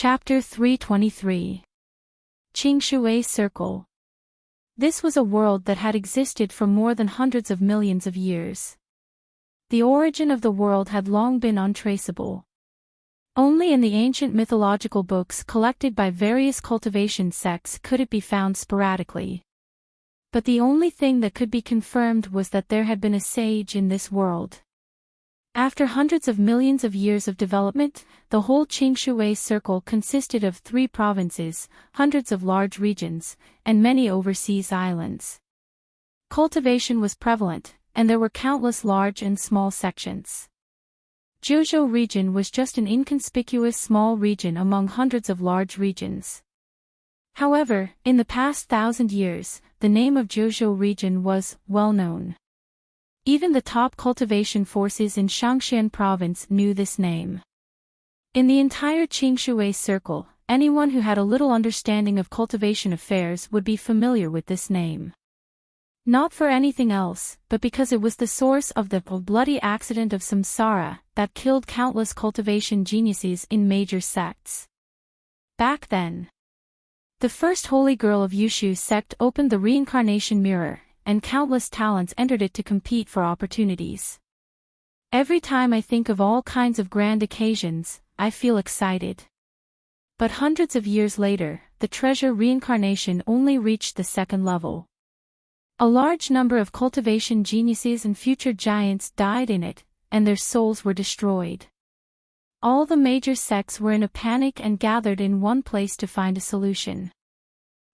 Chapter 323. Qingshui Circle. This was a world that had existed for more than hundreds of millions of years. The origin of the world had long been untraceable. Only in the ancient mythological books collected by various cultivation sects could it be found sporadically. But the only thing that could be confirmed was that there had been a sage in this world. After hundreds of millions of years of development, the whole Qingshui Circle consisted of 3 provinces, hundreds of large regions, and many overseas islands. Cultivation was prevalent, and there were countless large and small sections. Zhuzhou region was just an inconspicuous small region among hundreds of large regions. However, in the past 1,000 years, the name of Zhuzhou region was well known. Even the top cultivation forces in Shaanxian province knew this name. In the entire Qingshui Circle, anyone who had a little understanding of cultivation affairs would be familiar with this name. Not for anything else, but because it was the source of the bloody accident of samsara that killed countless cultivation geniuses in major sects. Back then, the first holy girl of Yushu sect opened the reincarnation mirror, and countless talents entered it to compete for opportunities. Every time I think of all kinds of grand occasions, I feel excited. But hundreds of years later, the treasure reincarnation only reached the 2nd level. A large number of cultivation geniuses and future giants died in it, and their souls were destroyed. All the major sects were in a panic and gathered in one place to find a solution.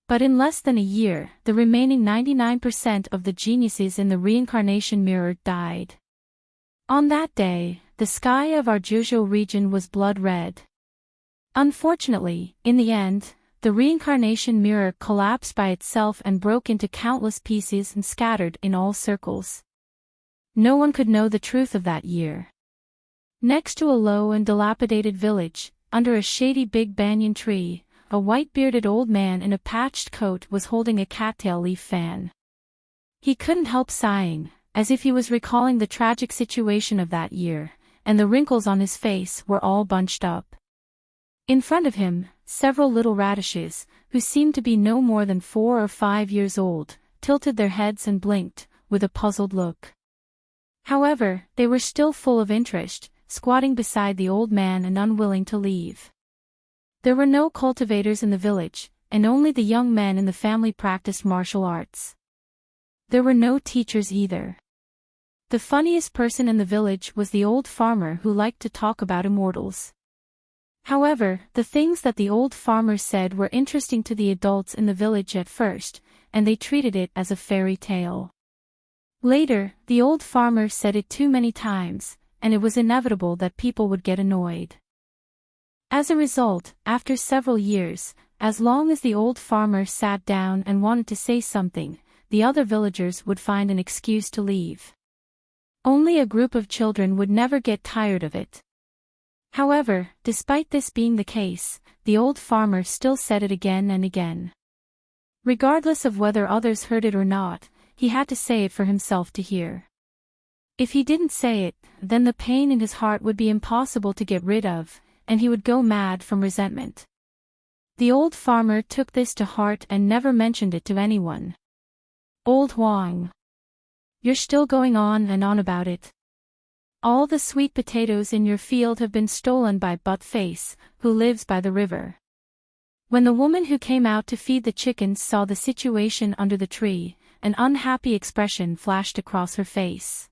But in less than a year, the remaining 99% of the geniuses in the reincarnation mirror died. On that day, the sky of our Zhuzhou region was blood red. Unfortunately, in the end, the reincarnation mirror collapsed by itself and broke into countless pieces and scattered in all circles. No one could know the truth of that year. Next to a low and dilapidated village, under a shady big banyan tree, a white-bearded old man in a patched coat was holding a cattail leaf fan. He couldn't help sighing, as if he was recalling the tragic situation of that year, and the wrinkles on his face were all bunched up. In front of him, several little radishes, who seemed to be no more than 4 or 5 years old, tilted their heads and blinked, with a puzzled look. However, they were still full of interest, squatting beside the old man and unwilling to leave. There were no cultivators in the village, and only the young men in the family practiced martial arts. There were no teachers either. The funniest person in the village was the old farmer who liked to talk about immortals. However, the things that the old farmer said were interesting to the adults in the village at first, and they treated it as a fairy tale. Later, the old farmer said it too many times, and it was inevitable that people would get annoyed. As a result, after several years, as long as the old farmer sat down and wanted to say something, the other villagers would find an excuse to leave. Only a group of children would never get tired of it. However, despite this being the case, the old farmer still said it again and again. Regardless of whether others heard it or not, he had to say it for himself to hear. If he didn't say it, then the pain in his heart would be impossible to get rid of, and he would go mad from resentment. The old farmer took this to heart and never mentioned it to anyone. "Old Huang, you're still going on and on about it. All the sweet potatoes in your field have been stolen by Buttface, who lives by the river." When the woman who came out to feed the chickens saw the situation under the tree, an unhappy expression flashed across her face.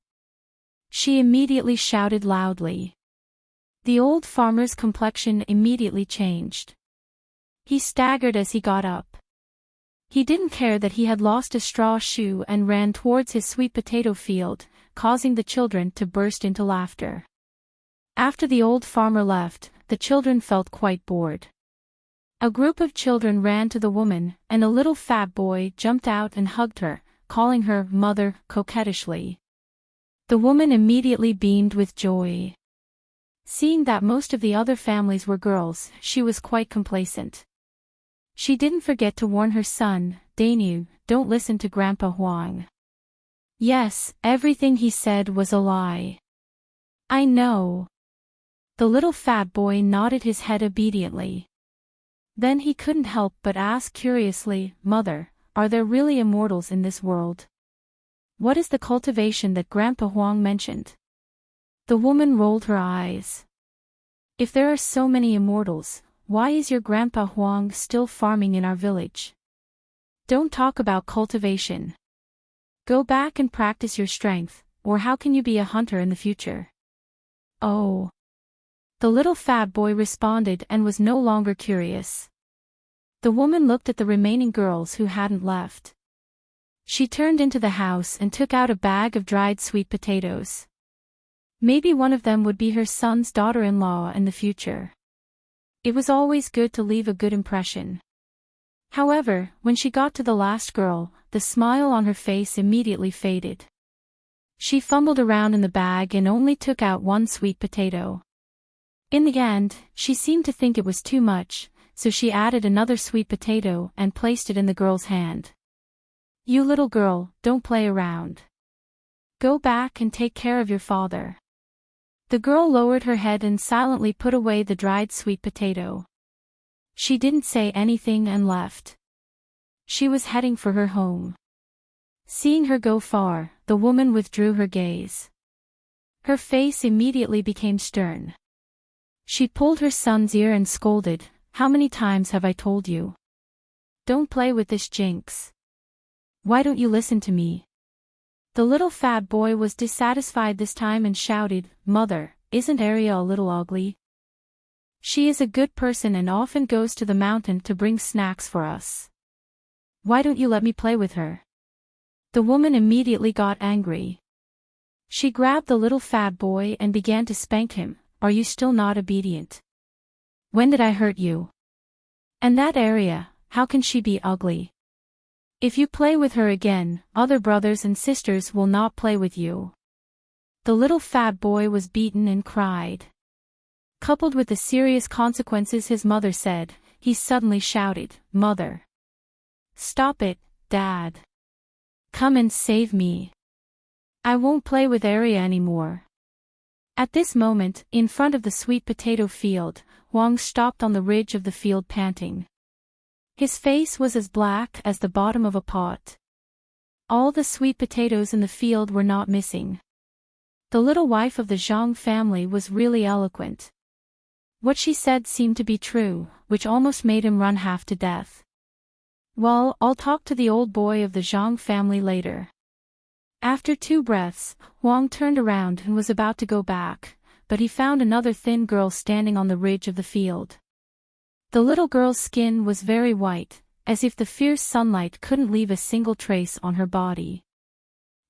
She immediately shouted loudly. The old farmer's complexion immediately changed. He staggered as he got up. He didn't care that he had lost a straw shoe and ran towards his sweet potato field, causing the children to burst into laughter. After the old farmer left, the children felt quite bored. A group of children ran to the woman, and a little fat boy jumped out and hugged her, calling her mother coquettishly. The woman immediately beamed with joy. Seeing that most of the other families were girls, she was quite complacent. She didn't forget to warn her son, Dainu, "Don't listen to Grandpa Huang. Yes, everything he said was a lie." "I know." The little fat boy nodded his head obediently. Then he couldn't help but ask curiously, "Mother, are there really immortals in this world? What is the cultivation that Grandpa Huang mentioned?" The woman rolled her eyes. "If there are so many immortals, why is your Grandpa Huang still farming in our village? Don't talk about cultivation. Go back and practice your strength, or how can you be a hunter in the future?" "Oh." The little fat boy responded and was no longer curious. The woman looked at the remaining girls who hadn't left. She turned into the house and took out a bag of dried sweet potatoes. Maybe one of them would be her son's daughter-in-law in the future. It was always good to leave a good impression. However, when she got to the last girl, the smile on her face immediately faded. She fumbled around in the bag and only took out one sweet potato. In the end, she seemed to think it was too much, so she added another sweet potato and placed it in the girl's hand. "You little girl, don't play around. Go back and take care of your father." The girl lowered her head and silently put away the dried sweet potato. She didn't say anything and left. She was heading for her home. Seeing her go far, the woman withdrew her gaze. Her face immediately became stern. She pulled her son's ear and scolded, "How many times have I told you? Don't play with this jinx. Why don't you listen to me?" The little fat boy was dissatisfied this time and shouted, "Mother, isn't Aria a little ugly? She is a good person and often goes to the mountain to bring snacks for us. Why don't you let me play with her?" The woman immediately got angry. She grabbed the little fat boy and began to spank him. "Are you still not obedient? When did I hurt you? And that Aria, how can she be ugly? If you play with her again, other brothers and sisters will not play with you." The little fat boy was beaten and cried. Coupled with the serious consequences his mother said, he suddenly shouted, "Mother! Stop it, Dad! Come and save me! I won't play with Aria anymore." At this moment, in front of the sweet potato field, Huang stopped on the ridge of the field panting. His face was as black as the bottom of a pot. All the sweet potatoes in the field were not missing. The little wife of the Zhang family was really eloquent. What she said seemed to be true, which almost made him run half to death. "Well, I'll talk to the old boy of the Zhang family later." After 2 breaths, Huang turned around and was about to go back, but he found another thin girl standing on the ridge of the field. The little girl's skin was very white, as if the fierce sunlight couldn't leave a single trace on her body.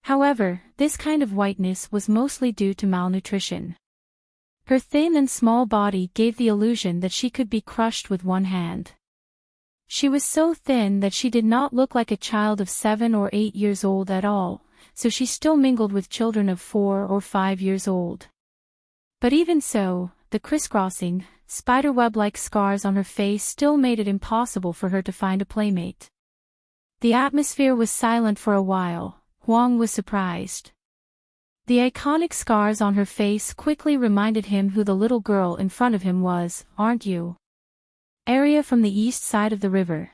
However, this kind of whiteness was mostly due to malnutrition. Her thin and small body gave the illusion that she could be crushed with one hand. She was so thin that she did not look like a child of 7 or 8 years old at all, so she still mingled with children of 4 or 5 years old. But even so, the crisscrossing, spiderweb-like scars on her face still made it impossible for her to find a playmate. The atmosphere was silent for a while. Huang was surprised. The iconic scars on her face quickly reminded him who the little girl in front of him was. "Aren't you Aria from the east side of the river?"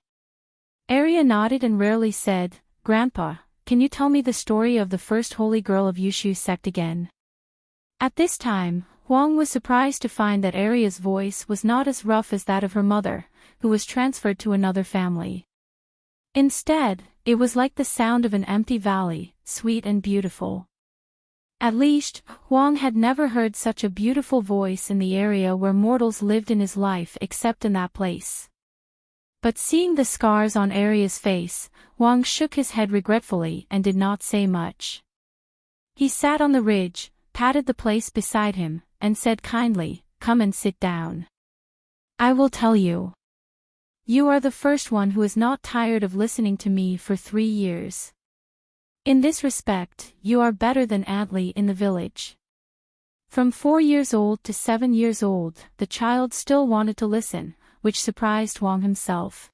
Aria nodded and rarely said, "Grandpa, can you tell me the story of the first holy girl of Yushu sect again?" At this time, Huang was surprised to find that Aria's voice was not as rough as that of her mother, who was transferred to another family. Instead, it was like the sound of an empty valley, sweet and beautiful. At least, Huang had never heard such a beautiful voice in the area where mortals lived in his life except in that place. But seeing the scars on Aria's face, Huang shook his head regretfully and did not say much. He sat on the ridge, patted the place beside him, and said kindly, "Come and sit down. I will tell you. You are the first one who is not tired of listening to me for 3 years. In this respect, you are better than Antli in the village." From 4 years old to 7 years old, the child still wanted to listen, which surprised Huang himself.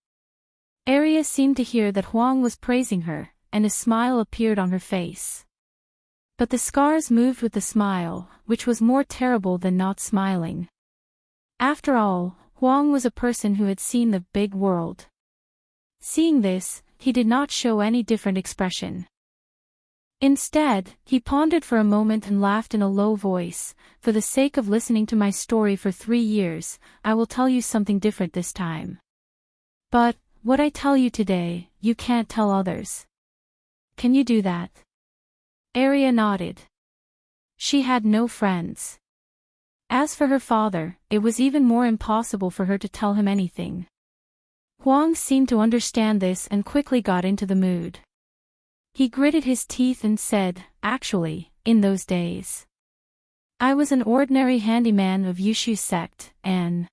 Aria seemed to hear that Huang was praising her, and a smile appeared on her face. But the scars moved with the smile, which was more terrible than not smiling. After all, Huang was a person who had seen the big world. Seeing this, he did not show any different expression. Instead, he pondered for a moment and laughed in a low voice. For the sake of listening to my story for 3 years, I will tell you something different this time. But, what I tell you today, you can't tell others. Can you do that? Arya nodded. She had no friends. As for her father, it was even more impossible for her to tell him anything. Huang seemed to understand this and quickly got into the mood. He gritted his teeth and said, "Actually, in those days, I was an ordinary handyman of Yushu sect, and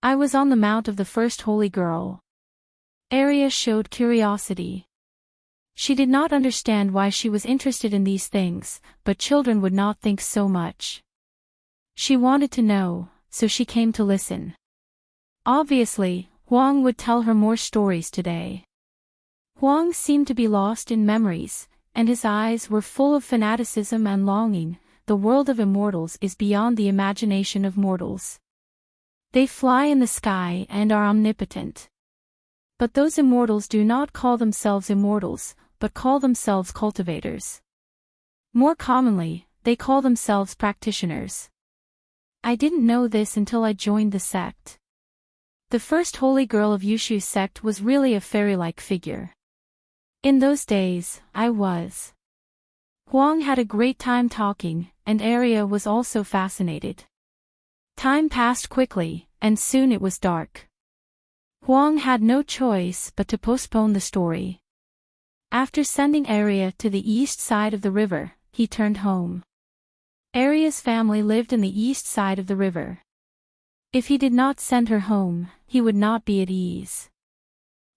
I was on the mount of the first holy girl." Arya showed curiosity. She did not understand why she was interested in these things, but children would not think so much. She wanted to know, so she came to listen. Obviously, Huang would tell her more stories today. Huang seemed to be lost in memories, and his eyes were full of fanaticism and longing. The world of immortals is beyond the imagination of mortals. They fly in the sky and are omnipotent. But those immortals do not call themselves immortals, but call themselves cultivators. More commonly, they call themselves practitioners. I didn't know this until I joined the sect. The first holy girl of Yushu's sect was really a fairy-like figure. In those days, I was. Huang had a great time talking, and Arya was also fascinated. Time passed quickly, and soon it was dark. Huang had no choice but to postpone the story. After sending Arya to the east side of the river, he turned home. Arya's family lived in the east side of the river. If he did not send her home, he would not be at ease.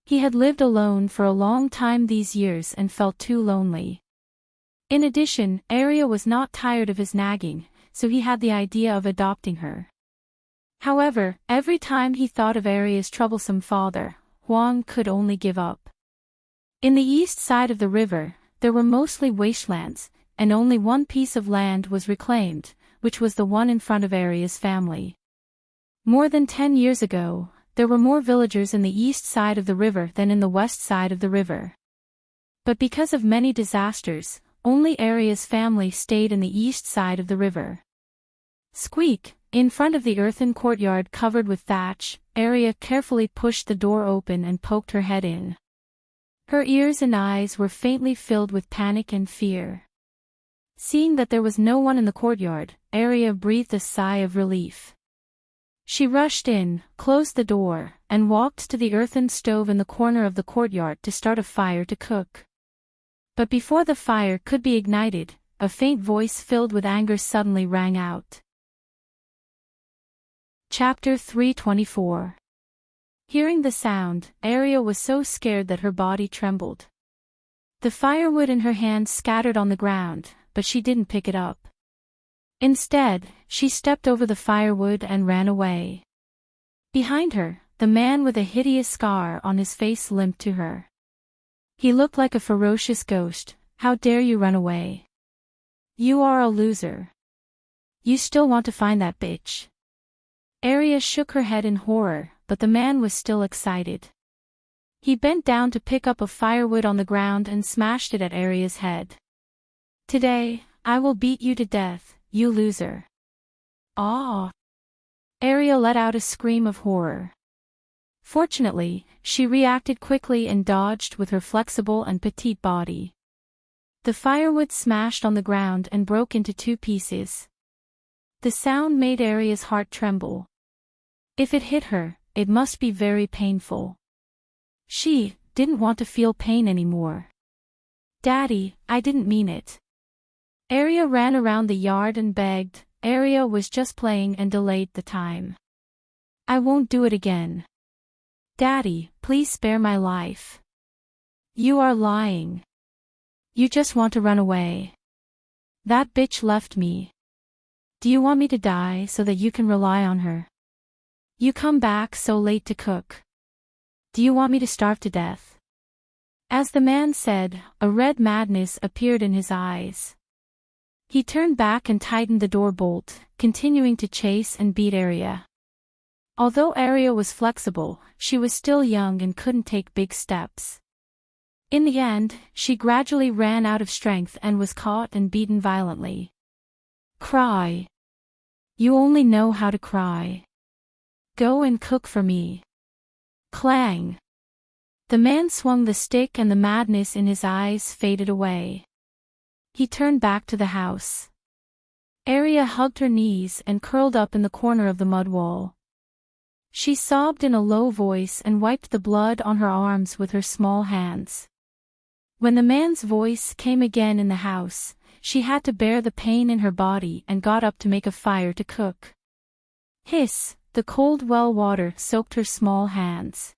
He had lived alone for a long time these years and felt too lonely. In addition, Arya was not tired of his nagging, so he had the idea of adopting her. However, every time he thought of Arya's troublesome father, Huang could only give up. In the east side of the river, there were mostly wastelands, and only one piece of land was reclaimed, which was the one in front of Arya's family. More than 10 years ago, there were more villagers in the east side of the river than in the west side of the river. But because of many disasters, only Arya's family stayed in the east side of the river. Squeak! In front of the earthen courtyard covered with thatch, Arya carefully pushed the door open and poked her head in. Her ears and eyes were faintly filled with panic and fear. Seeing that there was no one in the courtyard, Arya breathed a sigh of relief. She rushed in, closed the door, and walked to the earthen stove in the corner of the courtyard to start a fire to cook. But before the fire could be ignited, a faint voice filled with anger suddenly rang out. Chapter 324. Hearing the sound, Arya was so scared that her body trembled. The firewood in her hand scattered on the ground, but she didn't pick it up. Instead, she stepped over the firewood and ran away. Behind her, the man with a hideous scar on his face limped to her. He looked like a ferocious ghost. "How dare you run away? You are a loser. You still want to find that bitch." Arya shook her head in horror, but the man was still excited. He bent down to pick up a firewood on the ground and smashed it at Arya's head. "Today, I will beat you to death, you loser." "Ah!" Arya let out a scream of horror. Fortunately, she reacted quickly and dodged with her flexible and petite body. The firewood smashed on the ground and broke into 2 pieces. The sound made Arya's heart tremble. If it hit her, it must be very painful. She didn't want to feel pain anymore. "Daddy, I didn't mean it." Arya ran around the yard and begged. Arya was just playing and delayed the time. "I won't do it again. Daddy, please spare my life." "You are lying. You just want to run away. That bitch left me. Do you want me to die so that you can rely on her? You come back so late to cook. Do you want me to starve to death?" As the man said, a red madness appeared in his eyes. He turned back and tightened the door bolt, continuing to chase and beat Arya. Although Arya was flexible, she was still young and couldn't take big steps. In the end, she gradually ran out of strength and was caught and beaten violently. Cry. You only know how to cry. Go and cook for me. Clang. The man swung the stick and the madness in his eyes faded away. He turned back to the house. Arya hugged her knees and curled up in the corner of the mud wall. She sobbed in a low voice and wiped the blood on her arms with her small hands. When the man's voice came again in the house, she had to bear the pain in her body and got up to make a fire to cook. Hiss, the cold well water soaked her small hands.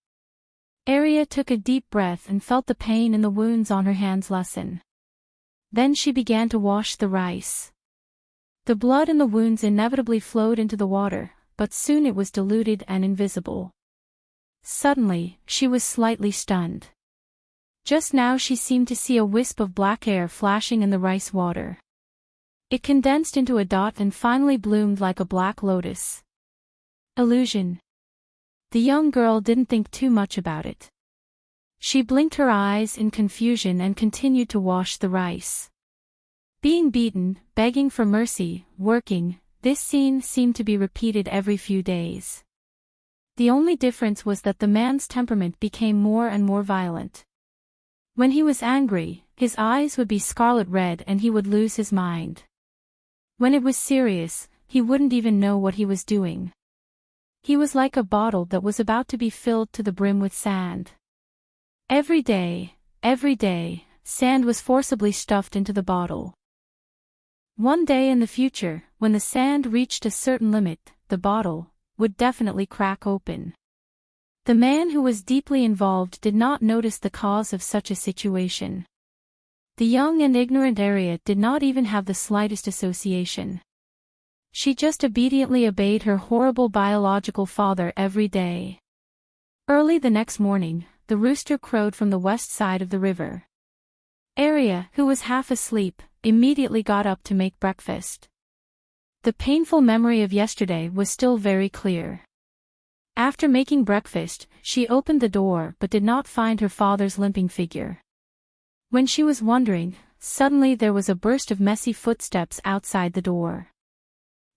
Arya took a deep breath and felt the pain in the wounds on her hands lessen. Then she began to wash the rice. The blood in the wounds inevitably flowed into the water, but soon it was diluted and invisible. Suddenly, she was slightly stunned. Just now she seemed to see a wisp of black air flashing in the rice water. It condensed into a dot and finally bloomed like a black lotus. Illusion. The young girl didn't think too much about it. She blinked her eyes in confusion and continued to wash the rice. Being beaten, begging for mercy, working, this scene seemed to be repeated every few days. The only difference was that the man's temperament became more and more violent. When he was angry, his eyes would be scarlet red and he would lose his mind. When it was serious, he wouldn't even know what he was doing. He was like a bottle that was about to be filled to the brim with sand. Every day, sand was forcibly stuffed into the bottle. One day in the future, when the sand reached a certain limit, the bottle would definitely crack open. The man who was deeply involved did not notice the cause of such a situation. The young and ignorant Arya did not even have the slightest association. She just obediently obeyed her horrible biological father every day. Early the next morning, the rooster crowed from the west side of the river. Arya, who was half asleep, immediately got up to make breakfast. The painful memory of yesterday was still very clear. After making breakfast, she opened the door but did not find her father's limping figure. When she was wondering, suddenly there was a burst of messy footsteps outside the door.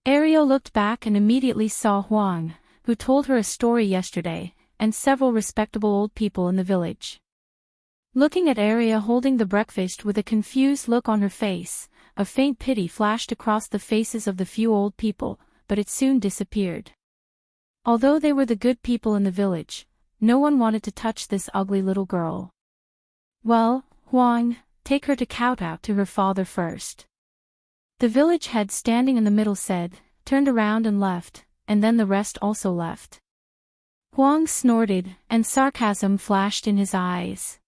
Arya looked back and immediately saw Huang, who told her a story yesterday, and several respectable old people in the village. Looking at Arya holding the breakfast with a confused look on her face, a faint pity flashed across the faces of the few old people, but it soon disappeared. Although they were the good people in the village, no one wanted to touch this ugly little girl. Well, Huang, take her to kowtow to her father first. The village head standing in the middle said, turned around and left, and then the rest also left. Huang snorted, and sarcasm flashed in his eyes.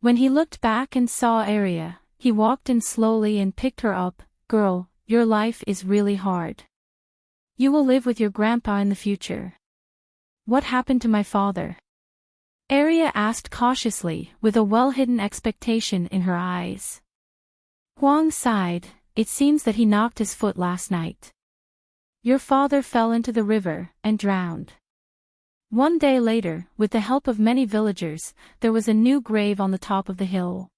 When he looked back and saw Arya, he walked in slowly and picked her up. Girl, your life is really hard. You will live with your grandpa in the future. What happened to my father? Arya asked cautiously, with a well-hidden expectation in her eyes. Huang sighed. It seems that he knocked his foot last night. Your father fell into the river and drowned. One day later, with the help of many villagers, there was a new grave on the top of the hill.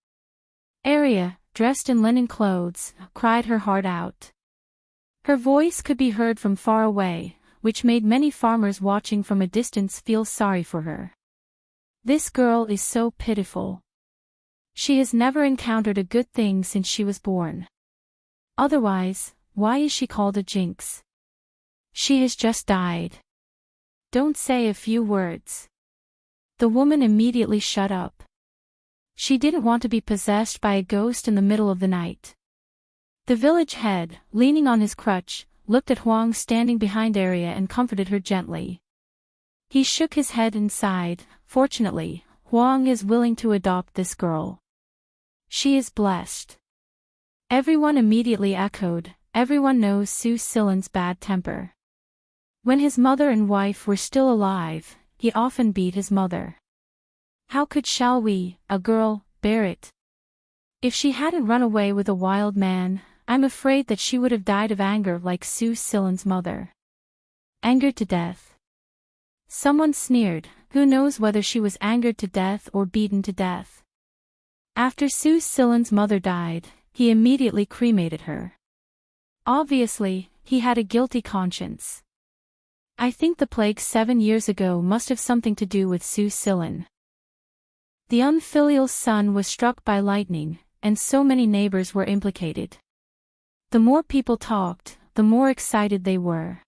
Arya, dressed in linen clothes, cried her heart out. Her voice could be heard from far away, which made many farmers watching from a distance feel sorry for her. This girl is so pitiful. She has never encountered a good thing since she was born. Otherwise, why is she called a jinx? She has just died. Don't say a few words. The woman immediately shut up. She didn't want to be possessed by a ghost in the middle of the night. The village head, leaning on his crutch, looked at Huang standing behind Arya and comforted her gently. He shook his head and sighed. Fortunately, Huang is willing to adopt this girl. She is blessed. Everyone immediately echoed. Everyone knows Su Silan's bad temper. When his mother and wife were still alive, he often beat his mother. How could we, a girl, bear it? If she hadn't run away with a wild man, I'm afraid that she would have died of anger like Su Silan's mother. Angered to death. Someone sneered, who knows whether she was angered to death or beaten to death. After Sue Sillen's mother died, he immediately cremated her. Obviously, he had a guilty conscience. I think the plague 7 years ago must have something to do with Sue Sillen. The unfilial son was struck by lightning, and so many neighbors were implicated. The more people talked, the more excited they were.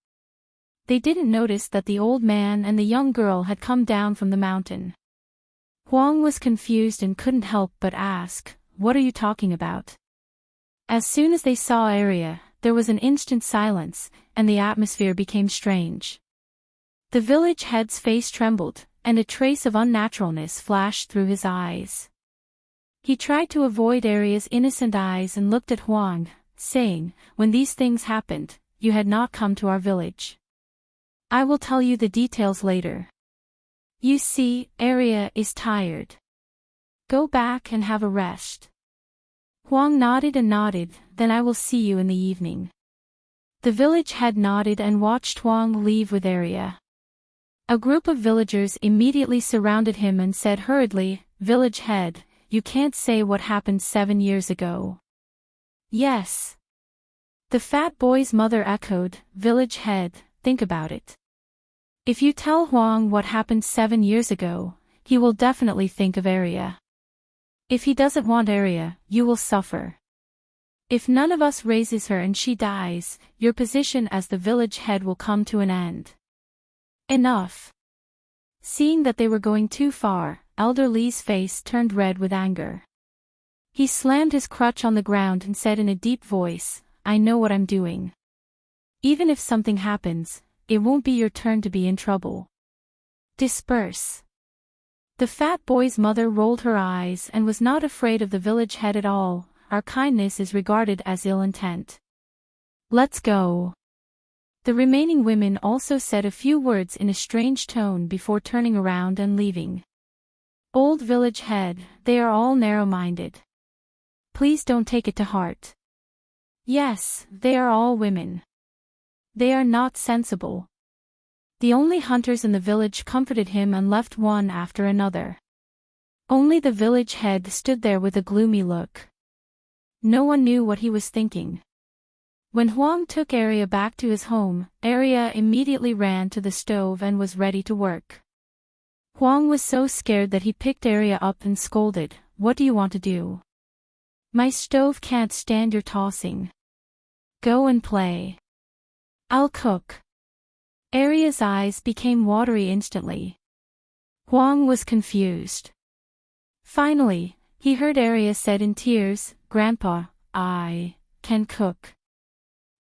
They didn't notice that the old man and the young girl had come down from the mountain. Huang was confused and couldn't help but ask, "What are you talking about?" As soon as they saw Arya, there was an instant silence, and the atmosphere became strange. The village head's face trembled, and a trace of unnaturalness flashed through his eyes. He tried to avoid Arya's innocent eyes and looked at Huang, saying, "When these things happened, you had not come to our village. I will tell you the details later. You see, Arya is tired. Go back and have a rest." Huang nodded and nodded, "Then I will see you in the evening." The village head nodded and watched Huang leave with Arya. A group of villagers immediately surrounded him and said hurriedly, "Village head, you can't say what happened 7 years ago." "Yes." The fat boy's mother echoed, "Village head, think about it. If you tell Huang what happened 7 years ago, he will definitely think of Arya. If he doesn't want Arya, you will suffer. If none of us raises her and she dies, your position as the village head will come to an end." Enough. Seeing that they were going too far, Elder Lee's face turned red with anger. He slammed his crutch on the ground and said in a deep voice, "I know what I'm doing. Even if something happens, it won't be your turn to be in trouble. Disperse." The fat boy's mother rolled her eyes and was not afraid of the village head at all. "Our kindness is regarded as ill intent. Let's go." The remaining women also said a few words in a strange tone before turning around and leaving. "Old village head, they are all narrow-minded. Please don't take it to heart. Yes, they are all women. They are not sensible." The only hunters in the village comforted him and left one after another. Only the village head stood there with a gloomy look. No one knew what he was thinking. When Huang took Arya back to his home, Arya immediately ran to the stove and was ready to work. Huang was so scared that he picked Arya up and scolded, "What do you want to do? My stove can't stand your tossing. Go and play. I'll cook." Arya's eyes became watery instantly. Huang was confused. Finally, he heard Arya said in tears, "Grandpa, I can cook.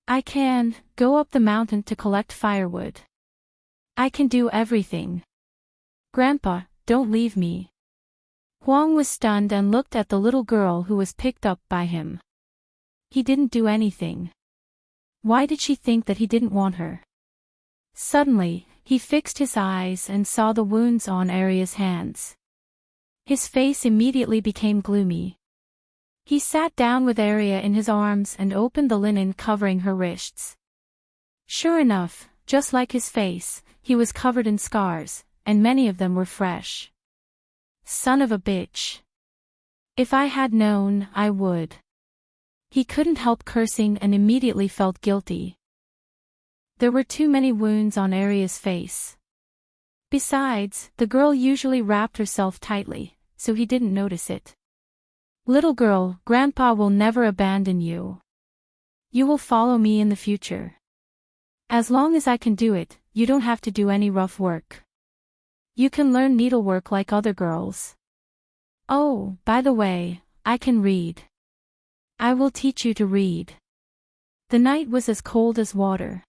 I can go up the mountain to collect firewood. I can do everything. Grandpa, don't leave me." Huang was stunned and looked at the little girl who was picked up by him. He didn't do anything. Why did she think that he didn't want her? Suddenly, he fixed his eyes and saw the wounds on Arya's hands. His face immediately became gloomy. He sat down with Arya in his arms and opened the linen covering her wrists. Sure enough, just like his face, he was covered in scars, and many of them were fresh. Son of a bitch. If I had known, I would. He couldn't help cursing and immediately felt guilty. There were too many wounds on Arya's face. Besides, the girl usually wrapped herself tightly, so he didn't notice it. "Little girl, Grandpa will never abandon you. You will follow me in the future. As long as I can do it, you don't have to do any rough work. You can learn needlework like other girls. Oh, by the way, I can read. I will teach you to read." The night was as cold as water.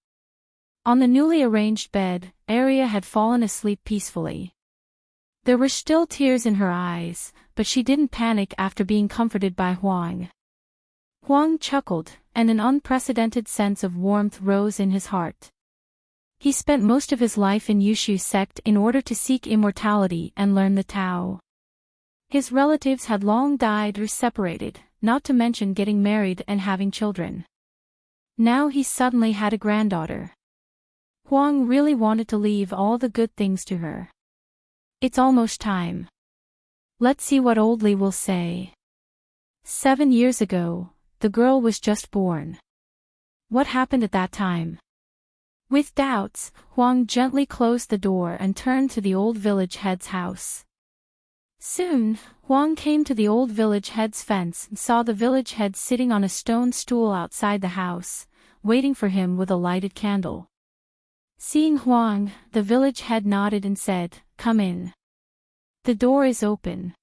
On the newly arranged bed, Arya had fallen asleep peacefully. There were still tears in her eyes, but she didn't panic after being comforted by Huang. Huang chuckled, and an unprecedented sense of warmth rose in his heart. He spent most of his life in Yushu's sect in order to seek immortality and learn the Tao. His relatives had long died or separated, not to mention getting married and having children. Now he suddenly had a granddaughter. Huang really wanted to leave all the good things to her. It's almost time. Let's see what old Li will say. 7 years ago, the girl was just born. What happened at that time? With doubts, Huang gently closed the door and turned to the old village head's house. Soon, Huang came to the old village head's fence and saw the village head sitting on a stone stool outside the house, waiting for him with a lighted candle. Seeing Huang, the village head nodded and said, "Come in. The door is open."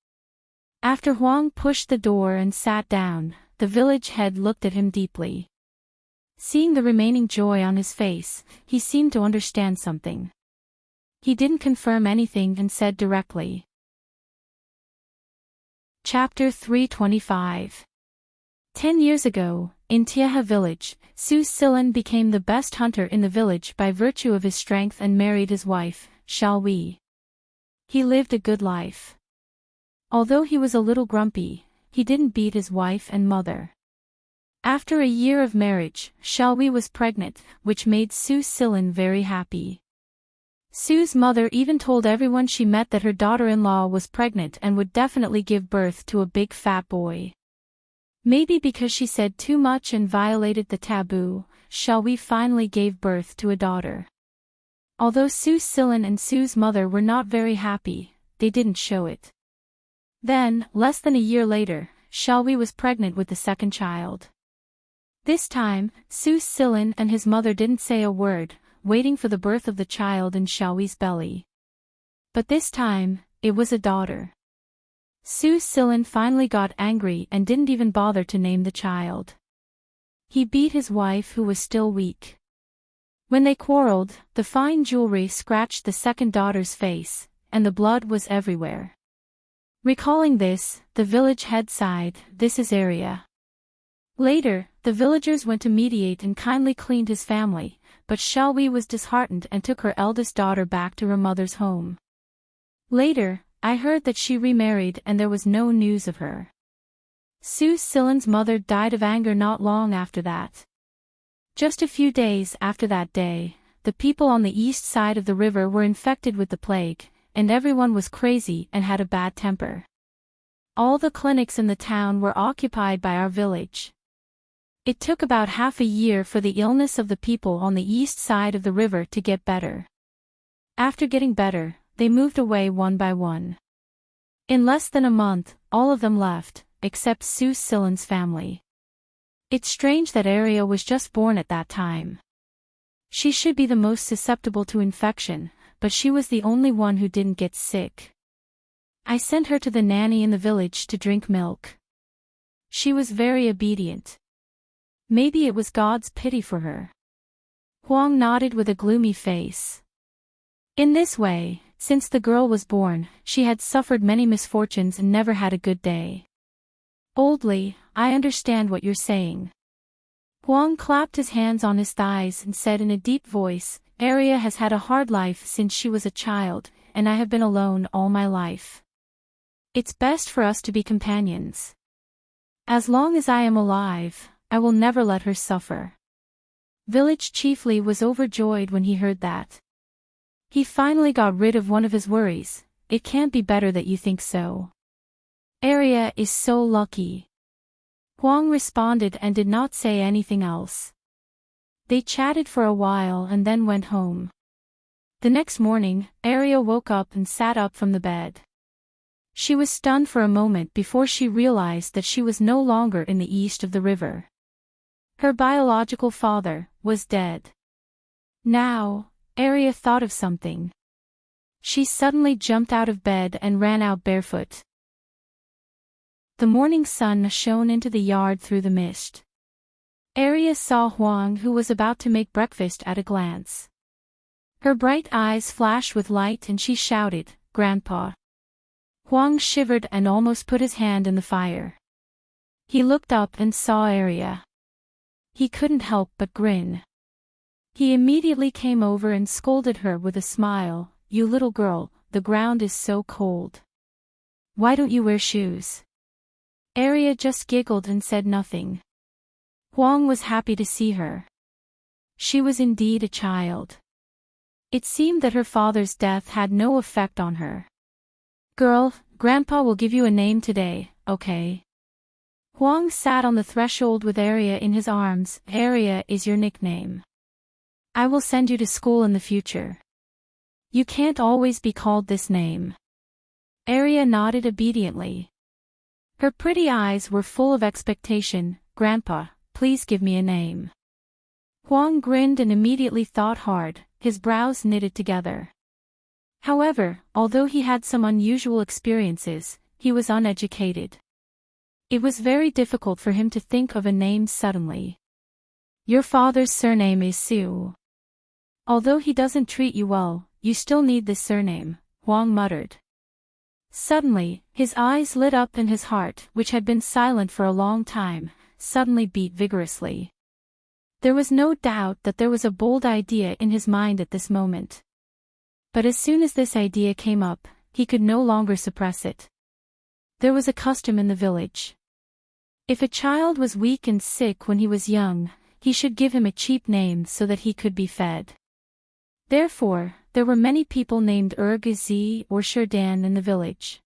After Huang pushed the door and sat down, the village head looked at him deeply. Seeing the remaining joy on his face, he seemed to understand something. He didn't confirm anything and said directly. Chapter 325. 10 years ago, in Tieha village, Su Silan became the best hunter in the village by virtue of his strength and married his wife, Xiaowei. He lived a good life. Although he was a little grumpy, he didn't beat his wife and mother. After a year of marriage, Xiaowei was pregnant, which made Su Silan very happy. Su's mother even told everyone she met that her daughter-in-law was pregnant and would definitely give birth to a big fat boy. Maybe because she said too much and violated the taboo, Xiaowei finally gave birth to a daughter. Although Su Silan and Su's mother were not very happy, they didn't show it. Then, less than a year later, Xiaowei was pregnant with the second child. This time, Su Silan and his mother didn't say a word, waiting for the birth of the child in Xiaowei's belly. But this time, it was a daughter. Su Silan finally got angry and didn't even bother to name the child. He beat his wife who was still weak. When they quarreled, the fine jewelry scratched the second daughter's face, and the blood was everywhere. Recalling this, the village head sighed, "This is Area." Later, the villagers went to mediate and kindly cleaned his family, but Xiaowei was disheartened and took her eldest daughter back to her mother's home. Later, I heard that she remarried and there was no news of her. Su Silan's mother died of anger not long after that. Just a few days after that day, the people on the east side of the river were infected with the plague, and everyone was crazy and had a bad temper. All the clinics in the town were occupied by our village. It took about half a year for the illness of the people on the east side of the river to get better. After getting better, they moved away one by one. In less than a month, all of them left, except Su Silan's family. It's strange that Area was just born at that time. She should be the most susceptible to infection, but she was the only one who didn't get sick. I sent her to the nanny in the village to drink milk. She was very obedient. Maybe it was God's pity for her. Huang nodded with a gloomy face. In this way, since the girl was born, she had suffered many misfortunes and never had a good day. Old Li, I understand what you're saying. Huang clapped his hands on his thighs and said in a deep voice, Area has had a hard life since she was a child, and I have been alone all my life. It's best for us to be companions. As long as I am alive, I will never let her suffer. Village Chief Li was overjoyed when he heard that. He finally got rid of one of his worries. It can't be better that you think so. Area is so lucky. Huang responded and did not say anything else. They chatted for a while and then went home. The next morning, Area woke up and sat up from the bed. She was stunned for a moment before she realized that she was no longer in the east of the river. Her biological father was dead. Now, Area thought of something. She suddenly jumped out of bed and ran out barefoot. The morning sun shone into the yard through the mist. Area saw Huang, who was about to make breakfast, at a glance. Her bright eyes flashed with light and she shouted, "Grandpa." Huang shivered and almost put his hand in the fire. He looked up and saw Area. He couldn't help but grin. He immediately came over and scolded her with a smile, "You little girl, the ground is so cold. Why don't you wear shoes?" Area just giggled and said nothing. Huang was happy to see her. She was indeed a child. It seemed that her father's death had no effect on her. Girl, Grandpa will give you a name today, okay? Huang sat on the threshold with Aria in his arms. Aria is your nickname. I will send you to school in the future. You can't always be called this name. Aria nodded obediently. Her pretty eyes were full of expectation. Grandpa, please give me a name. Huang grinned and immediately thought hard, his brows knitted together. However, although he had some unusual experiences, he was uneducated. It was very difficult for him to think of a name suddenly. Your father's surname is Su. Although he doesn't treat you well, you still need this surname, Huang muttered. Suddenly, his eyes lit up and his heart, which had been silent for a long time, suddenly beat vigorously. There was no doubt that there was a bold idea in his mind at this moment. But as soon as this idea came up, he could no longer suppress it. There was a custom in the village. If a child was weak and sick when he was young, he should give him a cheap name so that he could be fed. Therefore, there were many people named Urgazi or Sherdan in the village.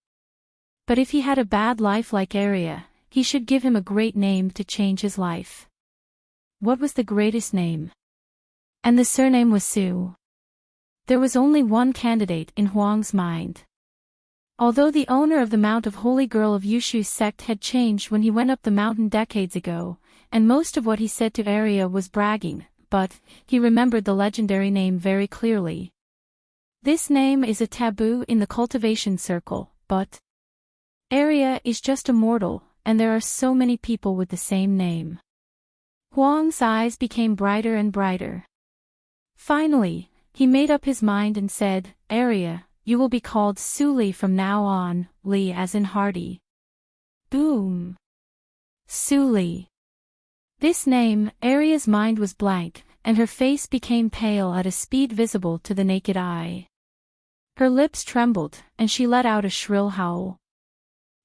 But if he had a bad life like Aria, he should give him a great name to change his life. What was the greatest name? And the surname was Su. There was only one candidate in Huang's mind. Although the owner of the Mount of Holy Girl of Yushu's sect had changed when he went up the mountain decades ago, and most of what he said to Aria was bragging, but he remembered the legendary name very clearly. This name is a taboo in the cultivation circle, but Aria is just a mortal, and there are so many people with the same name. Huang's eyes became brighter and brighter. Finally, he made up his mind and said, Aria, you will be called Su Li from now on, Li as in hearty. Boom! Su Li. This name, Aria's mind was blank, and her face became pale at a speed visible to the naked eye. Her lips trembled, and she let out a shrill howl.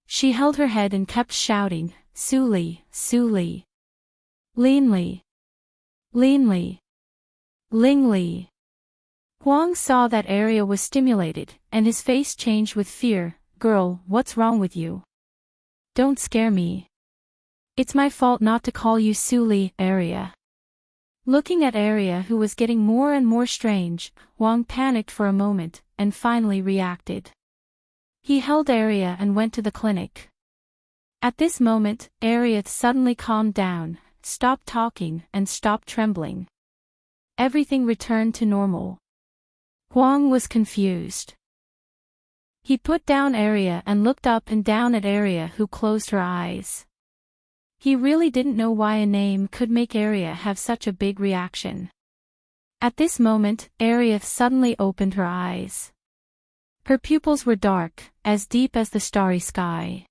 She held her head and kept shouting, Su Li, Su Li. Lin Li. Lin Li. Ling Li. Huang saw that Aria was stimulated, and his face changed with fear. Girl, what's wrong with you? Don't scare me. It's my fault not to call you Su Li, Aria. Looking at Aria, who was getting more and more strange, Huang panicked for a moment, and finally reacted. He held Aria and went to the clinic. At this moment, Aria suddenly calmed down, stopped talking, and stopped trembling. Everything returned to normal. Huang was confused. He put down Aria and looked up and down at Aria, who closed her eyes. He really didn't know why a name could make Aria have such a big reaction. At this moment, Aria suddenly opened her eyes. Her pupils were dark, as deep as the starry sky.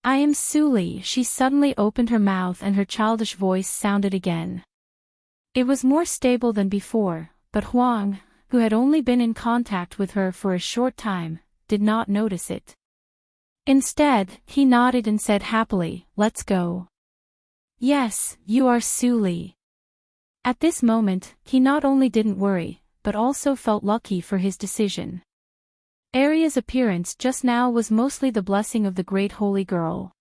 I am Su Li. She suddenly opened her mouth and her childish voice sounded again. It was more stable than before, but Huang, who had only been in contact with her for a short time, did not notice it. Instead, he nodded and said happily, let's go. Yes, you are Su Li. At this moment, he not only didn't worry, but also felt lucky for his decision. Aria's appearance just now was mostly the blessing of the great holy girl.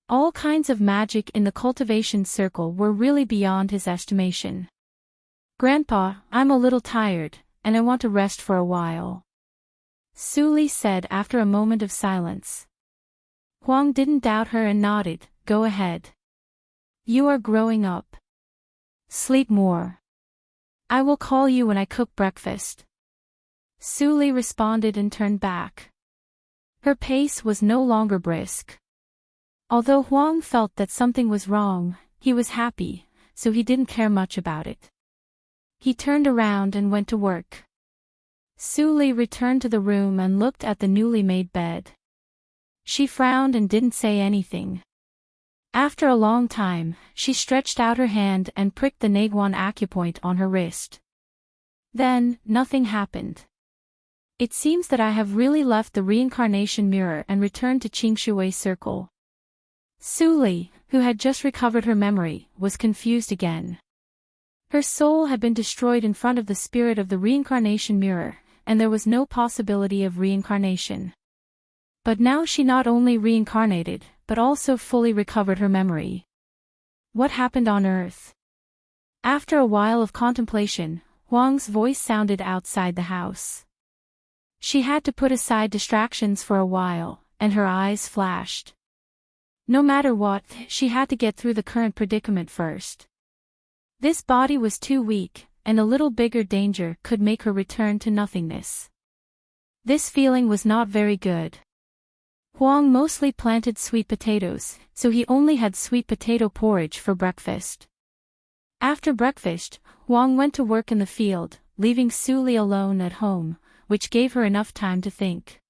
All kinds of magic in the cultivation circle were really beyond his estimation. Grandpa, I'm a little tired, and I want to rest for a while. Su Li said after a moment of silence. Huang didn't doubt her and nodded, go ahead. You are growing up. Sleep more. I will call you when I cook breakfast. Su Li responded and turned back. Her pace was no longer brisk. Although Huang felt that something was wrong, he was happy, so he didn't care much about it. He turned around and went to work. Su Li returned to the room and looked at the newly made bed. She frowned and didn't say anything. After a long time, she stretched out her hand and pricked the Naguan acupoint on her wrist. Then, nothing happened. It seems that I have really left the reincarnation mirror and returned to Qingshui Circle. Su Li, who had just recovered her memory, was confused again. Her soul had been destroyed in front of the spirit of the reincarnation mirror, and there was no possibility of reincarnation. But now she not only reincarnated, but also fully recovered her memory. What happened on Earth? After a while of contemplation, Huang's voice sounded outside the house. She had to put aside distractions for a while, and her eyes flashed. No matter what, she had to get through the current predicament first. This body was too weak, and a little bigger danger could make her return to nothingness. This feeling was not very good. Huang mostly planted sweet potatoes, so he only had sweet potato porridge for breakfast. After breakfast, Huang went to work in the field, leaving Suli alone at home, which gave her enough time to think.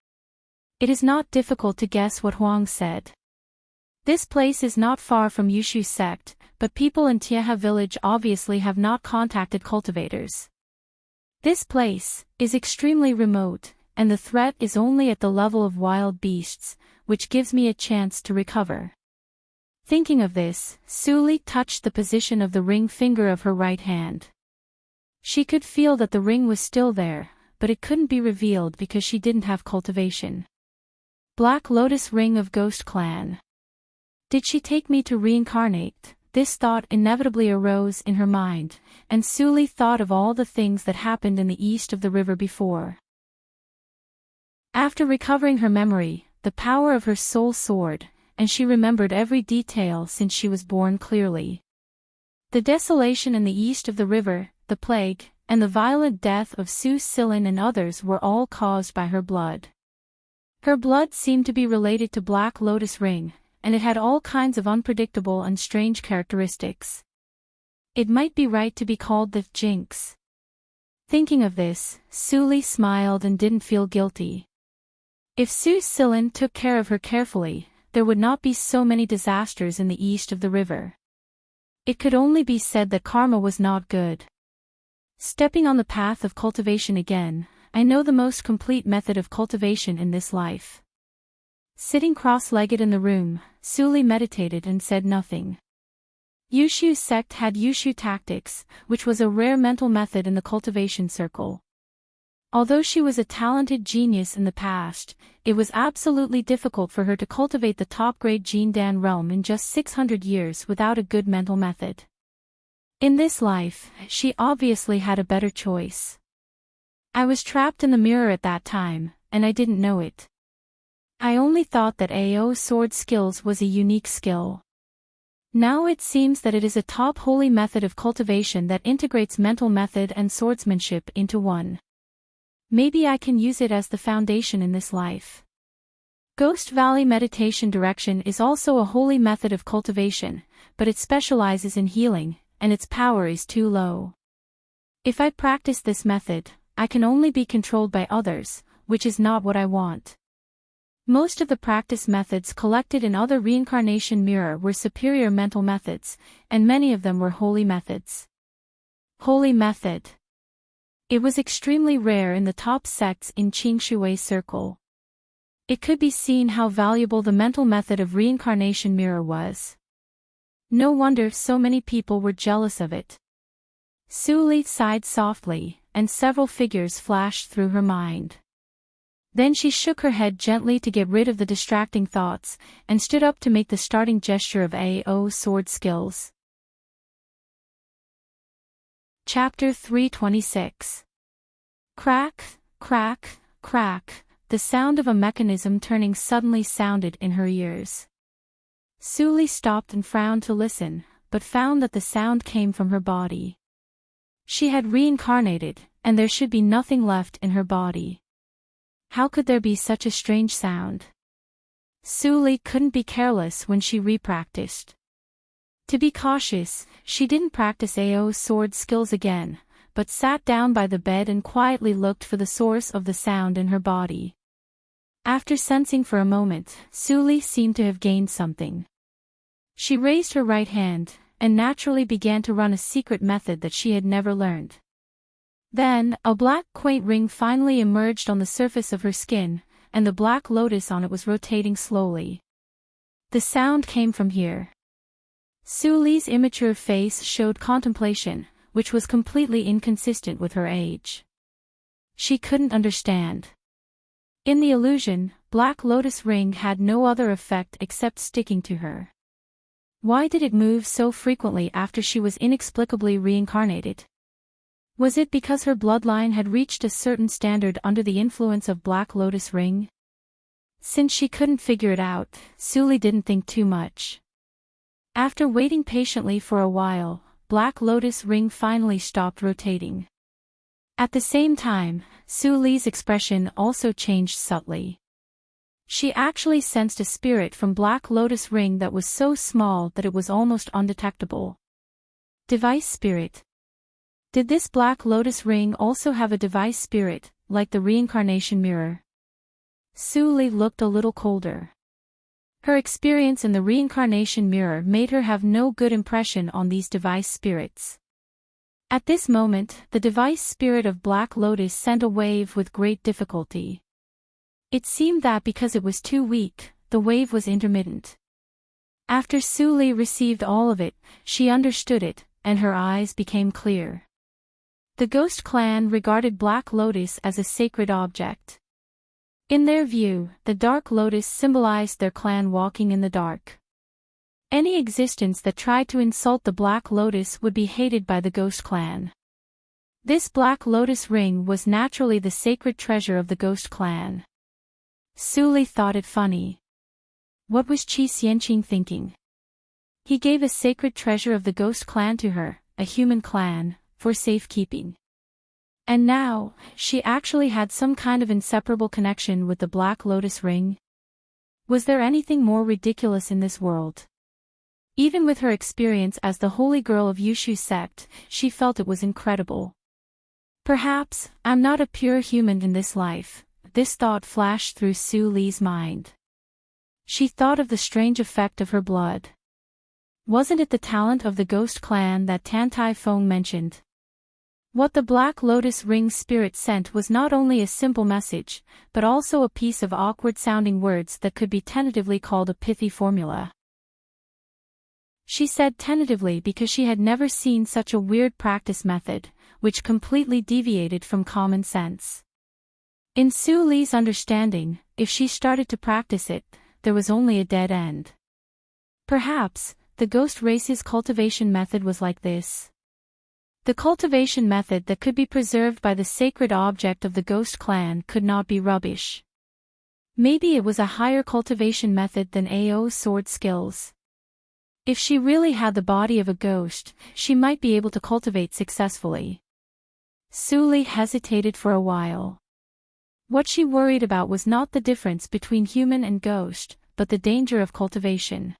It is not difficult to guess what Huang said. This place is not far from Yushu's sect, but people in Tieha village obviously have not contacted cultivators. This place is extremely remote, and the threat is only at the level of wild beasts, which gives me a chance to recover. Thinking of this, Suli touched the position of the ring finger of her right hand. She could feel that the ring was still there, but it couldn't be revealed because she didn't have cultivation. Black Lotus Ring of Ghost Clan. Did she take me to reincarnate? This thought inevitably arose in her mind, and Suli thought of all the things that happened in the east of the river before. After recovering her memory, the power of her soul soared, and she remembered every detail since she was born clearly. The desolation in the east of the river, the plague, and the violent death of Su Silin and others were all caused by her blood. Her blood seemed to be related to Black Lotus Ring, and it had all kinds of unpredictable and strange characteristics. It might be right to be called the jinx. Thinking of this, Suli smiled and didn't feel guilty. If Su Silin took care of her carefully, there would not be so many disasters in the east of the river. It could only be said that karma was not good. Stepping on the path of cultivation again, I know the most complete method of cultivation in this life. Sitting cross-legged in the room, Suli meditated and said nothing. Yushu's sect had Yushu tactics, which was a rare mental method in the cultivation circle. Although she was a talented genius in the past, it was absolutely difficult for her to cultivate the top-grade Jindan realm in just 600 years without a good mental method. In this life, she obviously had a better choice. I was trapped in the mirror at that time, and I didn't know it. I only thought that AO sword skills was a unique skill. Now it seems that it is a top holy method of cultivation that integrates mental method and swordsmanship into one. Maybe I can use it as the foundation in this life. Ghost Valley Meditation Direction is also a holy method of cultivation, but it specializes in healing, and its power is too low. If I practice this method, I can only be controlled by others, which is not what I want. Most of the practice methods collected in other reincarnation mirror were superior mental methods, and many of them were holy methods. Holy method. It was extremely rare in the top sects in Qingshui circle. It could be seen how valuable the mental method of reincarnation mirror was. No wonder so many people were jealous of it. Suli sighed softly, and several figures flashed through her mind. Then she shook her head gently to get rid of the distracting thoughts, and stood up to make the starting gesture of AO sword skills. Chapter 326. Crack, crack, crack, the sound of a mechanism turning suddenly sounded in her ears. Suli stopped and frowned to listen, but found that the sound came from her body. She had reincarnated, and there should be nothing left in her body. How could there be such a strange sound? Suli couldn't be careless when she repracticed. To be cautious, she didn't practice AO sword skills again, but sat down by the bed and quietly looked for the source of the sound in her body. After sensing for a moment, Suli seemed to have gained something. She raised her right hand, and naturally began to run a secret method that she had never learned. Then, a black quaint ring finally emerged on the surface of her skin, and the black lotus on it was rotating slowly. The sound came from here. Suli's immature face showed contemplation, which was completely inconsistent with her age. She couldn't understand. In the illusion, Black Lotus ring had no other effect except sticking to her. Why did it move so frequently after she was inexplicably reincarnated? Was it because her bloodline had reached a certain standard under the influence of Black Lotus ring? Since she couldn't figure it out, Suli didn't think too much. After waiting patiently for a while, Black Lotus ring finally stopped rotating. At the same time, Suli's expression also changed subtly. She actually sensed a spirit from Black Lotus ring that was so small that it was almost undetectable. Device spirit. Did this Black Lotus ring also have a device spirit, like the reincarnation mirror? Suli looked a little colder. Her experience in the reincarnation mirror made her have no good impression on these device spirits. At this moment, the device spirit of Black Lotus sent a wave with great difficulty. It seemed that because it was too weak, the wave was intermittent. After Suli received all of it, she understood it, and her eyes became clear. The Ghost Clan regarded Black Lotus as a sacred object. In their view, the Dark Lotus symbolized their clan walking in the dark. Any existence that tried to insult the Black Lotus would be hated by the Ghost Clan. This Black Lotus ring was naturally the sacred treasure of the Ghost Clan. Suli thought it funny. What was Qi Xianqing thinking? He gave a sacred treasure of the Ghost Clan to her, a human clan, for safekeeping. And now, she actually had some kind of inseparable connection with the Black Lotus ring? Was there anything more ridiculous in this world? Even with her experience as the holy girl of Yushu sect, she felt it was incredible. Perhaps, I'm not a pure human in this life. This thought flashed through Suli's mind. She thought of the strange effect of her blood. Wasn't it the talent of the Ghost Clan that Tantai Feng mentioned? What the Black Lotus ring spirit sent was not only a simple message, but also a piece of awkward-sounding words that could be tentatively called a pithy formula. She said tentatively because she had never seen such a weird practice method, which completely deviated from common sense. In Suli's understanding, if she started to practice it, there was only a dead end. Perhaps, the ghost race's cultivation method was like this. The cultivation method that could be preserved by the sacred object of the Ghost Clan could not be rubbish. Maybe it was a higher cultivation method than Ao's sword skills. If she really had the body of a ghost, she might be able to cultivate successfully. Suli hesitated for a while. What she worried about was not the difference between human and ghost, but the danger of cultivation.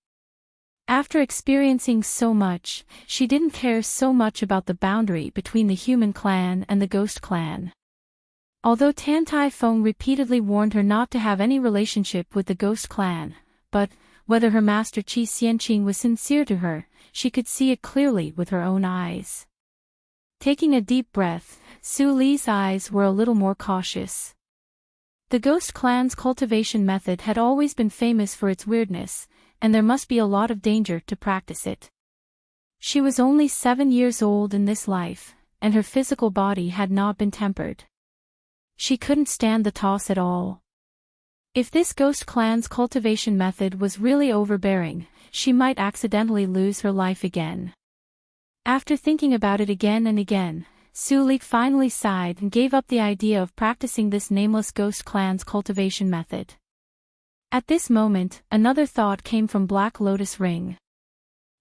After experiencing so much, she didn't care so much about the boundary between the human clan and the ghost clan. Although Tantai Feng repeatedly warned her not to have any relationship with the ghost clan, but, whether her master Qi Xianqing was sincere to her, she could see it clearly with her own eyes. Taking a deep breath, Suli's eyes were a little more cautious. The Ghost Clan's cultivation method had always been famous for its weirdness, and there must be a lot of danger to practice it. She was only 7 years old in this life, and her physical body had not been tempered. She couldn't stand the toss at all. If this Ghost Clan's cultivation method was really overbearing, she might accidentally lose her life again. After thinking about it again and again, Suli finally sighed and gave up the idea of practicing this nameless Ghost Clan's cultivation method. At this moment, another thought came from Black Lotus Ring.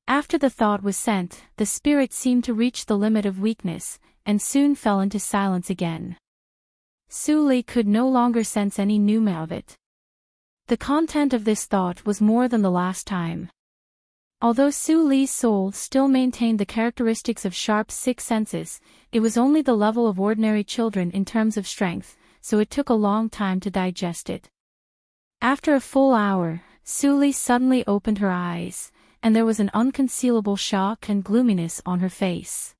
After the thought was sent, the spirit seemed to reach the limit of weakness, and soon fell into silence again. Suli could no longer sense any pneuma of it. The content of this thought was more than the last time. Although Suli's soul still maintained the characteristics of sharp sixth senses, it was only the level of ordinary children in terms of strength, so it took a long time to digest it. After a full hour, Suli suddenly opened her eyes, and there was an unconcealable shock and gloominess on her face.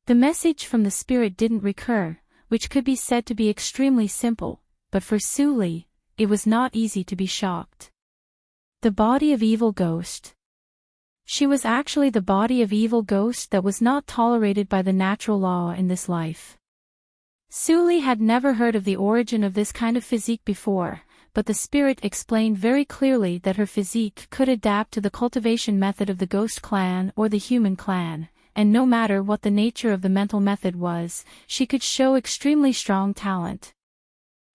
The message from the spirit didn't recur, which could be said to be extremely simple, but for Suli, it was not easy to be shocked. The body of evil ghost. She was actually the body of evil ghost that was not tolerated by the natural law in this life. Suli had never heard of the origin of this kind of physique before, but the spirit explained very clearly that her physique could adapt to the cultivation method of the ghost clan or the human clan, and no matter what the nature of the mental method was, she could show extremely strong talent.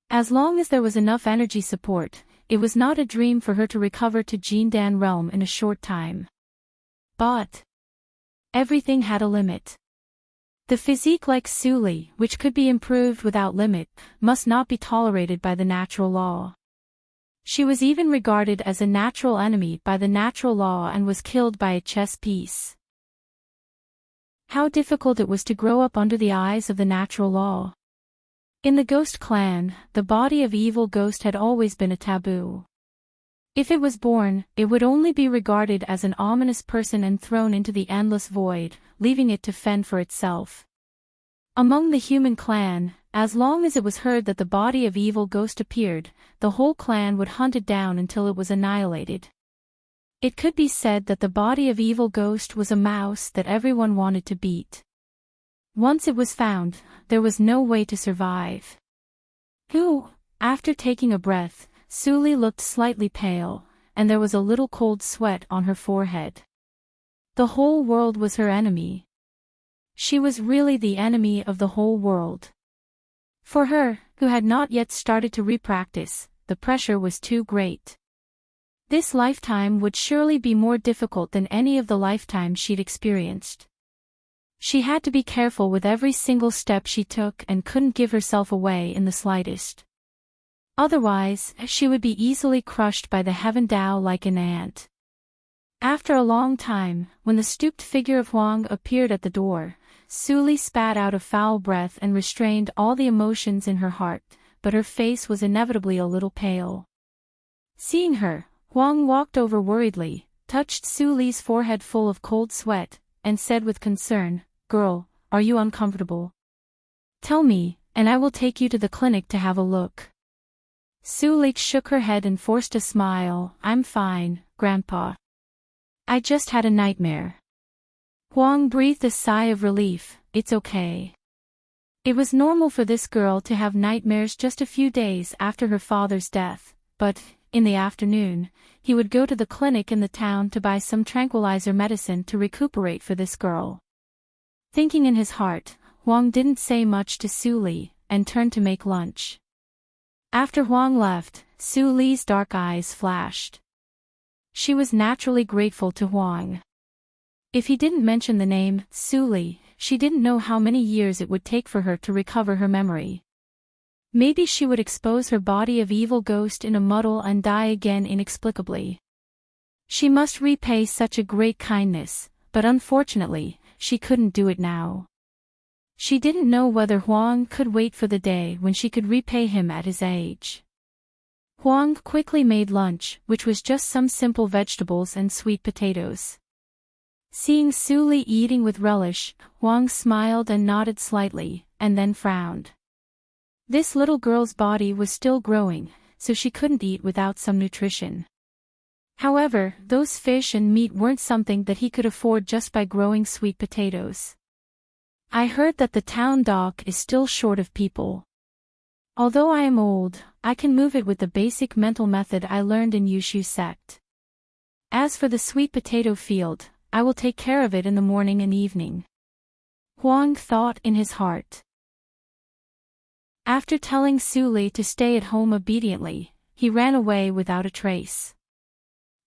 As long as there was enough energy support, it was not a dream for her to recover to Jindan realm in a short time. But everything had a limit. The physique like Suli, which could be improved without limit, must not be tolerated by the natural law. She was even regarded as a natural enemy by the natural law and was killed by a chess piece. How difficult it was to grow up under the eyes of the natural law. In the ghost clan, the body of evil ghost had always been a taboo. If it was born, it would only be regarded as an ominous person and thrown into the endless void, leaving it to fend for itself. Among the human clan, as long as it was heard that the body of evil ghost appeared, the whole clan would hunt it down until it was annihilated. It could be said that the body of evil ghost was a mouse that everyone wanted to beat. Once it was found, there was no way to survive. After taking a breath, Suli looked slightly pale, and there was a little cold sweat on her forehead. The whole world was her enemy. She was really the enemy of the whole world. For her, who had not yet started to repractice, the pressure was too great. This lifetime would surely be more difficult than any of the lifetimes she'd experienced. She had to be careful with every single step she took and couldn't give herself away in the slightest. Otherwise, she would be easily crushed by the heaven Tao like an ant. After a long time, when the stooped figure of Huang appeared at the door, Suli spat out a foul breath and restrained all the emotions in her heart, but her face was inevitably a little pale. Seeing her, Huang walked over worriedly, touched Suli's forehead full of cold sweat, and said with concern, "Girl, are you uncomfortable? Tell me, and I will take you to the clinic to have a look." Suli shook her head and forced a smile. "I'm fine, Grandpa. I just had a nightmare." Huang breathed a sigh of relief. "It's okay." It was normal for this girl to have nightmares just a few days after her father's death, but, in the afternoon, he would go to the clinic in the town to buy some tranquilizer medicine to recuperate for this girl. Thinking in his heart, Huang didn't say much to Suli, and turned to make lunch. After Huang left, Suli's dark eyes flashed. She was naturally grateful to Huang. If he didn't mention the name, Suli, she didn't know how many years it would take for her to recover her memory. Maybe she would expose her body of evil ghost in a muddle and die again inexplicably. She must repay such a great kindness, but unfortunately, she couldn't do it now. She didn't know whether Huang could wait for the day when she could repay him at his age. Huang quickly made lunch, which was just some simple vegetables and sweet potatoes. Seeing Suli eating with relish, Huang smiled and nodded slightly, and then frowned. This little girl's body was still growing, so she couldn't eat without some nutrition. However, those fish and meat weren't something that he could afford just by growing sweet potatoes. "I heard that the town dock is still short of people. Although I am old, I can move it with the basic mental method I learned in Yushu sect. As for the sweet potato field, I will take care of it in the morning and evening." Huang thought in his heart. After telling Suli to stay at home obediently, he ran away without a trace.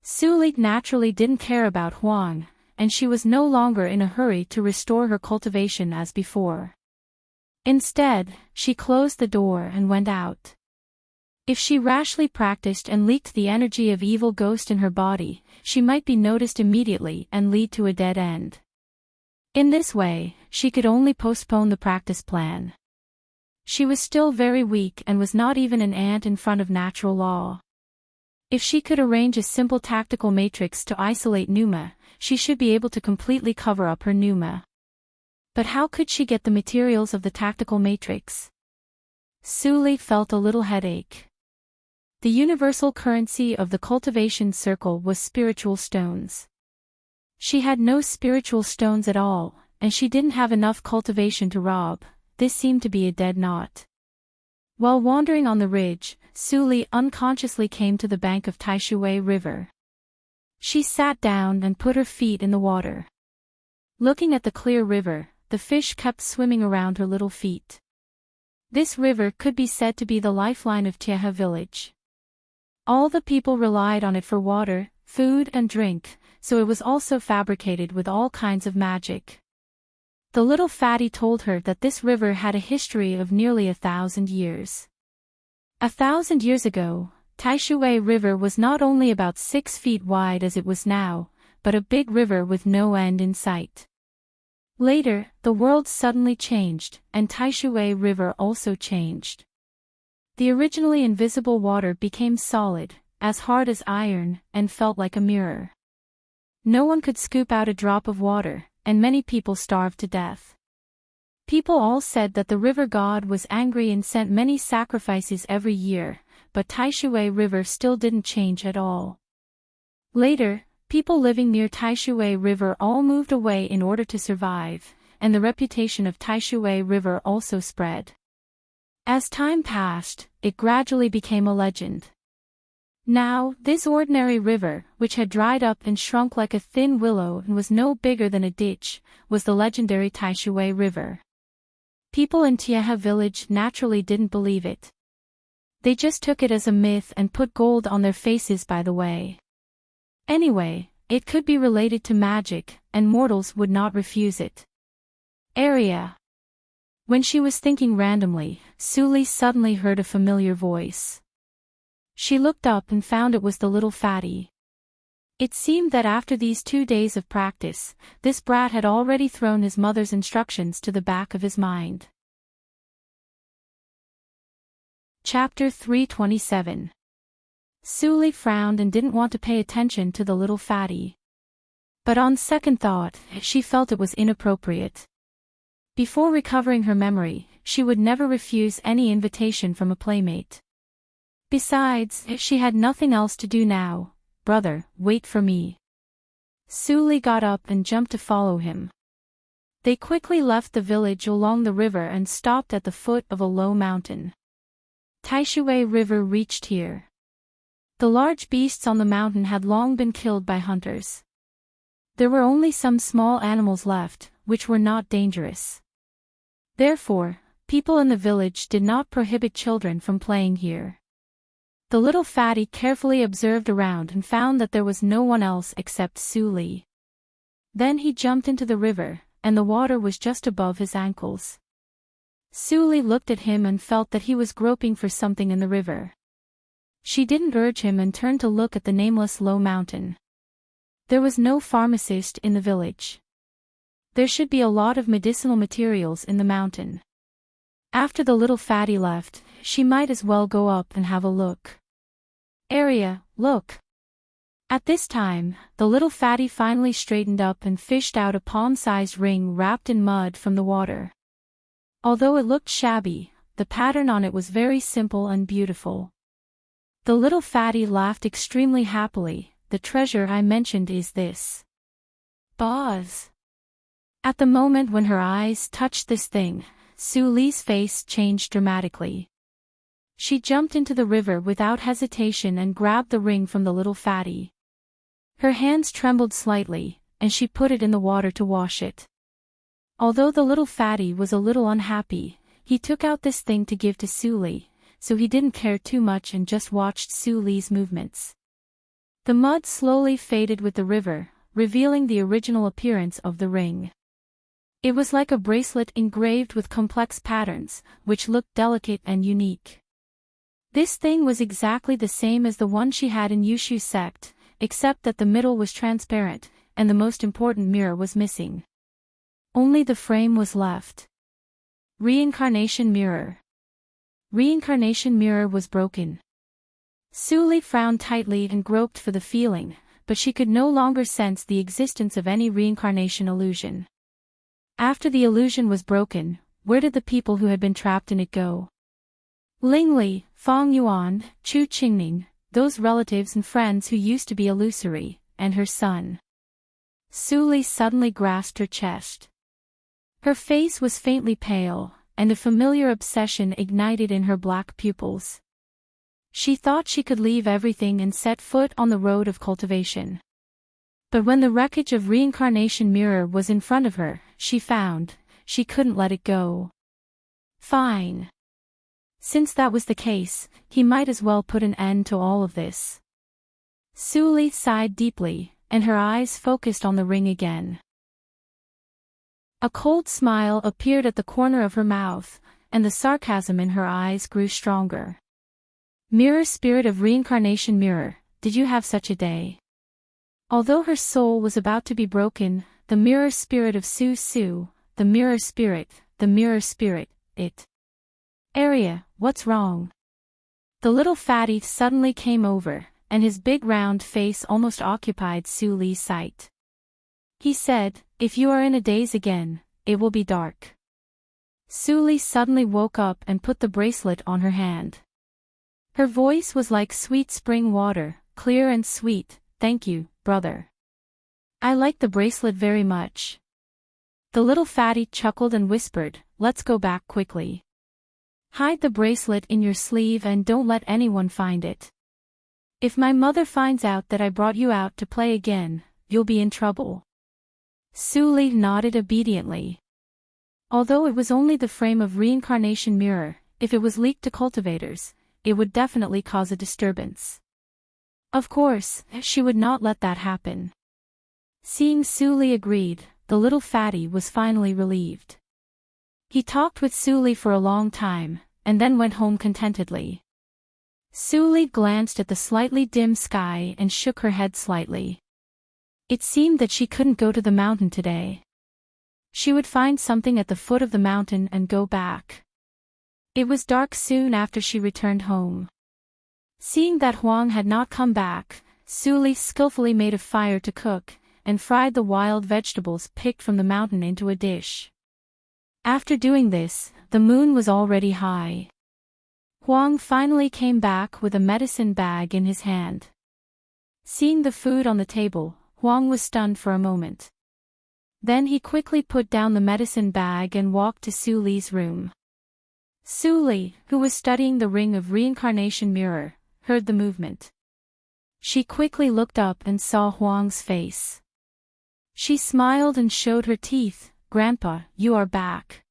Suli naturally didn't care about Huang, and she was no longer in a hurry to restore her cultivation as before. Instead, she closed the door and went out. If she rashly practiced and leaked the energy of evil ghost in her body, she might be noticed immediately and lead to a dead end. In this way, she could only postpone the practice plan. She was still very weak and was not even an ant in front of natural law. If she could arrange a simple tactical matrix to isolate Pneuma, she should be able to completely cover up her Pneuma. But how could she get the materials of the tactical matrix? Suli felt a little headache. The universal currency of the cultivation circle was spiritual stones. She had no spiritual stones at all, and she didn't have enough cultivation to rob. This seemed to be a dead knot. While wandering on the ridge, Suli unconsciously came to the bank of Taishui River. She sat down and put her feet in the water. Looking at the clear river, the fish kept swimming around her little feet. This river could be said to be the lifeline of Tieha village. All the people relied on it for water, food and drink, so it was also fabricated with all kinds of magic. The little fatty told her that this river had a history of nearly 1,000 years. 1,000 years ago, Taishui River was not only about 6 feet wide as it was now, but a big river with no end in sight. Later, the world suddenly changed, and Taishui River also changed. The originally invisible water became solid, as hard as iron, and felt like a mirror. No one could scoop out a drop of water, and many people starved to death. People all said that the river god was angry and sent many sacrifices every year, but Taishui River still didn't change at all. Later, people living near Taishui River all moved away in order to survive, and the reputation of Taishui River also spread. As time passed, it gradually became a legend. Now, this ordinary river, which had dried up and shrunk like a thin willow and was no bigger than a ditch, was the legendary Taishui River. People in Tieha village naturally didn't believe it. They just took it as a myth and put gold on their faces by the way. Anyway, it could be related to magic, and mortals would not refuse it. Area. When she was thinking randomly, Suli suddenly heard a familiar voice. She looked up and found it was the little fatty. It seemed that after these 2 days of practice, this brat had already thrown his mother's instructions to the back of his mind. Chapter 327. Suli frowned and didn't want to pay attention to the little fatty. But on second thought, she felt it was inappropriate. Before recovering her memory, she would never refuse any invitation from a playmate. Besides, she had nothing else to do now. Brother, wait for me. Suli got up and jumped to follow him. They quickly left the village along the river and stopped at the foot of a low mountain. Taishui River reached here. The large beasts on the mountain had long been killed by hunters. There were only some small animals left, which were not dangerous. Therefore, people in the village did not prohibit children from playing here. The little fatty carefully observed around and found that there was no one else except Suli. Then he jumped into the river, and the water was just above his ankles. Suli looked at him and felt that he was groping for something in the river. She didn't urge him and turned to look at the nameless low mountain. There was no pharmacist in the village. There should be a lot of medicinal materials in the mountain. After the little fatty left, she might as well go up and have a look. Area, look. At this time, the little fatty finally straightened up and fished out a palm-sized ring wrapped in mud from the water. Although it looked shabby, the pattern on it was very simple and beautiful. The little fatty laughed extremely happily. The treasure I mentioned is this. Buzz. At the moment when her eyes touched this thing, Suli's face changed dramatically. She jumped into the river without hesitation and grabbed the ring from the little fatty. Her hands trembled slightly, and she put it in the water to wash it. Although the little fatty was a little unhappy, he took out this thing to give to Suli, so he didn't care too much and just watched Suli's movements. The mud slowly faded with the river, revealing the original appearance of the ring. It was like a bracelet engraved with complex patterns, which looked delicate and unique. This thing was exactly the same as the one she had in Yushu's sect, except that the middle was transparent, and the most important mirror was missing. Only the frame was left. Reincarnation mirror. Reincarnation mirror was broken. Suli frowned tightly and groped for the feeling, but she could no longer sense the existence of any reincarnation illusion. After the illusion was broken, where did the people who had been trapped in it go? Lingli, Fang Yuan, Chu Qingning, those relatives and friends who used to be illusory, and her son. Suli suddenly grasped her chest. Her face was faintly pale, and a familiar obsession ignited in her black pupils. She thought she could leave everything and set foot on the road of cultivation. But when the wreckage of Reincarnation Mirror was in front of her, she found she couldn't let it go. Fine. Since that was the case, he might as well put an end to all of this. Suli sighed deeply, and her eyes focused on the ring again. A cold smile appeared at the corner of her mouth, and the sarcasm in her eyes grew stronger. Mirror spirit of Reincarnation Mirror, did you have such a day? Although her soul was about to be broken, the mirror spirit of Su, the mirror spirit, it. Area, what's wrong? The little fatty suddenly came over, and his big round face almost occupied Suli's sight. He said, if you are in a daze again, it will be dark. Suli suddenly woke up and put the bracelet on her hand. Her voice was like sweet spring water, clear and sweet. Thank you, brother. I like the bracelet very much. The little fatty chuckled and whispered, let's go back quickly. Hide the bracelet in your sleeve and don't let anyone find it. If my mother finds out that I brought you out to play again, you'll be in trouble. Suli nodded obediently. Although it was only the frame of Reincarnation Mirror, if it was leaked to cultivators, it would definitely cause a disturbance. Of course, she would not let that happen. Seeing Suli agreed, the little fatty was finally relieved. He talked with Suli for a long time, and then went home contentedly. Suli glanced at the slightly dim sky and shook her head slightly. It seemed that she couldn't go to the mountain today. She would find something at the foot of the mountain and go back. It was dark soon after she returned home. Seeing that Huang had not come back, Suli skillfully made a fire to cook, and fried the wild vegetables picked from the mountain into a dish. After doing this, the moon was already high. Huang finally came back with a medicine bag in his hand. Seeing the food on the table, Huang was stunned for a moment. Then he quickly put down the medicine bag and walked to Suli's room. Suli, who was studying the ring of Reincarnation Mirror, heard the movement. She quickly looked up and saw Huang's face. She smiled and showed her teeth. Grandpa, you are back.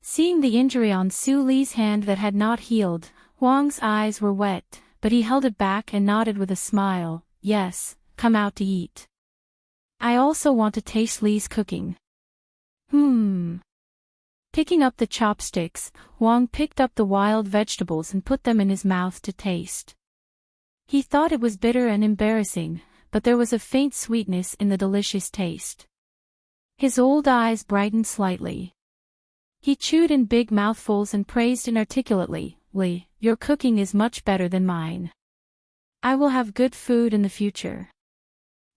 Seeing the injury on Suli's hand that had not healed, Huang's eyes were wet, but he held it back and nodded with a smile. Yes, come out to eat. I also want to taste Li's cooking. Picking up the chopsticks, Huang picked up the wild vegetables and put them in his mouth to taste. He thought it was bitter and embarrassing, but there was a faint sweetness in the delicious taste. His old eyes brightened slightly. He chewed in big mouthfuls and praised inarticulately, Li, your cooking is much better than mine. I will have good food in the future.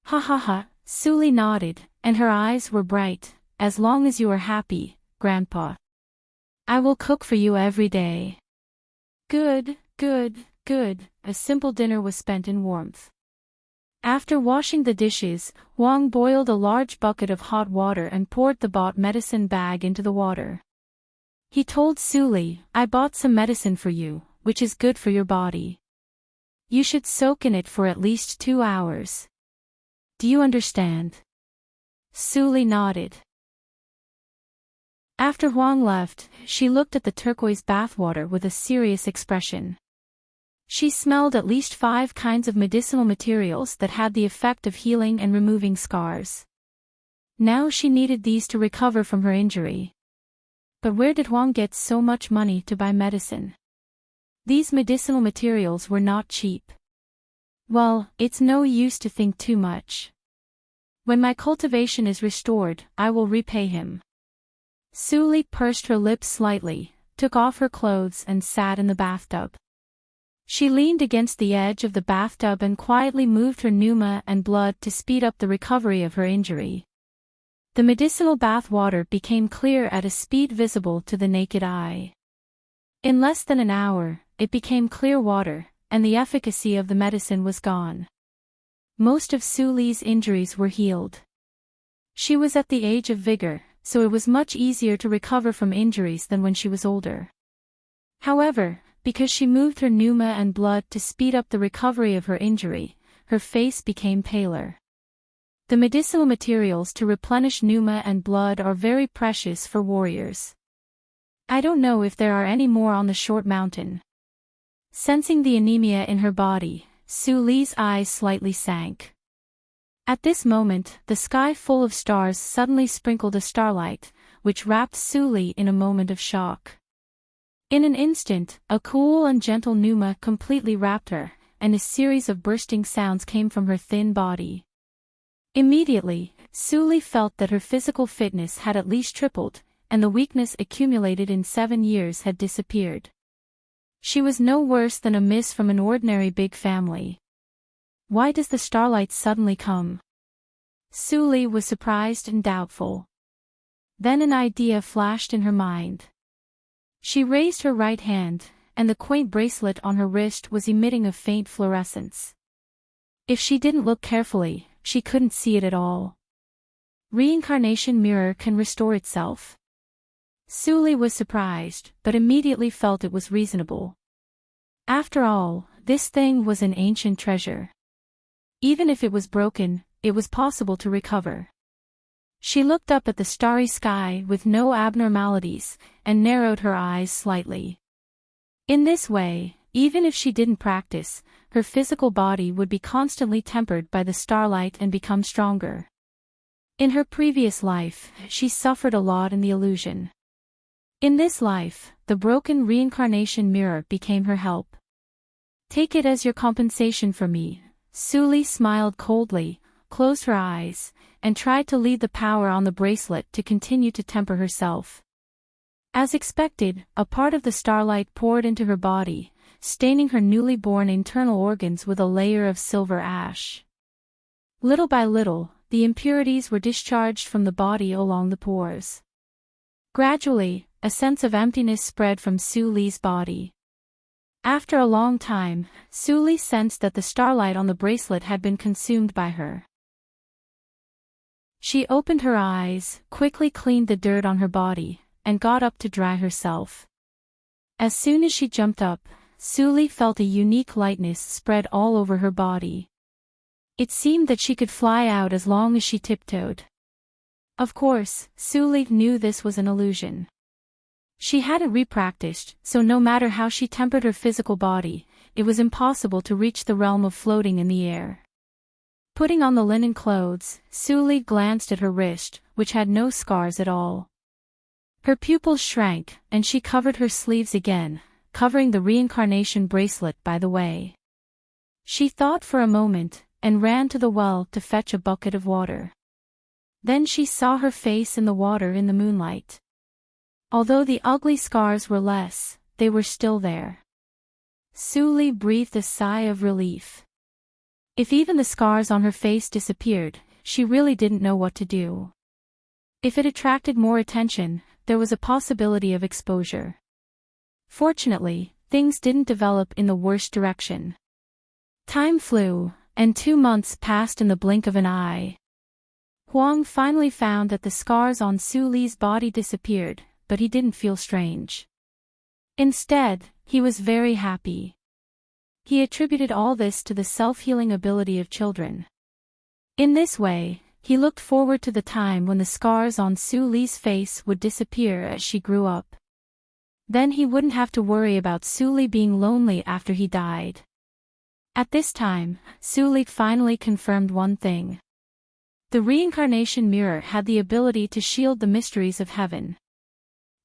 Ha ha ha, Suli nodded, and her eyes were bright. As long as you are happy, Grandpa. I will cook for you every day. Good. A simple dinner was spent in warmth. After washing the dishes, Huang boiled a large bucket of hot water and poured the bought medicine bag into the water. He told Suli, I bought some medicine for you, which is good for your body. You should soak in it for at least 2 hours. Do you understand? Suli nodded. After Huang left, she looked at the turquoise bathwater with a serious expression. She smelled at least 5 kinds of medicinal materials that had the effect of healing and removing scars. Now she needed these to recover from her injury. But where did Huang get so much money to buy medicine? These medicinal materials were not cheap. Well, it's no use to think too much. When my cultivation is restored, I will repay him. Suli pursed her lips slightly, took off her clothes and sat in the bathtub. She leaned against the edge of the bathtub and quietly moved her pneuma and blood to speed up the recovery of her injury. The medicinal bath water became clear at a speed visible to the naked eye. In less than an hour, it became clear water, and the efficacy of the medicine was gone. Most of Suli's injuries were healed. She was at the age of vigor, so it was much easier to recover from injuries than when she was older. However, because she moved her pneuma and blood to speed up the recovery of her injury, her face became paler. The medicinal materials to replenish pneuma and blood are very precious for warriors. I don't know if there are any more on the short mountain. Sensing the anemia in her body, Su Li's eyes slightly sank. At this moment, the sky full of stars suddenly sprinkled a starlight, which wrapped Su Li in a moment of shock. In an instant, a cool and gentle pneuma completely wrapped her, and a series of bursting sounds came from her thin body. Immediately, Su Li felt that her physical fitness had at least tripled, and the weakness accumulated in 7 years had disappeared. She was no worse than a miss from an ordinary big family. Why does the starlight suddenly come? Su Li was surprised and doubtful. Then an idea flashed in her mind. She raised her right hand, and the quaint bracelet on her wrist was emitting a faint fluorescence. If she didn't look carefully, she couldn't see it at all. Reincarnation mirror can restore itself. Su Li was surprised, but immediately felt it was reasonable. After all, this thing was an ancient treasure. Even if it was broken, it was possible to recover. She looked up at the starry sky with no abnormalities, and narrowed her eyes slightly. In this way, even if she didn't practice, her physical body would be constantly tempered by the starlight and become stronger. In her previous life, she suffered a lot in the illusion. In this life, the broken reincarnation mirror became her help. Take it as your compensation for me. Su Li smiled coldly, closed her eyes, and tried to lead the power on the bracelet to continue to temper herself. As expected, a part of the starlight poured into her body, staining her newly born internal organs with a layer of silver ash. Little by little, the impurities were discharged from the body along the pores. Gradually, a sense of emptiness spread from Su Li's body. After a long time, Su Li sensed that the starlight on the bracelet had been consumed by her. She opened her eyes, quickly cleaned the dirt on her body, and got up to dry herself. As soon as she jumped up, Su Li felt a unique lightness spread all over her body. It seemed that she could fly out as long as she tiptoed. Of course, Su Li knew this was an illusion. She hadn't repracticed, so no matter how she tempered her physical body, it was impossible to reach the realm of floating in the air. Putting on the linen clothes, Su Li glanced at her wrist, which had no scars at all. Her pupils shrank, and she covered her sleeves again, covering the reincarnation bracelet by the way. She thought for a moment, and ran to the well to fetch a bucket of water. Then she saw her face in the water in the moonlight. Although the ugly scars were less, they were still there. Su Li breathed a sigh of relief. If even the scars on her face disappeared, she really didn't know what to do. If it attracted more attention, there was a possibility of exposure. Fortunately, things didn't develop in the worst direction. Time flew, and 2 months passed in the blink of an eye. Huang finally found that the scars on Su Li's body disappeared, but he didn't feel strange. Instead, he was very happy. He attributed all this to the self-healing ability of children. In this way, he looked forward to the time when the scars on Su Li's face would disappear as she grew up. Then he wouldn't have to worry about Su Li being lonely after he died. At this time, Su Li finally confirmed one thing. The reincarnation mirror had the ability to shield the mysteries of heaven.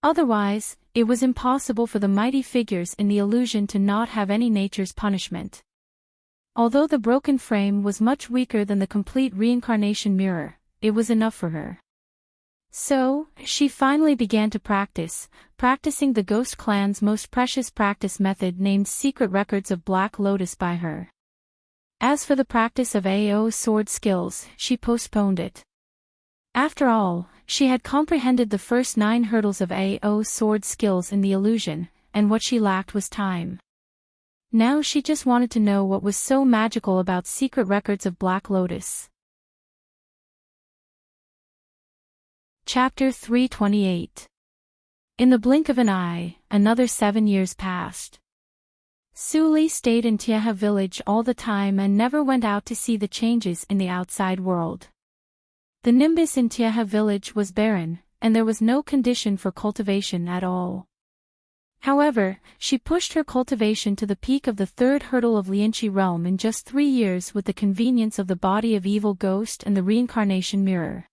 Otherwise, it was impossible for the mighty figures in the illusion to not have any nature's punishment. Although the broken frame was much weaker than the complete reincarnation mirror, it was enough for her. So, she finally began to practicing the Ghost Clan's most precious practice method named Secret Records of Black Lotus by her. As for the practice of AO sword skills, she postponed it. After all, she had comprehended the first 9 hurdles of AO sword skills in the illusion, and what she lacked was time. Now she just wanted to know what was so magical about Secret Records of Black Lotus. Chapter 328. In the blink of an eye, another 7 years passed. Suli stayed in Tieha village all the time and never went out to see the changes in the outside world. The nimbus in Tieha village was barren, and there was no condition for cultivation at all. However, she pushed her cultivation to the peak of the third hurdle of Lianchi realm in just 3 years with the convenience of the body of evil ghost and the reincarnation mirror.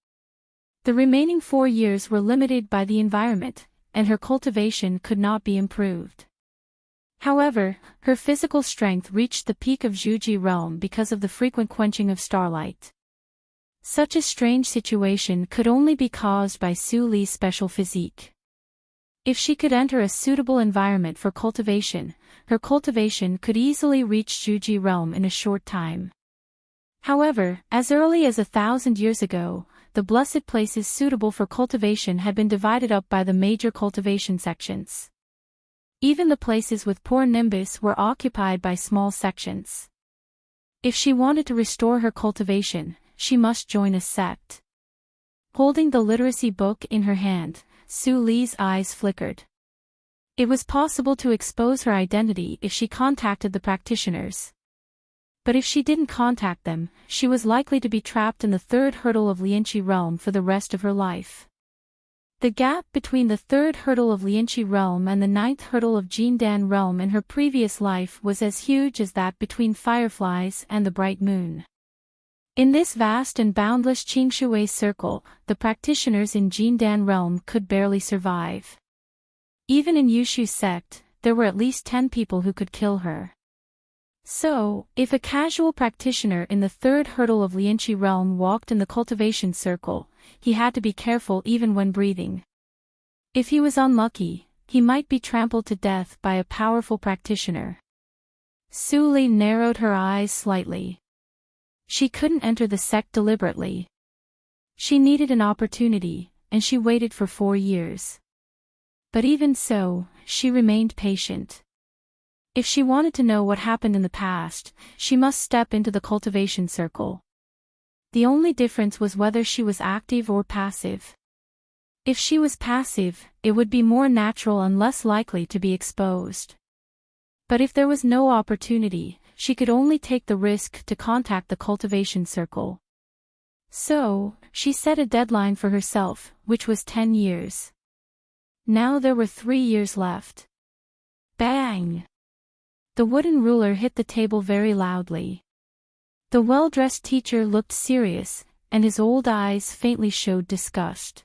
The remaining 4 years were limited by the environment, and her cultivation could not be improved. However, her physical strength reached the peak of Zhuji realm because of the frequent quenching of starlight. Such a strange situation could only be caused by Su Li's special physique. If she could enter a suitable environment for cultivation, her cultivation could easily reach Zhuji realm in a short time. However, as early as 1,000 years ago, the blessed places suitable for cultivation had been divided up by the major cultivation sections. Even the places with poor nimbus were occupied by small sections. If she wanted to restore her cultivation, she must join a sect. Holding the literacy book in her hand, Su Li's eyes flickered. It was possible to expose her identity if she contacted the practitioners. But if she didn't contact them, she was likely to be trapped in the third hurdle of Lianchi realm for the rest of her life. The gap between the third hurdle of Lianchi realm and the ninth hurdle of Jindan realm in her previous life was as huge as that between fireflies and the bright moon. In this vast and boundless Qingshui circle, the practitioners in Jindan realm could barely survive. Even in Yushu's sect, there were at least 10 people who could kill her. So, if a casual practitioner in the third hurdle of Lianchi realm walked in the cultivation circle, he had to be careful even when breathing. If he was unlucky, he might be trampled to death by a powerful practitioner. Su Li narrowed her eyes slightly. She couldn't enter the sect deliberately. She needed an opportunity, and she waited for 4 years. But even so, she remained patient. If she wanted to know what happened in the past, she must step into the cultivation circle. The only difference was whether she was active or passive. If she was passive, it would be more natural and less likely to be exposed. But if there was no opportunity, she could only take the risk to contact the cultivation circle. So, she set a deadline for herself, which was 10 years. Now there were 3 years left. Bang! The wooden ruler hit the table very loudly. The well-dressed teacher looked serious, and his old eyes faintly showed disgust.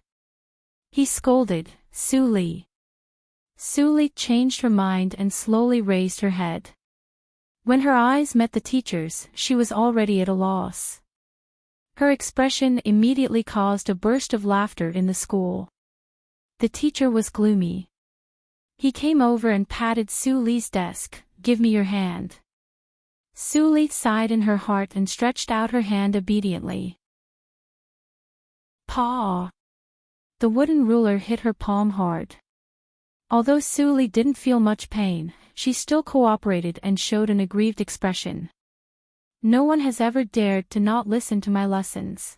He scolded, "Su Li." Su Li changed her mind and slowly raised her head. When her eyes met the teacher's, she was already at a loss. Her expression immediately caused a burst of laughter in the school. The teacher was gloomy. He came over and patted Su Li's desk. "Give me your hand." Su Li sighed in her heart and stretched out her hand obediently. Paw! The wooden ruler hit her palm hard. Although Su Li didn't feel much pain, she still cooperated and showed an aggrieved expression. "No one has ever dared to not listen to my lessons.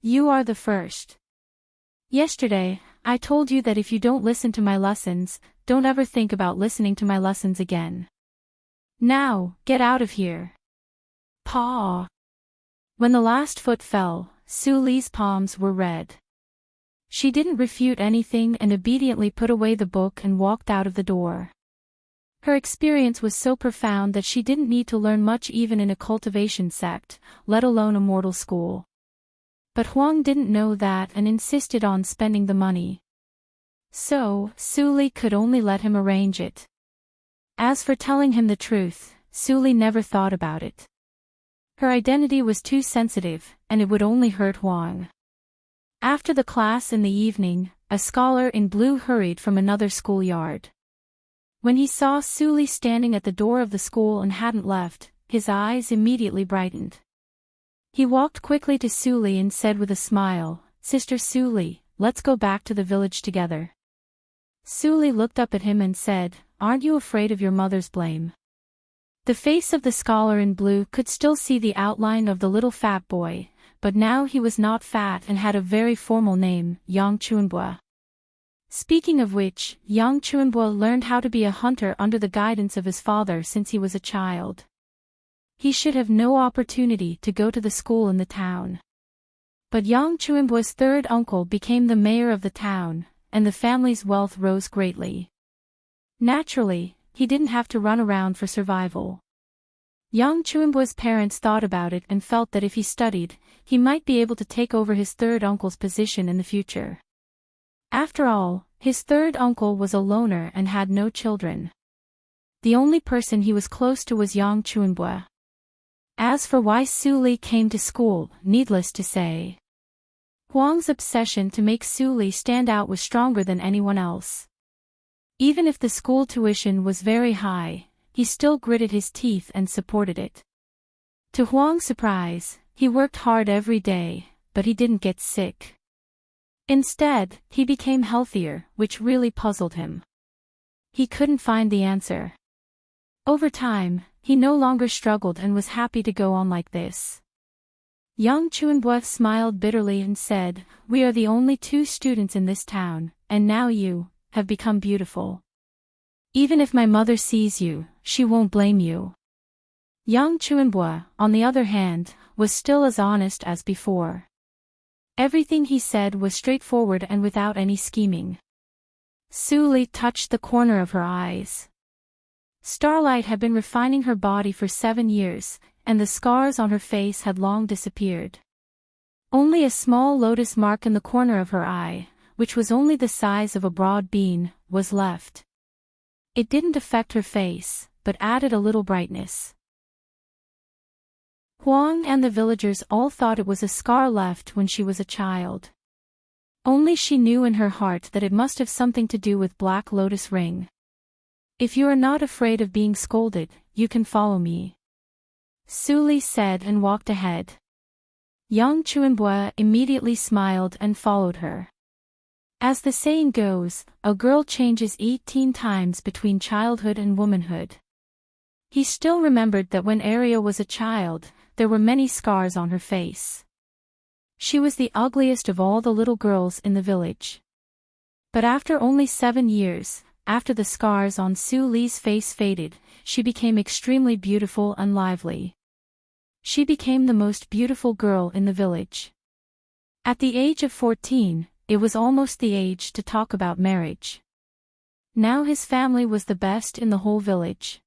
You are the first. Yesterday, I told you that if you don't listen to my lessons, don't ever think about listening to my lessons again. Now, get out of here." Paw! When the last foot fell, Su Li's palms were red. She didn't refute anything and obediently put away the book and walked out of the door. Her experience was so profound that she didn't need to learn much even in a cultivation sect, let alone a mortal school. But Huang didn't know that and insisted on spending the money. So, Su Li could only let him arrange it. As for telling him the truth, Su Li never thought about it. Her identity was too sensitive, and it would only hurt Huang. After the class in the evening, a scholar in blue hurried from another schoolyard. When he saw Su Li standing at the door of the school and hadn't left, his eyes immediately brightened. He walked quickly to Su Li and said with a smile, "Sister Su Li, let's go back to the village together." Su Li looked up at him and said, "Aren't you afraid of your mother's blame?" The face of the scholar in blue could still see the outline of the little fat boy, but now he was not fat and had a very formal name, Yang Chuanbua. Speaking of which, Yang Chuanbua learned how to be a hunter under the guidance of his father since he was a child. He should have no opportunity to go to the school in the town. But Yang Chuanbua's third uncle became the mayor of the town, and the family's wealth rose greatly. Naturally, he didn't have to run around for survival. Yang Chuanbua's parents thought about it and felt that if he studied, he might be able to take over his third uncle's position in the future. After all, his third uncle was a loner and had no children. The only person he was close to was Yang Chuanbua. As for why Su Li came to school, needless to say, Huang's obsession to make Su Li stand out was stronger than anyone else. Even if the school tuition was very high, he still gritted his teeth and supported it. To Huang's surprise, he worked hard every day, but he didn't get sick. Instead, he became healthier, which really puzzled him. He couldn't find the answer. Over time, he no longer struggled and was happy to go on like this. Yang Chuanbua smiled bitterly and said, "We are the only two students in this town, and now you have become beautiful. Even if my mother sees you, she won't blame you." Yang Chuanbua, on the other hand, was still as honest as before. Everything he said was straightforward and without any scheming. Su Li touched the corner of her eyes. Starlight had been refining her body for 7 years, and the scars on her face had long disappeared. Only a small lotus mark in the corner of her eye, which was only the size of a broad bean, was left. It didn't affect her face, but added a little brightness. Huang and the villagers all thought it was a scar left when she was a child. Only she knew in her heart that it must have something to do with Black Lotus Ring. "If you are not afraid of being scolded, you can follow me," Su Li said and walked ahead. Yang Chuanbua immediately smiled and followed her. As the saying goes, a girl changes 18 times between childhood and womanhood. He still remembered that when Ariel was a child, there were many scars on her face. She was the ugliest of all the little girls in the village. But after only 7 years, after the scars on Su Li's face faded, she became extremely beautiful and lively. She became the most beautiful girl in the village. At the age of 14, it was almost the age to talk about marriage. Now his family was the best in the whole village.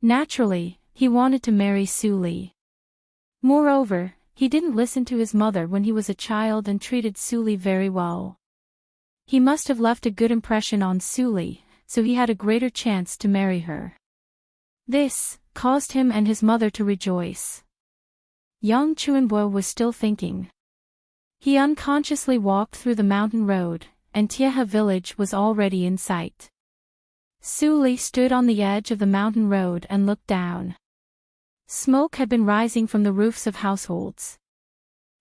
Naturally, he wanted to marry Su Li. Moreover, he didn't listen to his mother when he was a child and treated Su Li very well. He must have left a good impression on Su Li, so he had a greater chance to marry her. This caused him and his mother to rejoice. Yang Chuanbua was still thinking. He unconsciously walked through the mountain road, and Tieha village was already in sight. Su Li stood on the edge of the mountain road and looked down. Smoke had been rising from the roofs of households.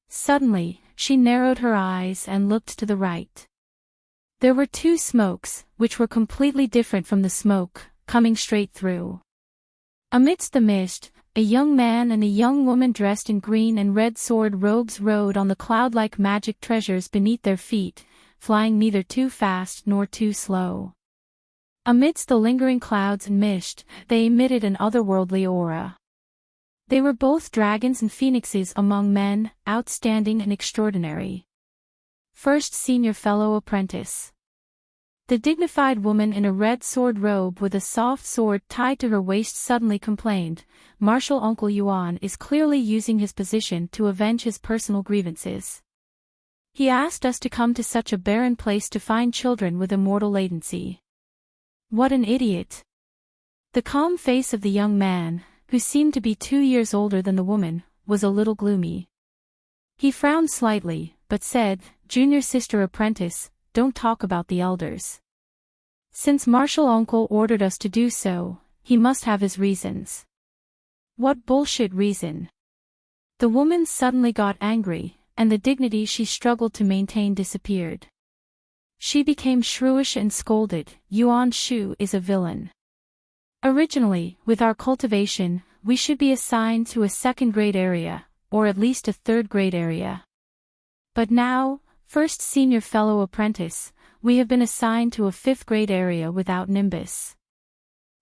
Suddenly, she narrowed her eyes and looked to the right. There were 2 smokes, which were completely different from the smoke, coming straight through. Amidst the mist, a young man and a young woman dressed in green and red sword robes rode on the cloud-like magic treasures beneath their feet, flying neither too fast nor too slow. Amidst the lingering clouds and mist, they emitted an otherworldly aura. They were both dragons and phoenixes among men, outstanding and extraordinary. First Senior Fellow Apprentice. The dignified woman in a red sword robe with a soft sword tied to her waist suddenly complained, "Martial Uncle Yuan is clearly using his position to avenge his personal grievances. He asked us to come to such a barren place to find children with immortal latency. What an idiot." The calm face of the young man, who seemed to be 2 years older than the woman, was a little gloomy. He frowned slightly, but said, "Junior Sister Apprentice, don't talk about the elders. Since Martial Uncle ordered us to do so, he must have his reasons." "What bullshit reason?" The woman suddenly got angry, and the dignity she struggled to maintain disappeared. She became shrewish and scolded, "Yuan Shu is a villain. Originally, with our cultivation, we should be assigned to a second-grade area, or at least a third-grade area. But now, first senior fellow apprentice, we have been assigned to a fifth-grade area without Nimbus.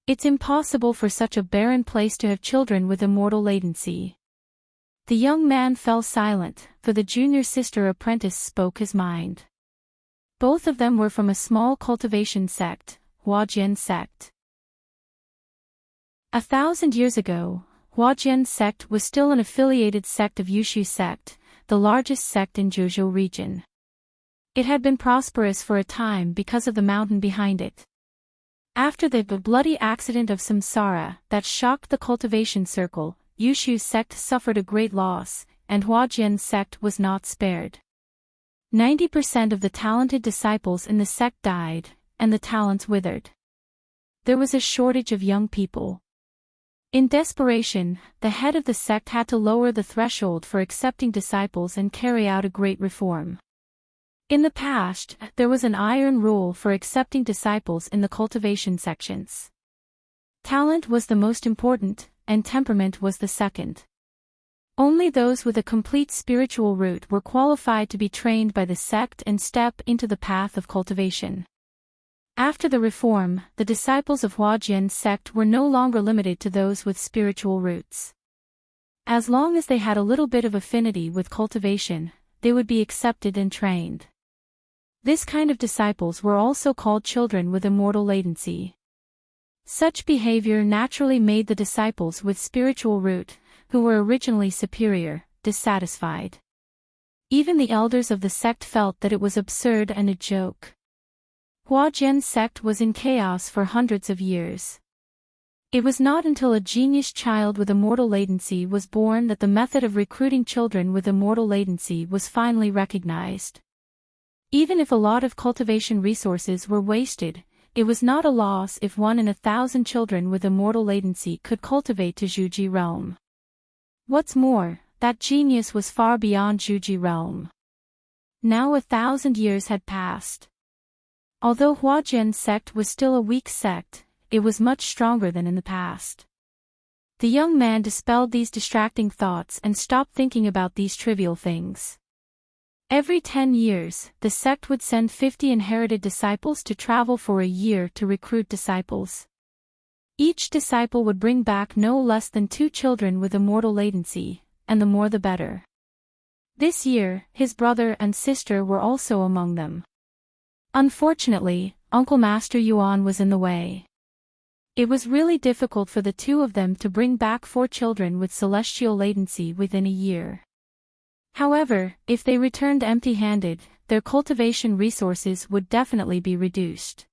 It's impossible for such a barren place to have children with immortal latency. The young man fell silent, for the junior sister apprentice spoke his mind. Both of them were from a small cultivation sect, Huajian sect. 1,000 years ago, Huajian sect was still an affiliated sect of Yushu sect, the largest sect in Zhuzhou region. It had been prosperous for a time because of the mountain behind it. After the bloody accident of Samsara that shocked the cultivation circle, Yushu sect suffered a great loss, and Huajian sect was not spared. 90% of the talented disciples in the sect died, and the talents withered. There was a shortage of young people. In desperation, the head of the sect had to lower the threshold for accepting disciples and carry out a great reform. In the past, there was an iron rule for accepting disciples in the cultivation sections. Talent was the most important, and temperament was the second. Only those with a complete spiritual root were qualified to be trained by the sect and step into the path of cultivation. After the reform, the disciples of Huajian sect were no longer limited to those with spiritual roots. As long as they had a little bit of affinity with cultivation, they would be accepted and trained. This kind of disciples were also called children with immortal latency. Such behavior naturally made the disciples with spiritual root, who were originally superior, dissatisfied. Even the elders of the sect felt that it was absurd and a joke. Huajian sect was in chaos for hundreds of years. It was not until a genius child with immortal latency was born that the method of recruiting children with immortal latency was finally recognized. Even if a lot of cultivation resources were wasted, it was not a loss if 1 in 1,000 children with immortal latency could cultivate to Zhuji realm. What's more, that genius was far beyond Zhuji realm. Now 1,000 years had passed. Although Huajian sect was still a weak sect, it was much stronger than in the past. The young man dispelled these distracting thoughts and stopped thinking about these trivial things. Every 10 years, the sect would send 50 inherited disciples to travel for a year to recruit disciples. Each disciple would bring back no less than 2 children with immortal latency, and the more the better. This year, his brother and sister were also among them. Unfortunately, Uncle Master Yuan was in the way. It was really difficult for the two of them to bring back 4 children with celestial latency within a year. However, if they returned empty-handed, their cultivation resources would definitely be reduced.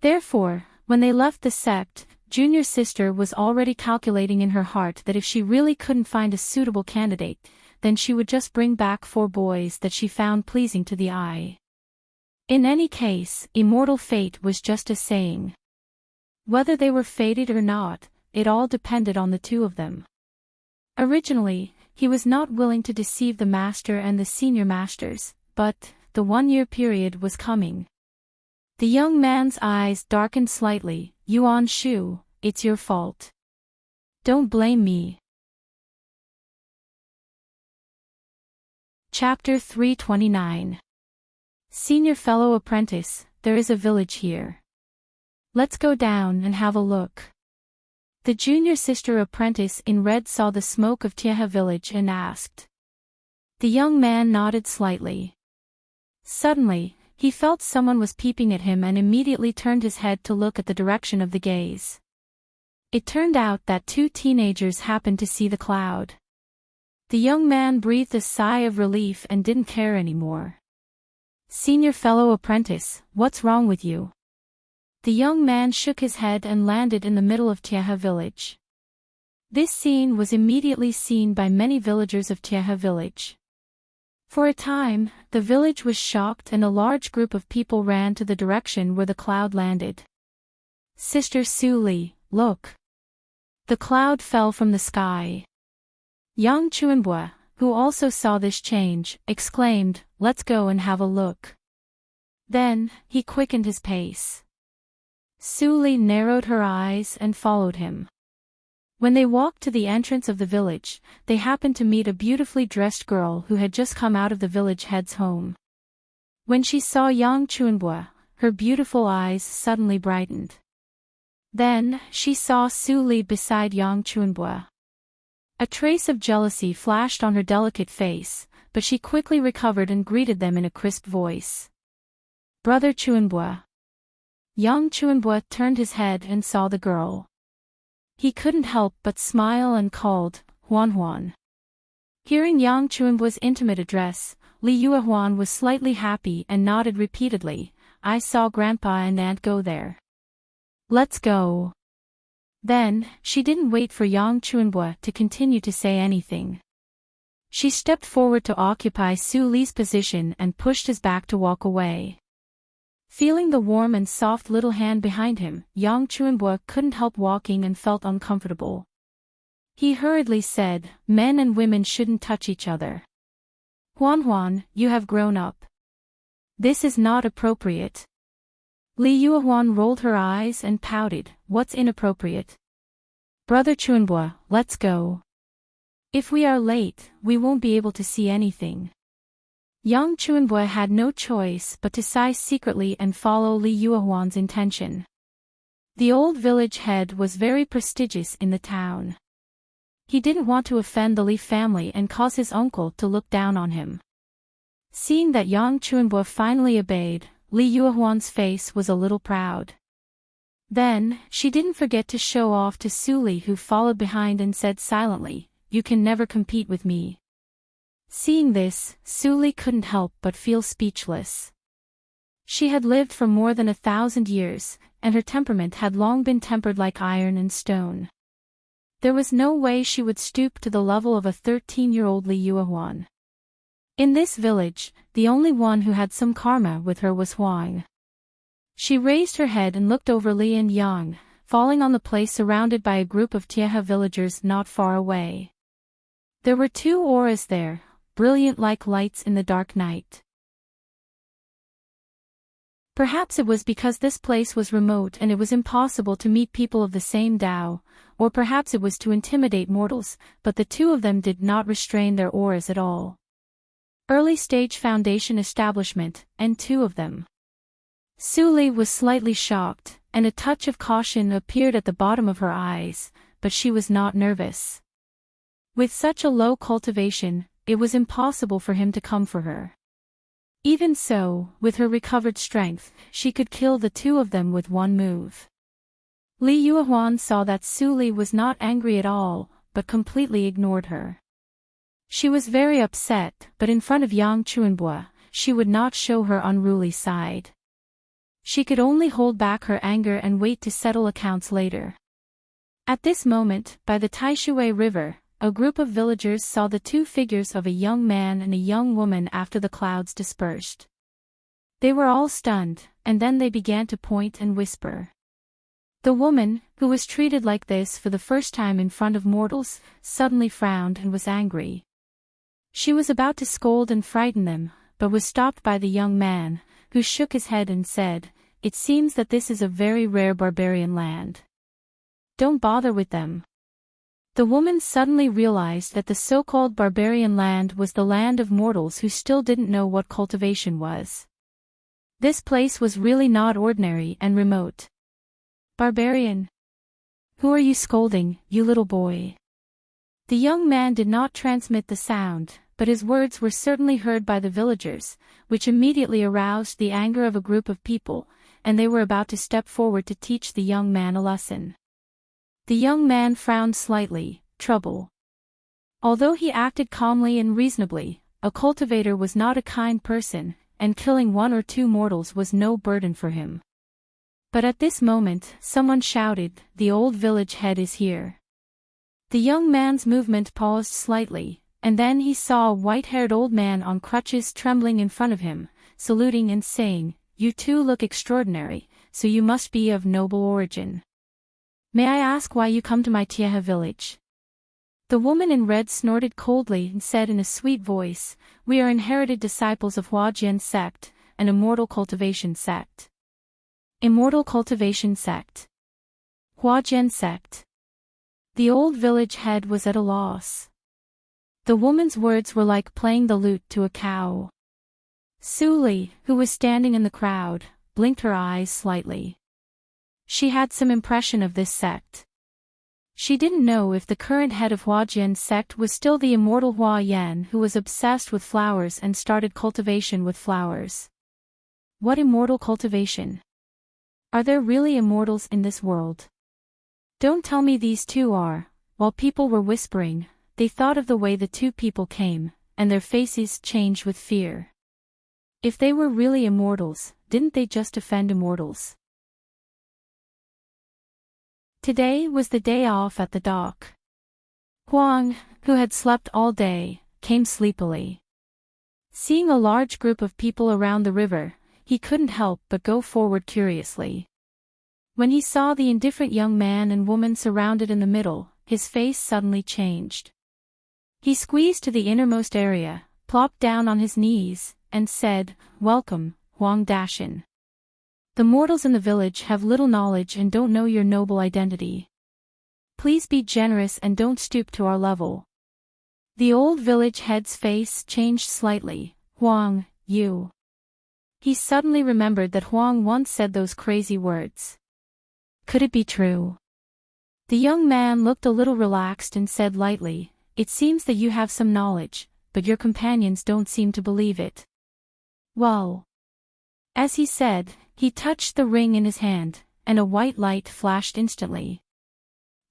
Therefore, when they left the sect, junior sister was already calculating in her heart that if she really couldn't find a suitable candidate, then she would just bring back 4 boys that she found pleasing to the eye. In any case, immortal fate was just a saying. Whether they were fated or not, it all depended on the two of them. Originally, he was not willing to deceive the master and the senior masters, but the 1-year period was coming. The young man's eyes darkened slightly. Yuan Shu, it's your fault. Don't blame me. Chapter 329. Senior fellow apprentice, there is a village here. Let's go down and have a look. The junior sister apprentice in red saw the smoke of Tieha village and asked. The young man nodded slightly. Suddenly, he felt someone was peeping at him and immediately turned his head to look at the direction of the gaze. It turned out that 2 teenagers happened to see the cloud. The young man breathed a sigh of relief and didn't care anymore. Senior fellow apprentice, what's wrong with you? The young man shook his head and landed in the middle of Tieha village. This scene was immediately seen by many villagers of Tieha village. For a time, the village was shocked and a large group of people ran to the direction where the cloud landed. Sister Su Li, look. The cloud fell from the sky. Yang Chuanbua, who also saw this change, exclaimed, let's go and have a look. Then, he quickened his pace. Su Li narrowed her eyes and followed him. When they walked to the entrance of the village, they happened to meet a beautifully dressed girl who had just come out of the village head's home. When she saw Yang Chuanbua, her beautiful eyes suddenly brightened. Then, she saw Su Li beside Yang Chuanbua. A trace of jealousy flashed on her delicate face, but she quickly recovered and greeted them in a crisp voice. "Brother Chuanbua." Yang Chuanbua turned his head and saw the girl. He couldn't help but smile and called, "Huan Huan." Hearing Yang Chuanbua's intimate address, Li Yuehuan was slightly happy and nodded repeatedly. "I saw Grandpa and Aunt go there. Let's go." Then, she didn't wait for Yang Chuanbua to continue to say anything. She stepped forward to occupy Su Li's position and pushed his back to walk away. Feeling the warm and soft little hand behind him, Yang Chuanbua couldn't help walking and felt uncomfortable. He hurriedly said, "Men and women shouldn't touch each other. Huan Huan, you have grown up. This is not appropriate." Li Yuehuan rolled her eyes and pouted, "What's inappropriate? Brother Chuanbua, let's go. If we are late, we won't be able to see anything." Yang Chuanbua had no choice but to sigh secretly and follow Li Yuehuan's intention. The old village head was very prestigious in the town. He didn't want to offend the Li family and cause his uncle to look down on him. Seeing that Yang Chuanbua finally obeyed, Li Yuehuan's face was a little proud. Then, she didn't forget to show off to Su Li, who followed behind and said silently, "You can never compete with me." Seeing this, Su Li couldn't help but feel speechless. She had lived for more than 1,000 years, and her temperament had long been tempered like iron and stone. There was no way she would stoop to the level of a 13-year-old Li Yuehuan. In this village, the only one who had some karma with her was Huang. She raised her head and looked over Li and Yang, falling on the place surrounded by a group of Tieha villagers not far away. There were 2 auras there, brilliant like lights in the dark night. Perhaps it was because this place was remote and it was impossible to meet people of the same Tao, or perhaps it was to intimidate mortals, but the 2 of them did not restrain their auras at all. Early stage foundation establishment, and 2 of them. Su Li was slightly shocked, and a touch of caution appeared at the bottom of her eyes, but she was not nervous. With such a low cultivation, it was impossible for him to come for her. Even so, with her recovered strength, she could kill the 2 of them with one move. Li Yuehuan saw that Su Li was not angry at all, but completely ignored her. She was very upset, but in front of Yang Chuanbua, she would not show her unruly side. She could only hold back her anger and wait to settle accounts later. At this moment, by the Taishui River, a group of villagers saw the 2 figures of a young man and a young woman after the clouds dispersed. They were all stunned, and then they began to point and whisper. The woman, who was treated like this for the first time in front of mortals, suddenly frowned and was angry. She was about to scold and frighten them, but was stopped by the young man, who shook his head and said, "It seems that this is a very rare barbarian land. Don't bother with them." The woman suddenly realized that the so-called barbarian land was the land of mortals who still didn't know what cultivation was. This place was really not ordinary and remote. "Barbarian? Who are you scolding, you little boy?" The young man did not transmit the sound, but his words were certainly heard by the villagers, which immediately aroused the anger of a group of people, and they were about to step forward to teach the young man a lesson. The young man frowned slightly, trouble. Although he acted calmly and reasonably, a cultivator was not a kind person, and killing 1 or 2 mortals was no burden for him. But at this moment, someone shouted, "The old village head is here." The young man's movement paused slightly, and then he saw a white-haired old man on crutches trembling in front of him, saluting and saying, "You 2 look extraordinary, so you must be of noble origin. May I ask why you come to my Tieha village?" The woman in red snorted coldly and said in a sweet voice, "We are inherited disciples of Huajian sect, an immortal cultivation sect." Immortal cultivation sect. Huajian sect. The old village head was at a loss. The woman's words were like playing the lute to a cow. Suli, who was standing in the crowd, blinked her eyes slightly. She had some impression of this sect. She didn't know if the current head of Huajian's sect was still the immortal Hua Yan who was obsessed with flowers and started cultivation with flowers. What immortal cultivation? Are there really immortals in this world? Don't tell me these two are. While people were whispering, they thought of the way the two people came, and their faces changed with fear. If they were really immortals, didn't they just offend immortals? Today was the day off at the dock. Huang, who had slept all day, came sleepily. Seeing a large group of people around the river, he couldn't help but go forward curiously. When he saw the indifferent young man and woman surrounded in the middle, his face suddenly changed. He squeezed to the innermost area, plopped down on his knees, and said, "Welcome, Huang Dashin. The mortals in the village have little knowledge and don't know your noble identity. Please be generous and don't stoop to our level." The old village head's face changed slightly. "Huang, you." He suddenly remembered that Huang once said those crazy words. Could it be true? The young man looked a little relaxed and said lightly, "It seems that you have some knowledge, but your companions don't seem to believe it." Well. As he said, he touched the ring in his hand, and a white light flashed instantly.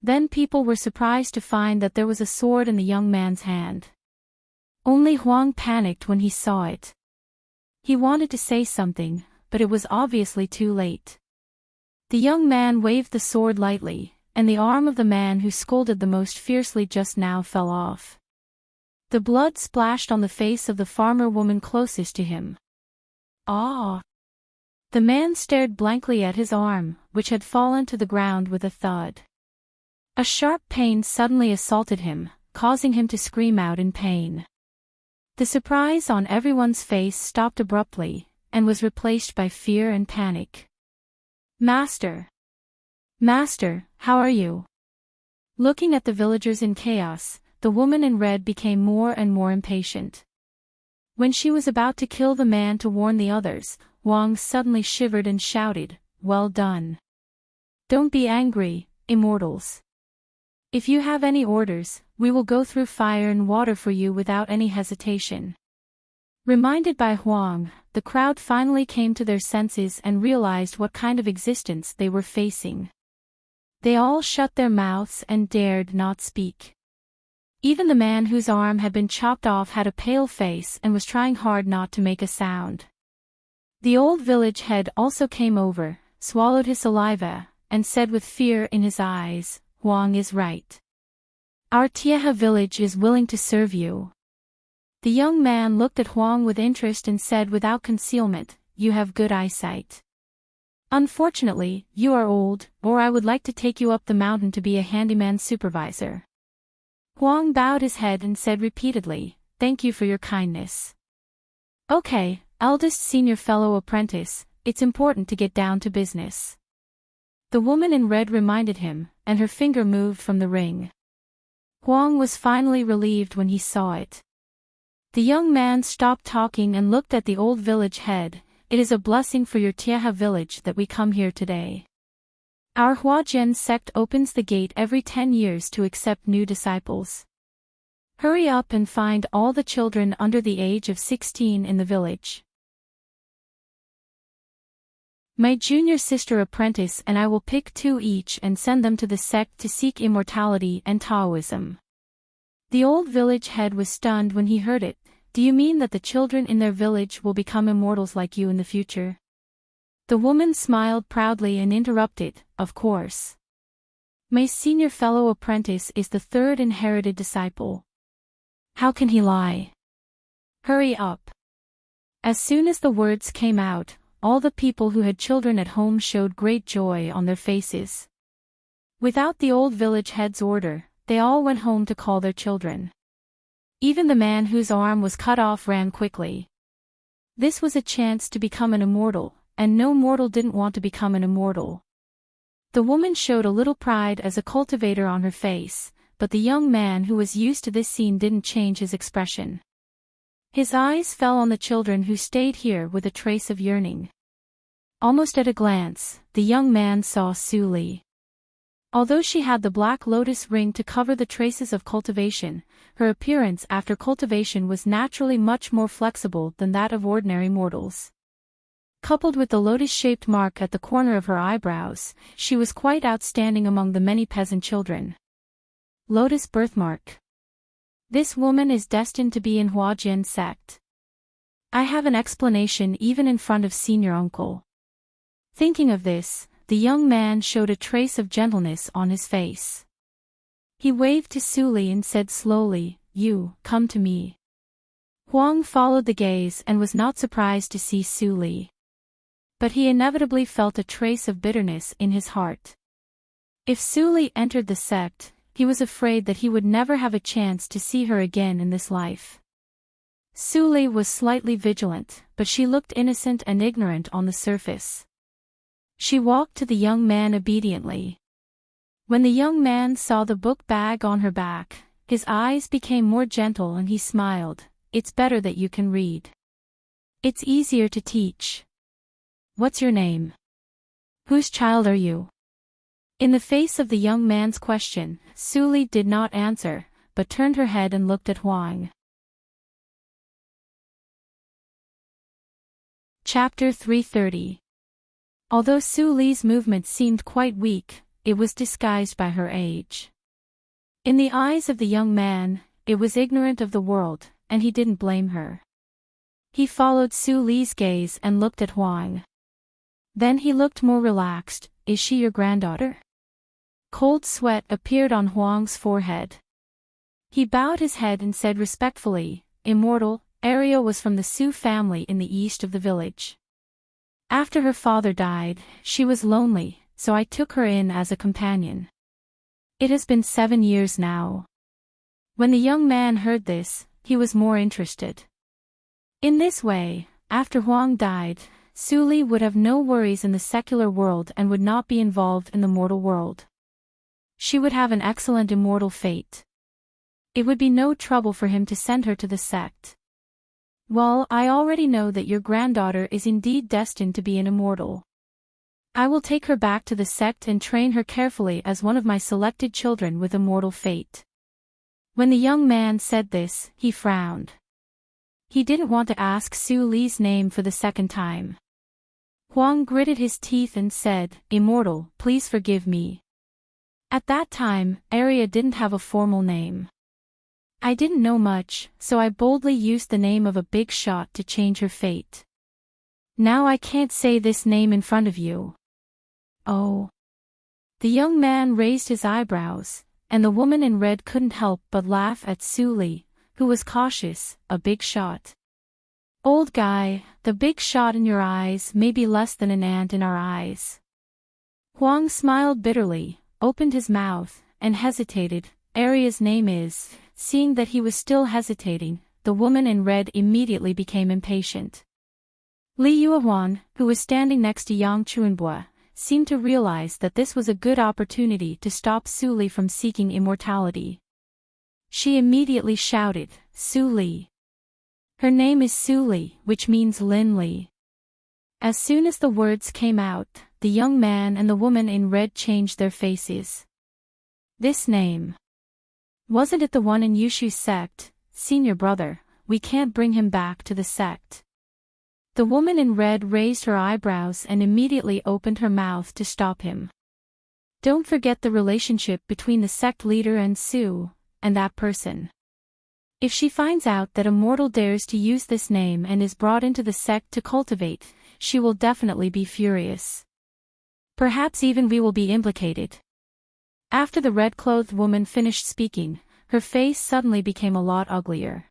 Then people were surprised to find that there was a sword in the young man's hand. Only Huang panicked when he saw it. He wanted to say something, but it was obviously too late. The young man waved the sword lightly, and the arm of the man who scolded the most fiercely just now fell off. The blood splashed on the face of the farmer woman closest to him. Ah! The man stared blankly at his arm, which had fallen to the ground with a thud. A sharp pain suddenly assaulted him, causing him to scream out in pain. The surprise on everyone's face stopped abruptly, and was replaced by fear and panic. "Master! Master, how are you?" Looking at the villagers in chaos, the woman in red became more and more impatient. When she was about to kill the man to warn the others, Wang suddenly shivered and shouted, "Well done. Don't be angry, immortals. If you have any orders, we will go through fire and water for you without any hesitation." Reminded by Huang, the crowd finally came to their senses and realized what kind of existence they were facing. They all shut their mouths and dared not speak. Even the man whose arm had been chopped off had a pale face and was trying hard not to make a sound. The old village head also came over, swallowed his saliva, and said with fear in his eyes, "Huang is right. Our Tieha village is willing to serve you." The young man looked at Huang with interest and said without concealment, "You have good eyesight. Unfortunately, you are old, or I would like to take you up the mountain to be a handyman supervisor." Huang bowed his head and said repeatedly, "Thank you for your kindness. Okay, eldest senior fellow apprentice, it's important to get down to business." The woman in red reminded him, and her finger moved from the ring. Huang was finally relieved when he saw it. The young man stopped talking and looked at the old village head. "It is a blessing for your Tieha village that we come here today. Our Huajian sect opens the gate every 10 years to accept new disciples. Hurry up and find all the children under the age of 16 in the village. My junior sister apprentice and I will pick 2 each and send them to the sect to seek immortality and Taoism." The old village head was stunned when he heard it. "Do you mean that the children in their village will become immortals like you in the future?" The woman smiled proudly and interrupted, "Of course. My senior fellow apprentice is the 3rd inherited disciple. How can he lie? Hurry up." As soon as the words came out, all the people who had children at home showed great joy on their faces. Without the old village head's order, they all went home to call their children. Even the man whose arm was cut off ran quickly. This was a chance to become an immortal, and no mortal didn't want to become an immortal. The woman showed a little pride as a cultivator on her face, but the young man who was used to this scene didn't change his expression. His eyes fell on the children who stayed here with a trace of yearning. Almost at a glance, the young man saw Su Li. Although she had the black lotus ring to cover the traces of cultivation, her appearance after cultivation was naturally much more flexible than that of ordinary mortals. Coupled with the lotus-shaped mark at the corner of her eyebrows, she was quite outstanding among the many peasant children. Lotus birthmark. This woman is destined to be in Huajian sect. I have an explanation even in front of senior uncle. Thinking of this, the young man showed a trace of gentleness on his face. He waved to Su Li and said slowly, "You, come to me." Huang followed the gaze and was not surprised to see Su Li. But he inevitably felt a trace of bitterness in his heart. If Su Li entered the sect, he was afraid that he would never have a chance to see her again in this life. Su Li was slightly vigilant, but she looked innocent and ignorant on the surface. She walked to the young man obediently. When the young man saw the book bag on her back, his eyes became more gentle and he smiled. "It's better that you can read. It's easier to teach. What's your name? Whose child are you?" In the face of the young man's question, Su Li did not answer, but turned her head and looked at Huang. Chapter 330. Although Su Li's movements seemed quite weak, it was disguised by her age. In the eyes of the young man, it was ignorant of the world, and he didn't blame her. He followed Su Li's gaze and looked at Huang. Then he looked more relaxed. "Is she your granddaughter?" Cold sweat appeared on Huang's forehead. He bowed his head and said respectfully, "Immortal, Aria was from the Su family in the east of the village. After her father died, she was lonely, so I took her in as a companion. It has been 7 years now." When the young man heard this, he was more interested. In this way, after Huang died, Su Li would have no worries in the secular world and would not be involved in the mortal world. She would have an excellent immortal fate. It would be no trouble for him to send her to the sect. "Well, I already know that your granddaughter is indeed destined to be an immortal. I will take her back to the sect and train her carefully as one of my selected children with immortal fate." When the young man said this, he frowned. He didn't want to ask Su Li's name for the second time. Huang gritted his teeth and said, "Immortal, please forgive me. At that time, Aria didn't have a formal name. I didn't know much, so I boldly used the name of a big shot to change her fate. Now I can't say this name in front of you." "Oh." The young man raised his eyebrows, and the woman in red couldn't help but laugh at Su Li, who was cautious. "A big shot. Old guy, the big shot in your eyes may be less than an ant in our eyes." Huang smiled bitterly, opened his mouth, and hesitated. "Aria's name is..." Seeing that he was still hesitating, the woman in red immediately became impatient. Li Yuehuan, who was standing next to Yang Chuanbua, seemed to realize that this was a good opportunity to stop Su Li from seeking immortality. She immediately shouted, "Su Li. Her name is Su Li, which means Lin Li." As soon as the words came out, the young man and the woman in red changed their faces. "This name. Wasn't it the one in Yushu's sect? Senior brother, we can't bring him back to the sect." The woman in red raised her eyebrows and immediately opened her mouth to stop him. "Don't forget the relationship between the sect leader and Su, and that person. If she finds out that a mortal dares to use this name and is brought into the sect to cultivate, she will definitely be furious. Perhaps even we will be implicated." After the red-clothed woman finished speaking, her face suddenly became a lot uglier.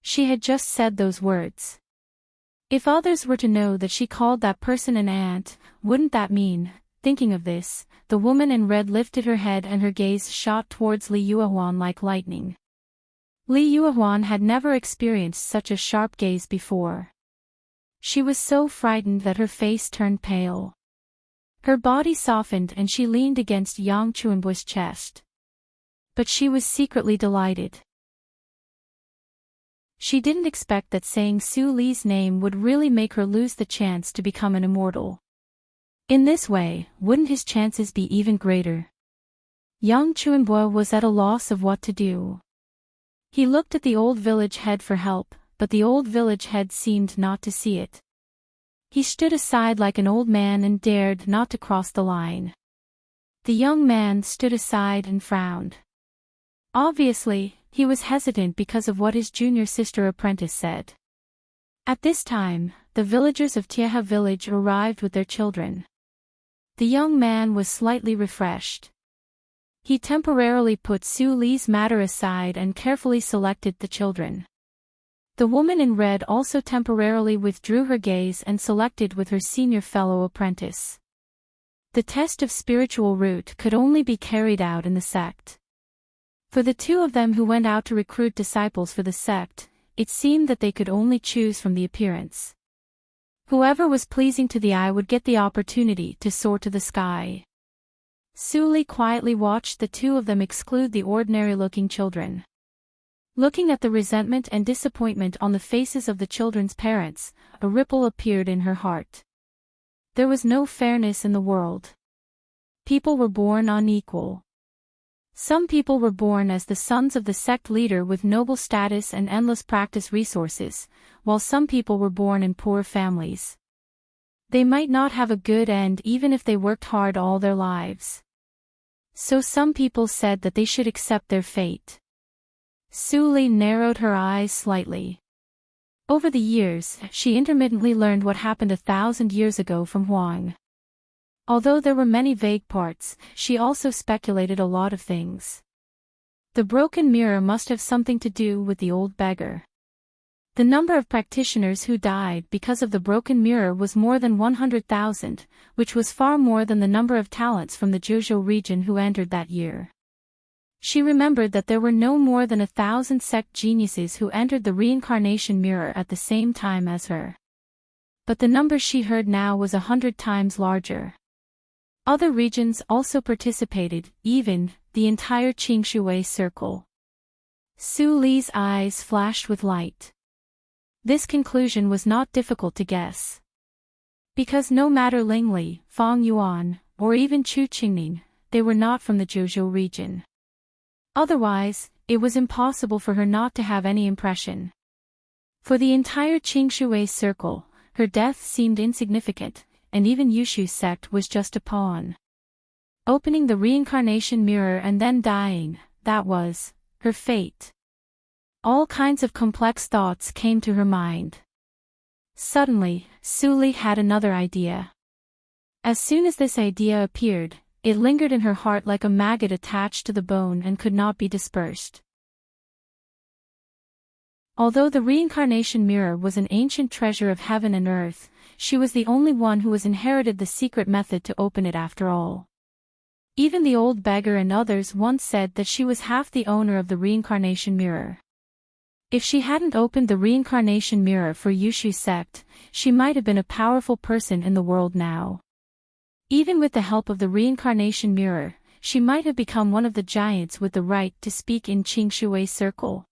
She had just said those words. If others were to know that she called that person an ant, wouldn't that mean? Thinking of this, the woman in red lifted her head and her gaze shot towards Li Yuehuan like lightning. Li Yuehuan had never experienced such a sharp gaze before. She was so frightened that her face turned pale. Her body softened and she leaned against Yang Chuanbu's chest. But she was secretly delighted. She didn't expect that saying Su Li's name would really make her lose the chance to become an immortal. In this way, wouldn't his chances be even greater? Yang Chuanbu was at a loss of what to do. He looked at the old village head for help, but the old village head seemed not to see it. He stood aside like an old man and dared not to cross the line. The young man stood aside and frowned. Obviously, he was hesitant because of what his junior sister apprentice said. At this time, the villagers of Tieha village arrived with their children. The young man was slightly refreshed. He temporarily put Su Li's matter aside and carefully selected the children. The woman in red also temporarily withdrew her gaze and selected with her senior fellow apprentice. The test of spiritual root could only be carried out in the sect. For the two of them who went out to recruit disciples for the sect, it seemed that they could only choose from the appearance. Whoever was pleasing to the eye would get the opportunity to soar to the sky. Su Li quietly watched the two of them exclude the ordinary-looking children. Looking at the resentment and disappointment on the faces of the children's parents, a ripple appeared in her heart. There was no fairness in the world. People were born unequal. Some people were born as the sons of the sect leader with noble status and endless practice resources, while some people were born in poor families. They might not have a good end even if they worked hard all their lives. So some people said that they should accept their fate. Su Li narrowed her eyes slightly. Over the years, she intermittently learned what happened 1,000 years ago from Huang. Although there were many vague parts, she also speculated a lot of things. The broken mirror must have something to do with the old beggar. The number of practitioners who died because of the broken mirror was more than 100,000, which was far more than the number of talents from the Zhuzhou region who entered that year. She remembered that there were no more than 1,000 sect geniuses who entered the reincarnation mirror at the same time as her. But the number she heard now was 100 times larger. Other regions also participated, even the entire Qingshui circle. Su Li's eyes flashed with light. This conclusion was not difficult to guess. Because no matter Ling Li, Fang Yuan, or even Chu Qingning, they were not from the Zhuzhou region. Otherwise, it was impossible for her not to have any impression. For the entire Qingshui circle, her death seemed insignificant, and even Yushu's sect was just a pawn. Opening the reincarnation mirror and then dying, that was her fate. All kinds of complex thoughts came to her mind. Suddenly, Su Li had another idea. As soon as this idea appeared, it lingered in her heart like a maggot attached to the bone and could not be dispersed. Although the reincarnation mirror was an ancient treasure of heaven and earth, she was the only one who was inherited the secret method to open it after all. Even the old beggar and others once said that she was half the owner of the reincarnation mirror. If she hadn't opened the reincarnation mirror for Yushu's sect, she might have been a powerful person in the world now. Even with the help of the reincarnation mirror, she might have become one of the giants with the right to speak in Qingshui circle.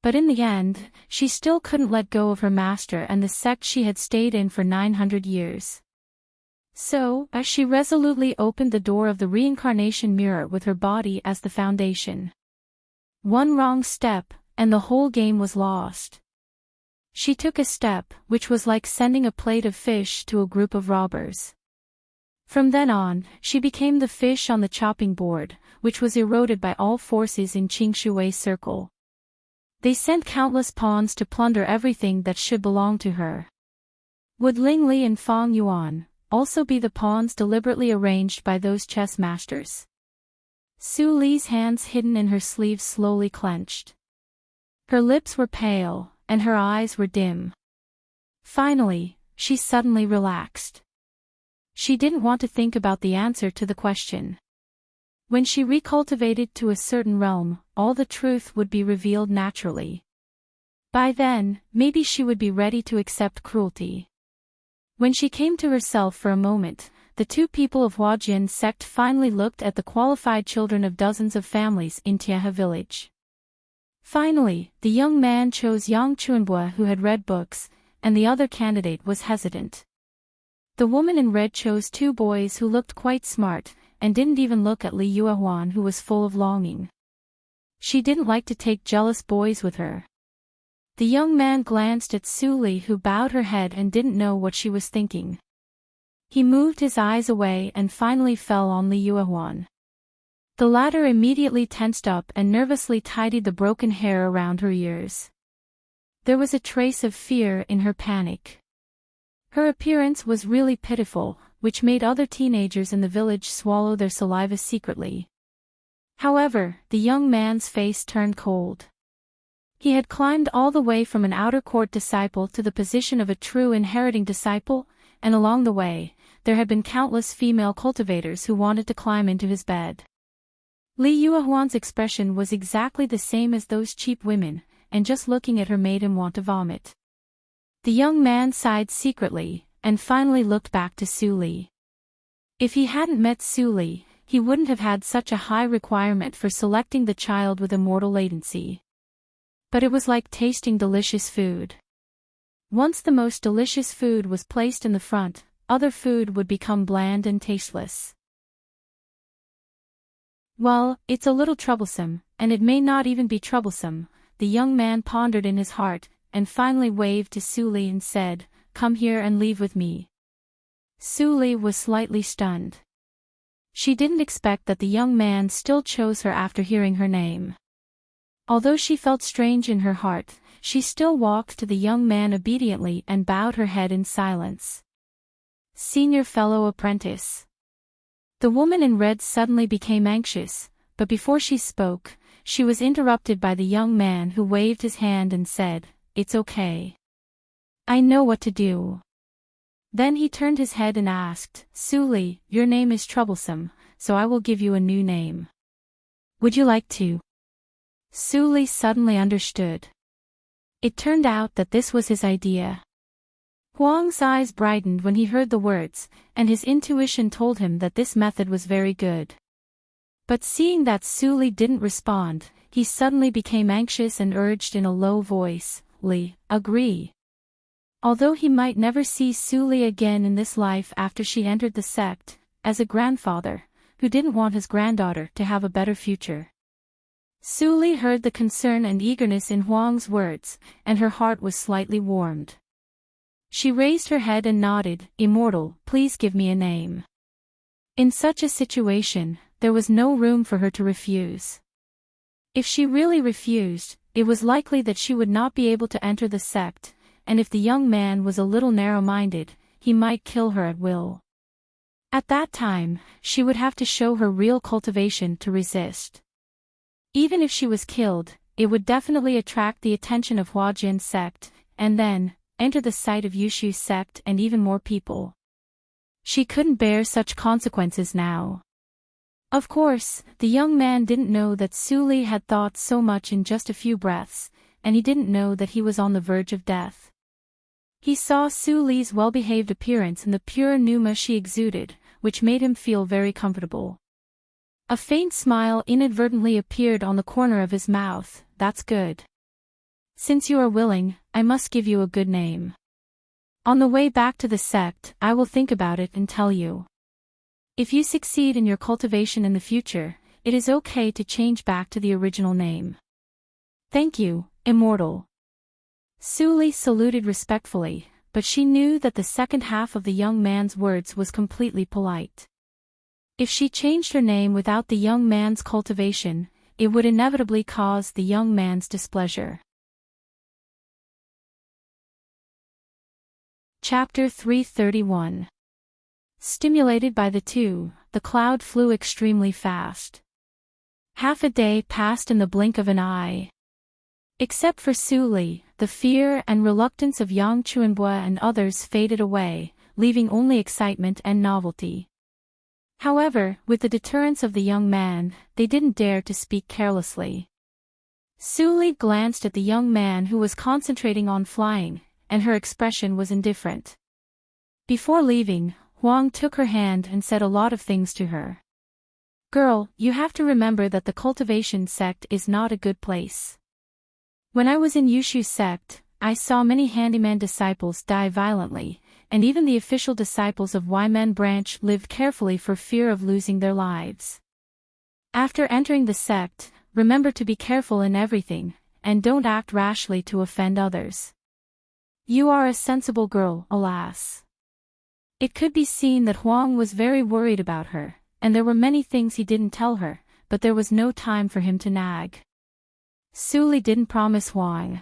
But in the end, she still couldn't let go of her master and the sect she had stayed in for 900 years. So, as she resolutely opened the door of the reincarnation mirror with her body as the foundation. One wrong step, and the whole game was lost. She took a step, which was like sending a plate of fish to a group of robbers. From then on, she became the fish on the chopping board, which was eroded by all forces in Qingshui circle. They sent countless pawns to plunder everything that should belong to her. Would Ling Li and Fang Yuan also be the pawns deliberately arranged by those chess masters? Su Li's hands hidden in her sleeves slowly clenched. Her lips were pale, and her eyes were dim. Finally, she suddenly relaxed. She didn't want to think about the answer to the question. When she recultivated to a certain realm, all the truth would be revealed naturally. By then, maybe she would be ready to accept cruelty. When she came to herself for a moment, the two people of Huajian sect finally looked at the qualified children of dozens of families in Tiahe village. Finally, the young man chose Yang Chuanbua, who had read books, and the other candidate was hesitant. The woman in red chose two boys who looked quite smart, and didn't even look at Li Yuehuan, who was full of longing. She didn't like to take jealous boys with her. The young man glanced at Su Li, who bowed her head and didn't know what she was thinking. He moved his eyes away and finally fell on Li Yuehuan. The latter immediately tensed up and nervously tidied the broken hair around her ears. There was a trace of fear in her panic. Her appearance was really pitiful, which made other teenagers in the village swallow their saliva secretly. However, the young man's face turned cold. He had climbed all the way from an outer court disciple to the position of a true inheriting disciple, and along the way, there had been countless female cultivators who wanted to climb into his bed. Li Yuehuan's expression was exactly the same as those cheap women, and just looking at her made him want to vomit. The young man sighed secretly, and finally looked back to Su Li. If he hadn't met Su Li, he wouldn't have had such a high requirement for selecting the child with immortal latency. But it was like tasting delicious food. Once the most delicious food was placed in the front, other food would become bland and tasteless. Well, it's a little troublesome, and it may not even be troublesome, the young man pondered in his heart, and finally waved to Su Li and said, "Come here and leave with me." Su Li was slightly stunned. She didn't expect that the young man still chose her after hearing her name. Although she felt strange in her heart, she still walked to the young man obediently and bowed her head in silence. Senior fellow apprentice. The woman in red suddenly became anxious, but before she spoke, she was interrupted by the young man, who waved his hand and said, "It's okay. I know what to do." Then he turned his head and asked, "Su Li, your name is troublesome, so I will give you a new name. Would you like to?" Su Li suddenly understood. It turned out that this was his idea. Huang's eyes brightened when he heard the words, and his intuition told him that this method was very good. But seeing that Su Li didn't respond, he suddenly became anxious and urged in a low voice, "Li, agree." Although he might never see Su Li again in this life after she entered the sect, as a grandfather, who didn't want his granddaughter to have a better future. Su Li heard the concern and eagerness in Huang's words, and her heart was slightly warmed. She raised her head and nodded, "Immortal, please give me a name." In such a situation, there was no room for her to refuse. If she really refused, it was likely that she would not be able to enter the sect, and if the young man was a little narrow-minded, he might kill her at will. At that time, she would have to show her real cultivation to resist. Even if she was killed, it would definitely attract the attention of Huajian sect, and then, enter the sight of Yushu's sect and even more people. She couldn't bear such consequences now. Of course, the young man didn't know that Su Li had thought so much in just a few breaths, and he didn't know that he was on the verge of death. He saw Su Li's well-behaved appearance and the pure pneuma she exuded, which made him feel very comfortable. A faint smile inadvertently appeared on the corner of his mouth. "That's good. Since you are willing, I must give you a good name. On the way back to the sect, I will think about it and tell you. If you succeed in your cultivation in the future, it is okay to change back to the original name." "Thank you, Immortal." Su Li saluted respectfully, but she knew that the second half of the young man's words was completely polite. If she changed her name without the young man's cultivation, it would inevitably cause the young man's displeasure. Chapter 331. Stimulated by the two, the cloud flew extremely fast. Half a day passed in the blink of an eye. Except for Su Li, the fear and reluctance of Yang Chuanbua and others faded away, leaving only excitement and novelty. However, with the deterrence of the young man, they didn't dare to speak carelessly. Su Li glanced at the young man who was concentrating on flying, and her expression was indifferent. Before leaving, Huang took her hand and said a lot of things to her. Girl, you have to remember that the cultivation sect is not a good place. When I was in Yushu's sect, I saw many handyman disciples die violently, and even the official disciples of Ymen branch lived carefully for fear of losing their lives. After entering the sect, remember to be careful in everything, and don't act rashly to offend others. You are a sensible girl, alas. It could be seen that Huang was very worried about her, and there were many things he didn't tell her, but there was no time for him to nag. Su Li didn't promise Huang.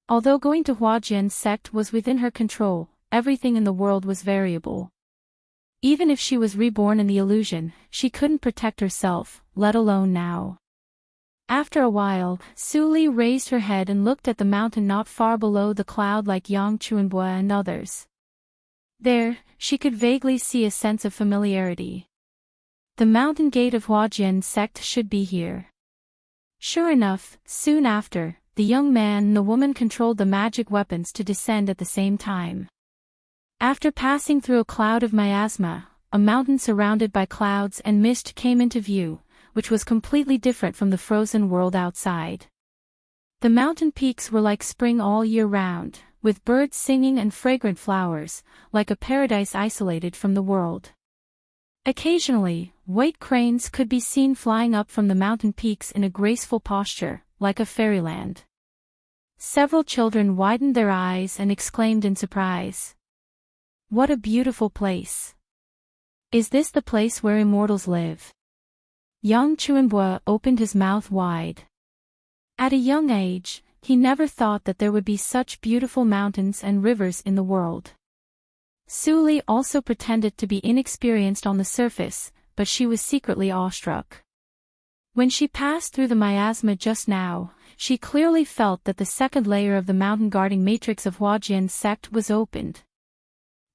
Although going to Huajian's sect was within her control, everything in the world was variable. Even if she was reborn in the illusion, she couldn't protect herself, let alone now. After a while, Su Li raised her head and looked at the mountain not far below the cloud like Yang Chuanbua and others. There, she could vaguely see a sense of familiarity. The mountain gate of Huajian's sect should be here. Sure enough, soon after, the young man and the woman controlled the magic weapons to descend at the same time. After passing through a cloud of miasma, a mountain surrounded by clouds and mist came into view, which was completely different from the frozen world outside. The mountain peaks were like spring all year round, with birds singing and fragrant flowers, like a paradise isolated from the world. Occasionally, white cranes could be seen flying up from the mountain peaks in a graceful posture, like a fairyland. Several children widened their eyes and exclaimed in surprise. What a beautiful place! Is this the place where immortals live? Yang Chuanbua opened his mouth wide. At a young age, he never thought that there would be such beautiful mountains and rivers in the world. Su Li also pretended to be inexperienced on the surface, but she was secretly awestruck. When she passed through the miasma just now, she clearly felt that the second layer of the mountain-guarding matrix of Huajian's sect was opened.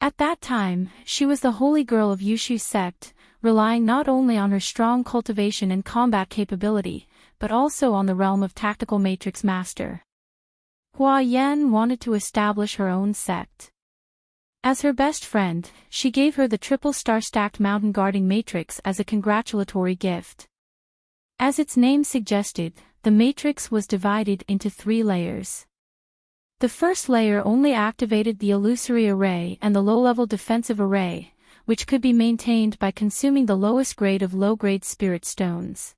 At that time, she was the holy girl of Yushu's sect, relying not only on her strong cultivation and combat capability, but also on the realm of tactical matrix master. Hua Yan wanted to establish her own sect. As her best friend, she gave her the triple star-stacked mountain-guarding matrix as a congratulatory gift. As its name suggested, the matrix was divided into 3 layers. The first layer only activated the illusory array and the low-level defensive array, which could be maintained by consuming the lowest grade of low-grade spirit stones.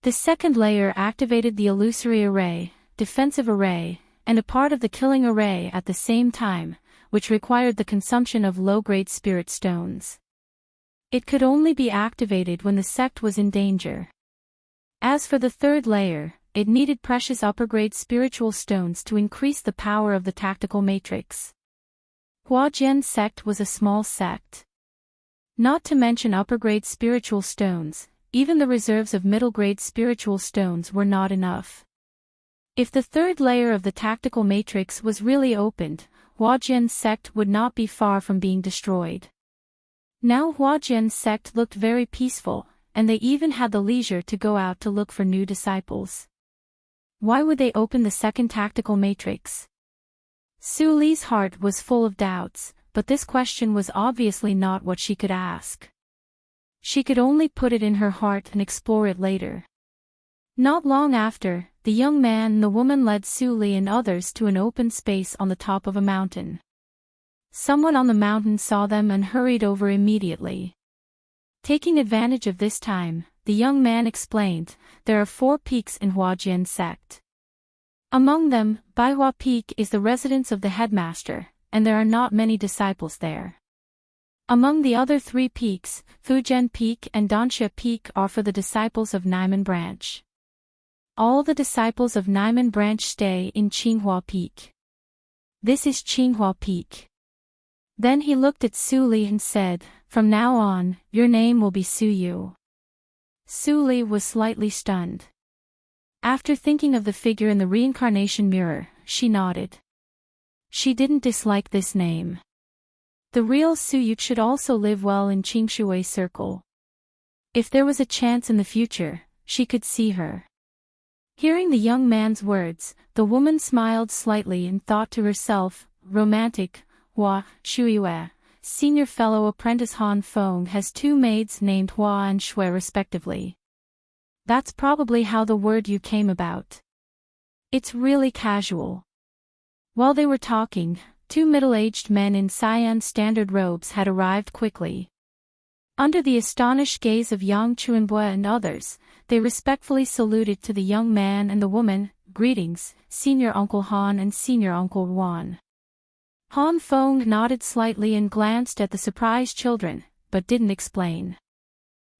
The second layer activated the illusory array, defensive array, and a part of the killing array at the same time, which required the consumption of low-grade spirit stones. It could only be activated when the sect was in danger. As for the third layer, it needed precious upper-grade spiritual stones to increase the power of the tactical matrix. Huajian's sect was a small sect. Not to mention upper-grade spiritual stones, even the reserves of middle-grade spiritual stones were not enough. If the third layer of the tactical matrix was really opened, Huajian's sect would not be far from being destroyed. Now Huajian's sect looked very peaceful, and they even had the leisure to go out to look for new disciples. Why would they open the second tactical matrix? Su Li's heart was full of doubts, but this question was obviously not what she could ask. She could only put it in her heart and explore it later. Not long after, the young man and the woman led Su Li and others to an open space on the top of a mountain. Someone on the mountain saw them and hurried over immediately. Taking advantage of this time, the young man explained, there are 4 peaks in Huajian sect. Among them, Baihua Peak is the residence of the headmaster, and there are not many disciples there. Among the other 3 peaks, Fujian Peak and Danxia Peak are for the disciples of Naiman branch. All the disciples of Naiman branch stay in Qinghua Peak. This is Qinghua Peak. Then he looked at Su Li and said, from now on, your name will be Su Yu. Su Li was slightly stunned. After thinking of the figure in the reincarnation mirror, she nodded. She didn't dislike this name. The real Su Yu should also live well in Qingshui Circle. If there was a chance in the future, she could see her. Hearing the young man's words, the woman smiled slightly and thought to herself, romantic, Hua, Shuiyue. Senior fellow apprentice Han Feng has two maids named Hua and Shui respectively. That's probably how the word you came about. It's really casual. While they were talking, two middle-aged men in cyan standard robes had arrived quickly. Under the astonished gaze of Yang Chuanbue and others, they respectfully saluted to the young man and the woman. Greetings, Senior Uncle Han and Senior Uncle Wan. Han Feng nodded slightly and glanced at the surprised children, but didn't explain.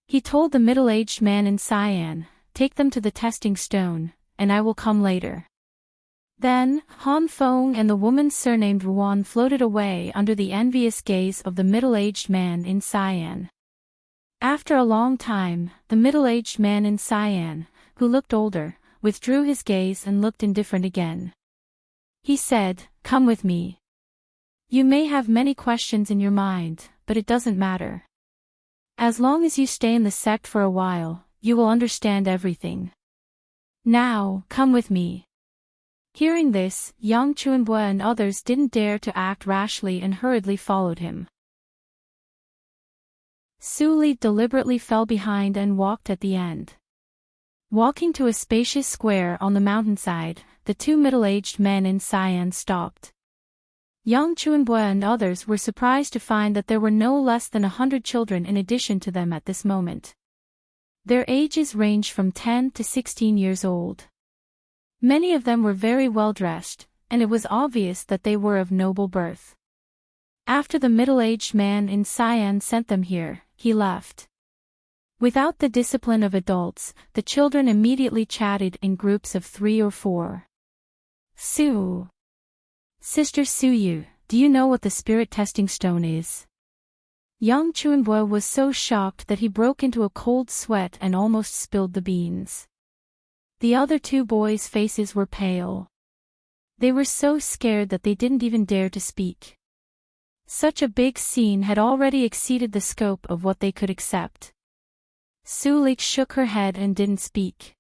He told the middle-aged man in cyan, "Take them to the testing stone, and I will come later." Then, Han Feng and the woman surnamed Ruan floated away under the envious gaze of the middle-aged man in cyan. After a long time, the middle-aged man in cyan, who looked older, withdrew his gaze and looked indifferent again. He said, "Come with me. You may have many questions in your mind, but it doesn't matter. As long as you stay in the sect for a while, you will understand everything. Now, come with me." Hearing this, Yang Chuanbue and others didn't dare to act rashly and hurriedly followed him. Su Li deliberately fell behind and walked at the end. Walking to a spacious square on the mountainside, the two middle-aged men in cyan stopped. Yang Chuanbue and others were surprised to find that there were no less than 100 children in addition to them at this moment. Their ages ranged from 10 to 16 years old. Many of them were very well dressed, and it was obvious that they were of noble birth. After the middle-aged man in cyan sent them here, he left. Without the discipline of adults, the children immediately chatted in groups of 3 or 4. Sister Suyu, do you know what the spirit testing stone is? Yang Chuanbue was so shocked that he broke into a cold sweat and almost spilled the beans. The other two boys' faces were pale. They were so scared that they didn't even dare to speak. Such a big scene had already exceeded the scope of what they could accept. Su Li shook her head and didn't speak.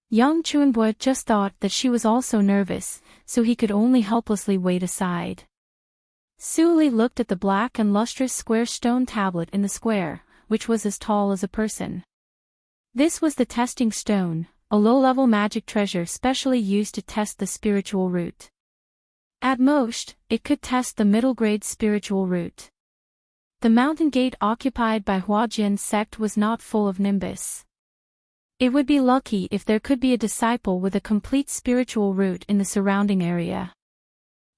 Yang Chuanbue just thought that she was also nervous, so he could only helplessly wait aside. Su Li looked at the black and lustrous square stone tablet in the square, which was as tall as a person. This was the testing stone, a low-level magic treasure specially used to test the spiritual root. At most, it could test the middle-grade spiritual root. The mountain gate occupied by Huajian's sect was not full of nimbus. It would be lucky if there could be a disciple with a complete spiritual root in the surrounding area.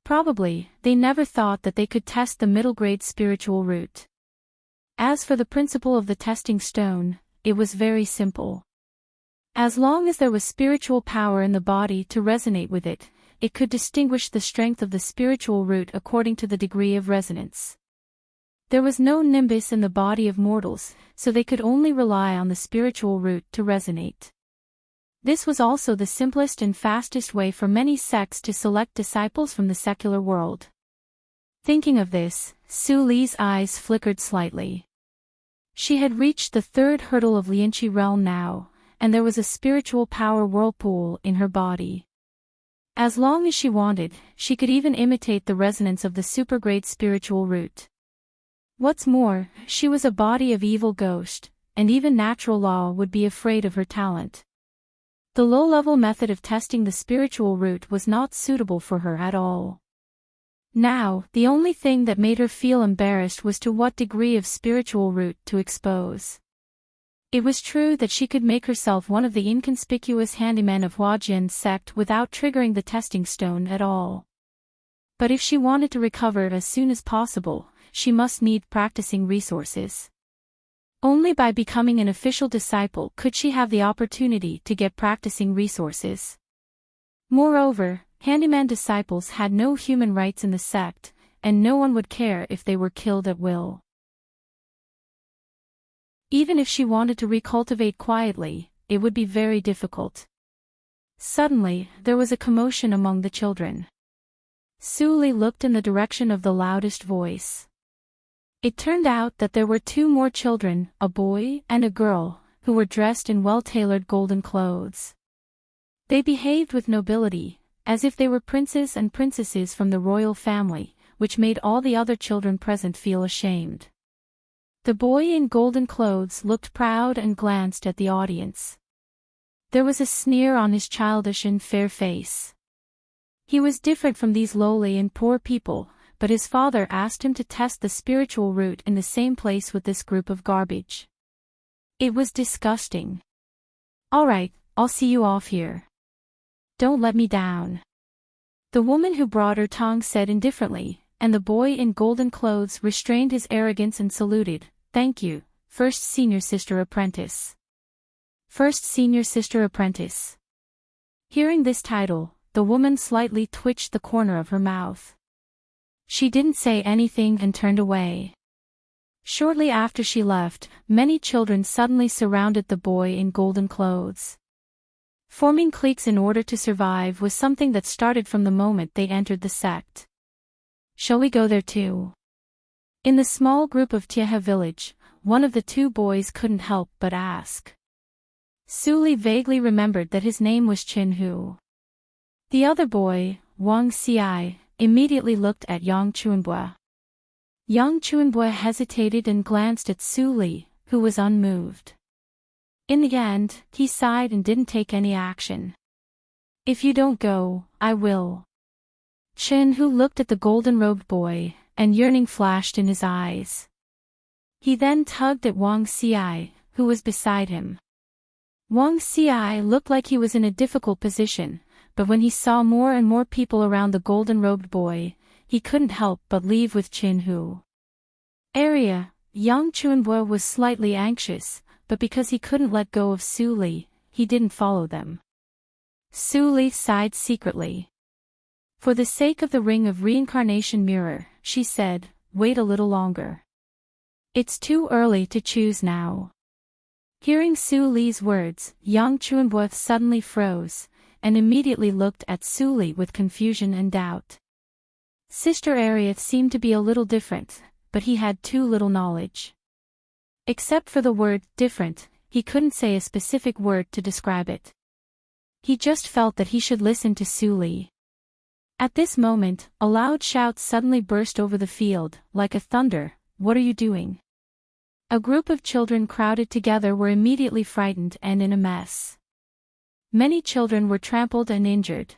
Probably, they never thought that they could test the middle-grade spiritual root. As for the principle of the testing stone, it was very simple. As long as there was spiritual power in the body to resonate with it, it could distinguish the strength of the spiritual root according to the degree of resonance. There was no nimbus in the body of mortals, so they could only rely on the spiritual root to resonate. This was also the simplest and fastest way for many sects to select disciples from the secular world. Thinking of this, Su Li's eyes flickered slightly. She had reached the third hurdle of Lianqi realm now, and there was a spiritual power whirlpool in her body. As long as she wanted, she could even imitate the resonance of the supergrade spiritual root. What's more, she was a body of evil ghost, and even natural law would be afraid of her talent. The low-level method of testing the spiritual root was not suitable for her at all. Now, the only thing that made her feel embarrassed was to what degree of spiritual root to expose. It was true that she could make herself one of the inconspicuous handymen of Huajian's sect without triggering the testing stone at all. But if she wanted to recover as soon as possible, she must need practicing resources. Only by becoming an official disciple could she have the opportunity to get practicing resources. Moreover, handyman disciples had no human rights in the sect, and no one would care if they were killed at will. Even if she wanted to recultivate quietly, it would be very difficult. Suddenly, there was a commotion among the children. Su Li looked in the direction of the loudest voice. It turned out that there were 2 more children, a boy and a girl, who were dressed in well-tailored golden clothes. They behaved with nobility, as if they were princes and princesses from the royal family, which made all the other children present feel ashamed. The boy in golden clothes looked proud and glanced at the audience. There was a sneer on his childish and fair face. He was different from these lowly and poor people, but his father asked him to test the spiritual root in the same place with this group of garbage. It was disgusting. "All right, I'll see you off here. Don't let me down," the woman who brought her tongue said indifferently, and the boy in golden clothes restrained his arrogance and saluted. "Thank you, First Senior Sister Apprentice." First Senior Sister Apprentice. Hearing this title, the woman slightly twitched the corner of her mouth. She didn't say anything and turned away. Shortly after she left, many children suddenly surrounded the boy in golden clothes. Forming cliques in order to survive was something that started from the moment they entered the sect. "Shall we go there too?" In the small group of Tieha village, one of the two boys couldn't help but ask. Suli vaguely remembered that his name was Chin-Hu. The other boy, Wang Xiai, immediately looked at Yang Chuanbua. Yang Chuanbua hesitated and glanced at Suli, who was unmoved. In the end, he sighed and didn't take any action. "If you don't go, I will." Chin-Hu looked at the golden-robed boy, and yearning flashed in his eyes. He then tugged at Wang Xiai, who was beside him. Wang Xiai looked like he was in a difficult position, but when he saw more and more people around the golden-robed boy, he couldn't help but leave with Chin-Hu. Yang Chuanbua was slightly anxious, but because he couldn't let go of Suli, he didn't follow them. Suli sighed secretly. For the sake of the ring of reincarnation mirror, she said, "Wait a little longer. It's too early to choose now." Hearing Suli's words, Yang Chuanbua suddenly froze, and immediately looked at Suli with confusion and doubt. Sister Arieth seemed to be a little different, but he had too little knowledge. Except for the word different, he couldn't say a specific word to describe it. He just felt that he should listen to Suli. At this moment, a loud shout suddenly burst over the field, like a thunder. "What are you doing?" A group of children crowded together were immediately frightened and in a mess. Many children were trampled and injured.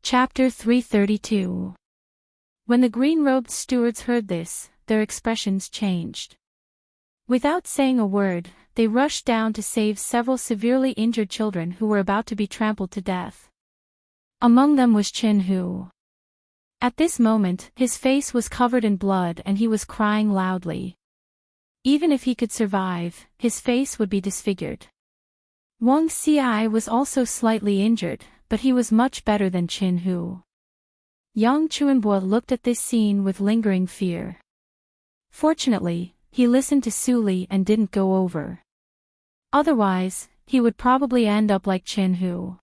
Chapter 332. When the green-robed stewards heard this, their expressions changed. Without saying a word, they rushed down to save several severely injured children who were about to be trampled to death. Among them was Chin-Hu. At this moment, his face was covered in blood and he was crying loudly. Even if he could survive, his face would be disfigured. Wang Xiai was also slightly injured, but he was much better than Chin-Hu. Yang Chuanbua looked at this scene with lingering fear. Fortunately, he listened to Suli and didn't go over. Otherwise, he would probably end up like Chin-Hu.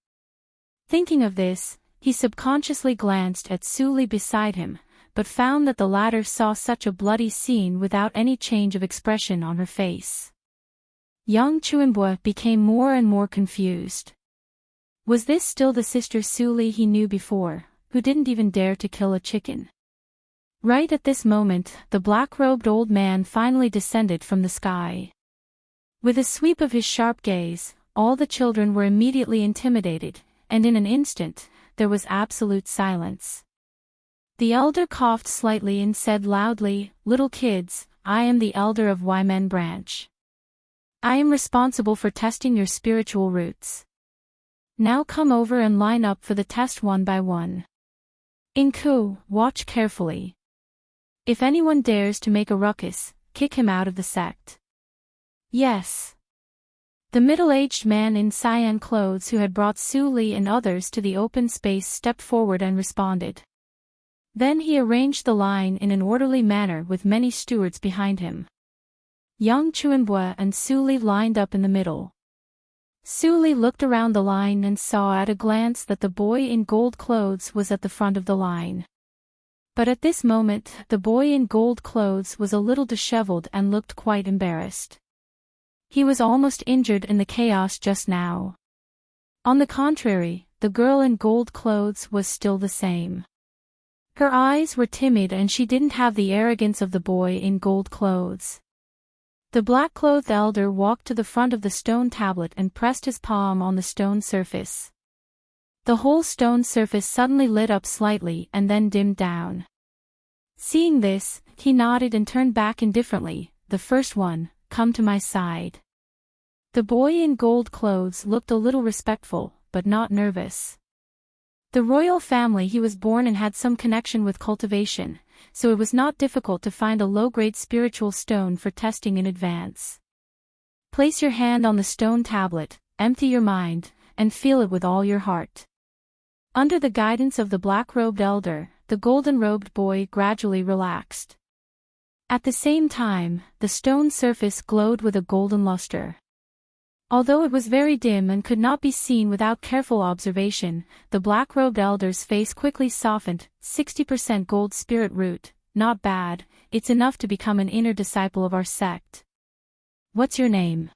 Thinking of this, he subconsciously glanced at Suli beside him, but found that the latter saw such a bloody scene without any change of expression on her face. Yang Chuanbua became more and more confused. Was this still the sister Suli he knew before, who didn't even dare to kill a chicken? Right at this moment, the black-robed old man finally descended from the sky. With a sweep of his sharp gaze, all the children were immediately intimidated, and in an instant, there was absolute silence. The elder coughed slightly and said loudly, "Little kids, I am the elder of Ymen branch. I am responsible for testing your spiritual roots. Now come over and line up for the test one by one. Inku, watch carefully. If anyone dares to make a ruckus, kick him out of the sect." "Yes." The middle-aged man in cyan clothes who had brought Suli and others to the open space stepped forward and responded. Then he arranged the line in an orderly manner with many stewards behind him. Yang Chuanbua and Suli lined up in the middle. Suli looked around the line and saw at a glance that the boy in gold clothes was at the front of the line. But at this moment, the boy in gold clothes was a little disheveled and looked quite embarrassed. He was almost injured in the chaos just now. On the contrary, the girl in gold clothes was still the same. Her eyes were timid and she didn't have the arrogance of the boy in gold clothes. The black-clothed elder walked to the front of the stone tablet and pressed his palm on the stone surface. The whole stone surface suddenly lit up slightly and then dimmed down. Seeing this, he nodded and turned back indifferently. The first one, come to my side. The boy in gold clothes looked a little respectful, but not nervous. The royal family he was born in had some connection with cultivation, so it was not difficult to find a low-grade spiritual stone for testing in advance. Place your hand on the stone tablet, empty your mind, and feel it with all your heart. Under the guidance of the black-robed elder, the golden-robed boy gradually relaxed. At the same time, the stone surface glowed with a golden luster. Although it was very dim and could not be seen without careful observation, the black-robed elder's face quickly softened. 60% gold spirit root, not bad, it's enough to become an inner disciple of our sect. What's your name?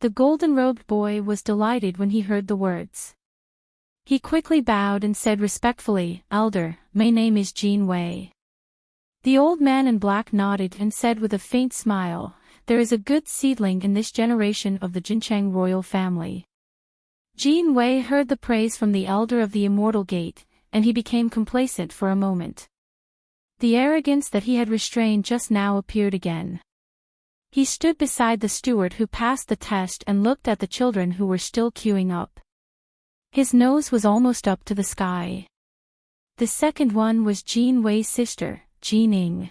The golden-robed boy was delighted when he heard the words. He quickly bowed and said respectfully, Elder, my name is Jean Wei. The old man in black nodded and said with a faint smile, there is a good seedling in this generation of the Jincheng royal family. Jean Wei heard the praise from the elder of the Immortal Gate, and he became complacent for a moment. The arrogance that he had restrained just now appeared again. He stood beside the steward who passed the test and looked at the children who were still queuing up. His nose was almost up to the sky. The second one was Jean Wei's sister, Jean Ning.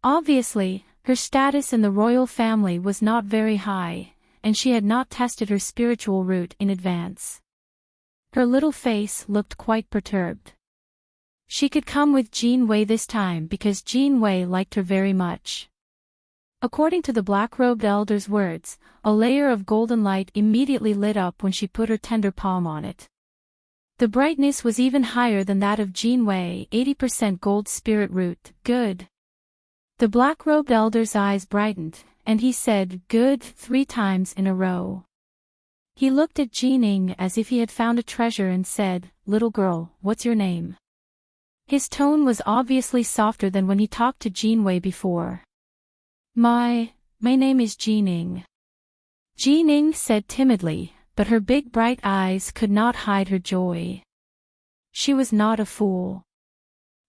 Obviously, her status in the royal family was not very high, and she had not tested her spiritual root in advance. Her little face looked quite perturbed. She could come with Jean Wei this time because Jean Wei liked her very much. According to the black-robed elder's words, a layer of golden light immediately lit up when she put her tender palm on it. The brightness was even higher than that of Jean Wei, 80% gold spirit root, good. The black-robed elder's eyes brightened, and he said, good, 3 times in a row. He looked at Jean Ning as if he had found a treasure and said, little girl, what's your name? His tone was obviously softer than when he talked to Jean Wei before. My name is Jean Ning. Jean Ning said timidly, but her big bright eyes could not hide her joy. She was not a fool.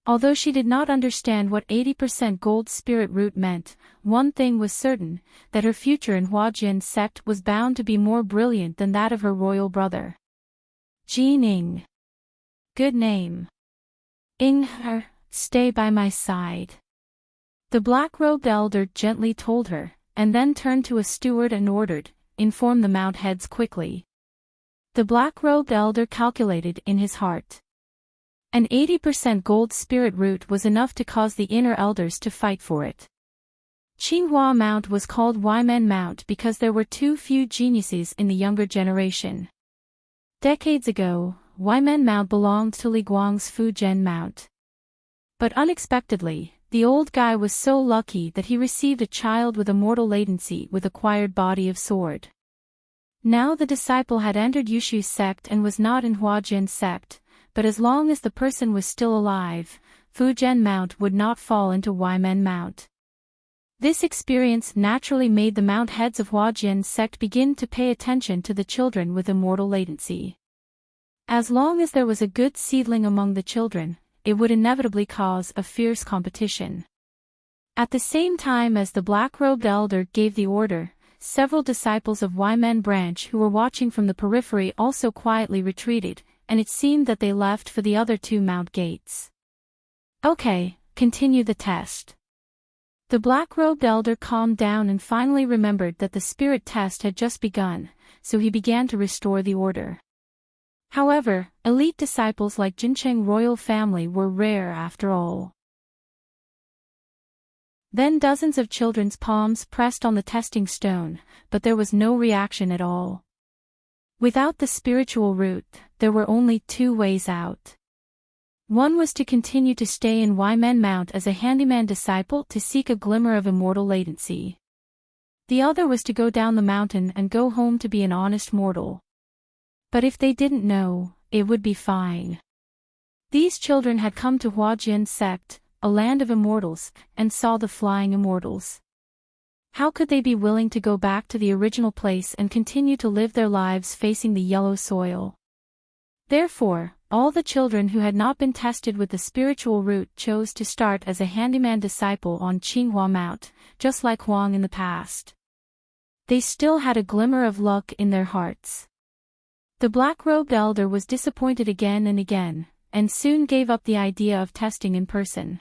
Although she did not understand what 80% gold spirit root meant, one thing was certain, that her future in Huajian's sect was bound to be more brilliant than that of her royal brother. Jean Ning. Good name. Stay by my side. The black-robed elder gently told her, and then turned to a steward and ordered, inform the mount heads quickly. The black-robed elder calculated in his heart. An 80% gold spirit root was enough to cause the inner elders to fight for it. Qinghua Mount was called Weimen Mount because there were too few geniuses in the younger generation. Decades ago, Weimen Mount belonged to Li Guang's Fujian Mount. But unexpectedly, the old guy was so lucky that he received a child with immortal latency with acquired body of sword. Now the disciple had entered Yushu's sect and was not in Huajian's sect, but as long as the person was still alive, Fujian Mount would not fall into Weimen Mount. This experience naturally made the mount heads of Huajian's sect begin to pay attention to the children with immortal latency. As long as there was a good seedling among the children, it would inevitably cause a fierce competition. At the same time as the black-robed elder gave the order, several disciples of Weimen branch who were watching from the periphery also quietly retreated, and it seemed that they left for the other 2 mount gates. Okay, continue the test. The black-robed elder calmed down and finally remembered that the spirit test had just begun, so he began to restore the order. However, elite disciples like Jincheng royal family were rare after all. Then dozens of children's palms pressed on the testing stone, but there was no reaction at all. Without the spiritual root, there were only 2 ways out. One was to continue to stay in Weimen Mount as a handyman disciple to seek a glimmer of immortal latency. The other was to go down the mountain and go home to be an honest mortal. But if they didn't know, it would be fine. These children had come to Huajian sect, a land of immortals, and saw the flying immortals. How could they be willing to go back to the original place and continue to live their lives facing the yellow soil? Therefore, all the children who had not been tested with the spiritual root chose to start as a handyman disciple on Qinghua Mount, just like Huang in the past. They still had a glimmer of luck in their hearts. The black-robed elder was disappointed again and again, and soon gave up the idea of testing in person.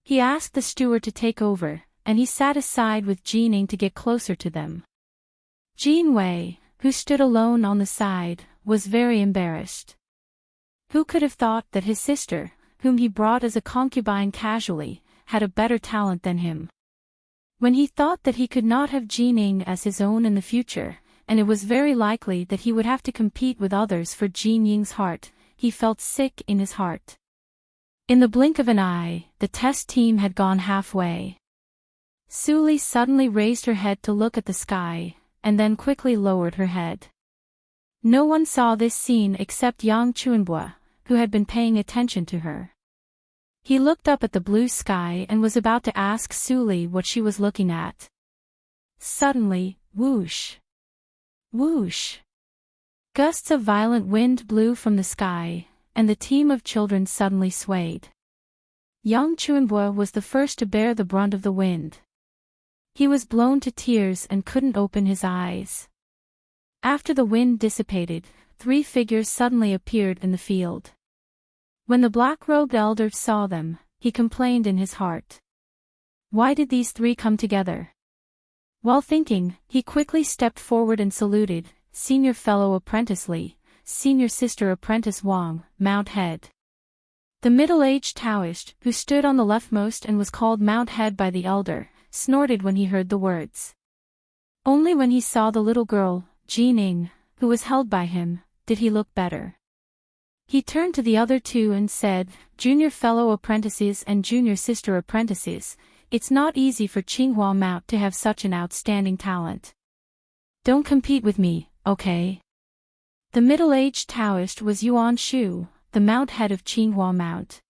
He asked the steward to take over, and he sat aside with Jining to get closer to them. Jin Wei, who stood alone on the side, was very embarrassed. Who could have thought that his sister, whom he brought as a concubine casually, had a better talent than him? When he thought that he could not have Jining as his own in the future, and it was very likely that he would have to compete with others for Jin Ying's heart, he felt sick in his heart. In the blink of an eye, the test team had gone halfway. Suli suddenly raised her head to look at the sky, and then quickly lowered her head. No one saw this scene except Yang Chuanbua, who had been paying attention to her. He looked up at the blue sky and was about to ask Suli what she was looking at. Suddenly, whoosh! Whoosh! Gusts of violent wind blew from the sky, and the team of children suddenly swayed. Yang Chuanbua was the first to bear the brunt of the wind. He was blown to tears and couldn't open his eyes. After the wind dissipated, 3 figures suddenly appeared in the field. When the black-robed elder saw them, he complained in his heart. Why did these 3 come together? While thinking, he quickly stepped forward and saluted, Senior Fellow Apprentice Li, Senior Sister Apprentice Wang, Mount Head. The middle-aged Taoist, who stood on the leftmost and was called Mount Head by the elder, snorted when he heard the words. Only when he saw the little girl, Jining, who was held by him, did he look better. He turned to the other 2 and said, Junior Fellow Apprentices and Junior Sister Apprentices, it's not easy for Qinghua Mount to have such an outstanding talent. Don't compete with me, okay? The middle-aged Taoist was Yuan Shu, the Mount Head of Qinghua Mount.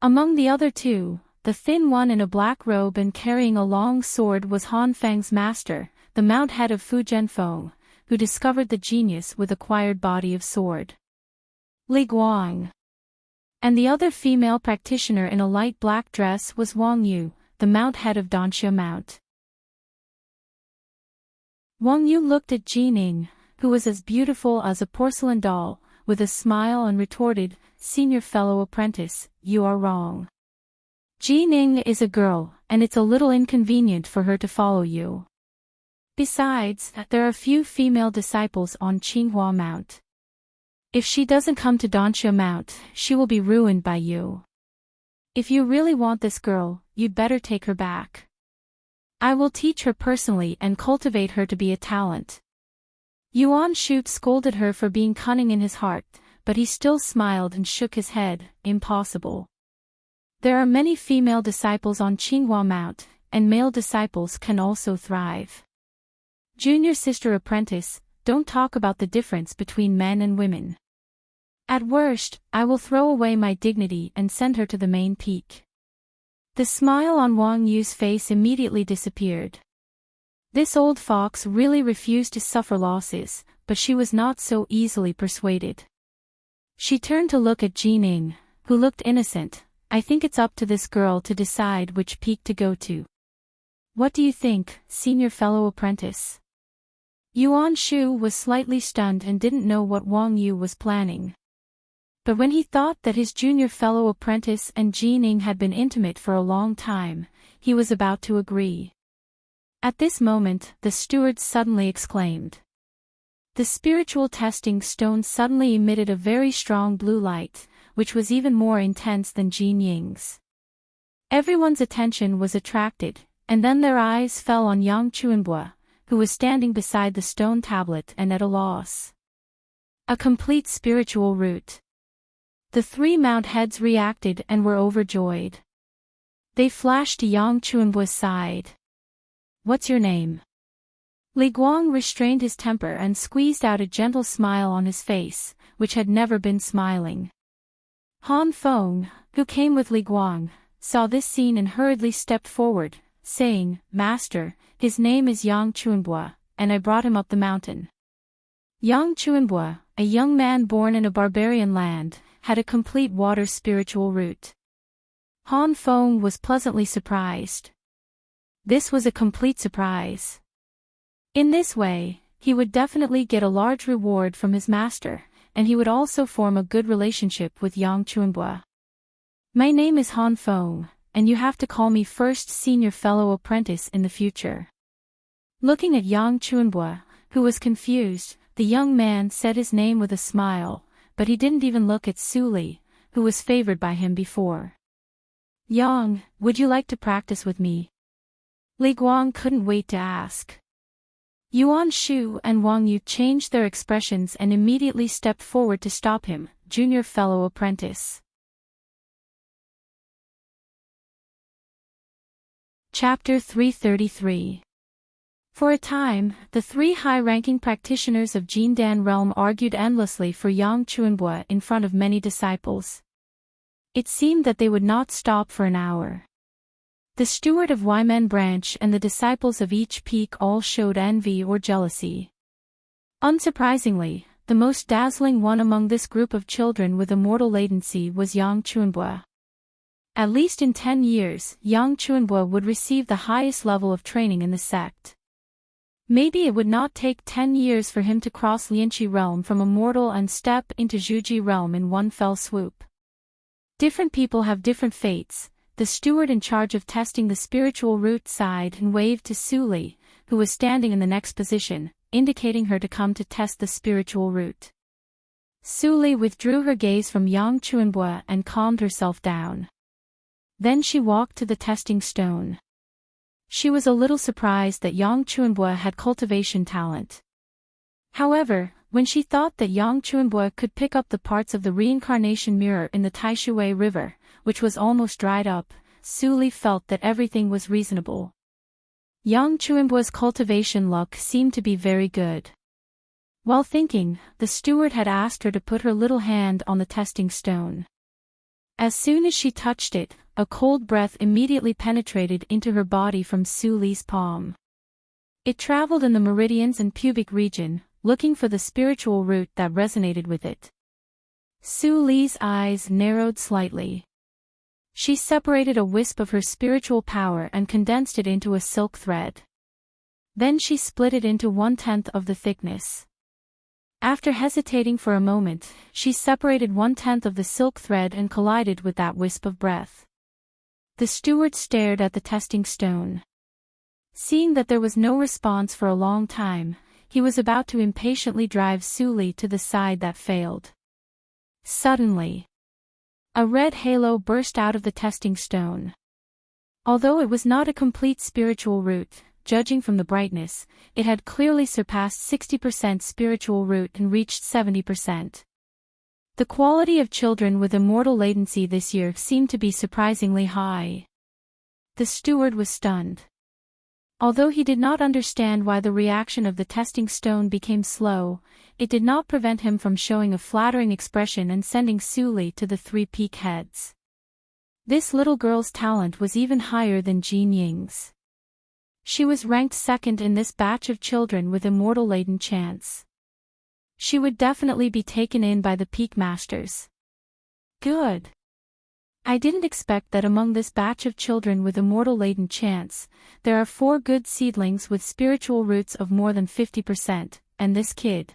Among the other 2, the thin one in a black robe and carrying a long sword was Han Feng's master, the Mount Head of Fu Zhenfeng, who discovered the genius with acquired body of sword. Li Guang. And the other female practitioner in a light black dress was Wang Yu, the Mount Head of Danxia Mount. Wang Yu looked at Jining, who was as beautiful as a porcelain doll, with a smile and retorted, Senior Fellow Apprentice, you are wrong. Jining is a girl, and it's a little inconvenient for her to follow you. Besides, there are few female disciples on Qinghua Mount. If she doesn't come to Danxia Mount, she will be ruined by you. If you really want this girl, you'd better take her back. I will teach her personally and cultivate her to be a talent. Yuan Shu scolded her for being cunning in his heart, but he still smiled and shook his head, impossible. There are many female disciples on Qinghua Mount, and male disciples can also thrive. Junior Sister Apprentice, don't talk about the difference between men and women. At worst, I will throw away my dignity and send her to the main peak. The smile on Wang Yu's face immediately disappeared. This old fox really refused to suffer losses, but she was not so easily persuaded. She turned to look at Jining, who looked innocent. I think it's up to this girl to decide which peak to go to. What do you think, Senior Fellow Apprentice? Yuan Shu was slightly stunned and didn't know what Wang Yu was planning. But when he thought that his junior fellow apprentice and Jining had been intimate for a long time, he was about to agree. At this moment, the steward suddenly exclaimed. The spiritual testing stone suddenly emitted a very strong blue light, which was even more intense than Jin Ying's. Everyone's attention was attracted, and then their eyes fell on Yang Chuanbua, who was standing beside the stone tablet and at a loss. A complete spiritual root. The 3 Mount Heads reacted and were overjoyed. They flashed to Yang Chuanbua's side. What's your name? Li Guang restrained his temper and squeezed out a gentle smile on his face, which had never been smiling. Han Feng, who came with Li Guang, saw this scene and hurriedly stepped forward, saying, "Master, his name is Yang Chuanbua, and I brought him up the mountain." Yang Chuanbua, a young man born in a barbarian land, had a complete water spiritual root. Han Feng was pleasantly surprised. This was a complete surprise. In this way, he would definitely get a large reward from his master, and he would also form a good relationship with Yang Chuanbua. "My name is Han Feng, and you have to call me first senior fellow apprentice in the future." Looking at Yang Chuanbua, who was confused, the young man said his name with a smile, but he didn't even look at Su Li, who was favored by him before. "Yang, would you like to practice with me?" Li Guang couldn't wait to ask. Yuan Shu and Wang Yu changed their expressions and immediately stepped forward to stop him, junior fellow apprentice. Chapter 333. For a time, the three high-ranking practitioners of Jindan realm argued endlessly for Yang Chuanbua in front of many disciples. It seemed that they would not stop for an hour. The steward of Ymen branch and the disciples of each peak all showed envy or jealousy. Unsurprisingly, the most dazzling one among this group of children with immortal latency was Yang Chuanbua. At least in 10 years, Yang Chuanbua would receive the highest level of training in the sect. Maybe it would not take 10 years for him to cross Lianqi realm from immortal and step into Zhuji realm in one fell swoop. Different people have different fates. The steward in charge of testing the spiritual root sighed and waved to Su Li, who was standing in the next position, indicating her to come to test the spiritual root. Su Li withdrew her gaze from Yang Chuanbua and calmed herself down. Then she walked to the testing stone. She was a little surprised that Yang Chuanbua had cultivation talent. However, when she thought that Yang Chuanbua could pick up the parts of the reincarnation mirror in the Taishui River, which was almost dried up, Su Li felt that everything was reasonable. Yang Chuanbua's cultivation luck seemed to be very good. While thinking, the steward had asked her to put her little hand on the testing stone. As soon as she touched it, a cold breath immediately penetrated into her body from Su Li's palm. It traveled in the meridians and pubic region, looking for the spiritual root that resonated with it. Su Li's eyes narrowed slightly. She separated a wisp of her spiritual power and condensed it into a silk thread. Then she split it into 1/10 of the thickness. After hesitating for a moment, she separated 1/10 of the silk thread and collided with that wisp of breath. The steward stared at the testing stone. Seeing that there was no response for a long time, he was about to impatiently drive Su Li to the side that failed. Suddenly, a red halo burst out of the testing stone. Although it was not a complete spiritual root, judging from the brightness, it had clearly surpassed 60% spiritual root and reached 70%. The quality of children with immortal latency this year seemed to be surprisingly high. The steward was stunned. Although he did not understand why the reaction of the testing stone became slow, it did not prevent him from showing a flattering expression and sending Su Li to the 3 peak heads. This little girl's talent was even higher than Jin Ying's. She was ranked second in this batch of children with immortal latent chance. She would definitely be taken in by the peak masters. Good. I didn't expect that among this batch of children with immortal latent chance, there are 4 good seedlings with spiritual roots of more than 50%, and this kid.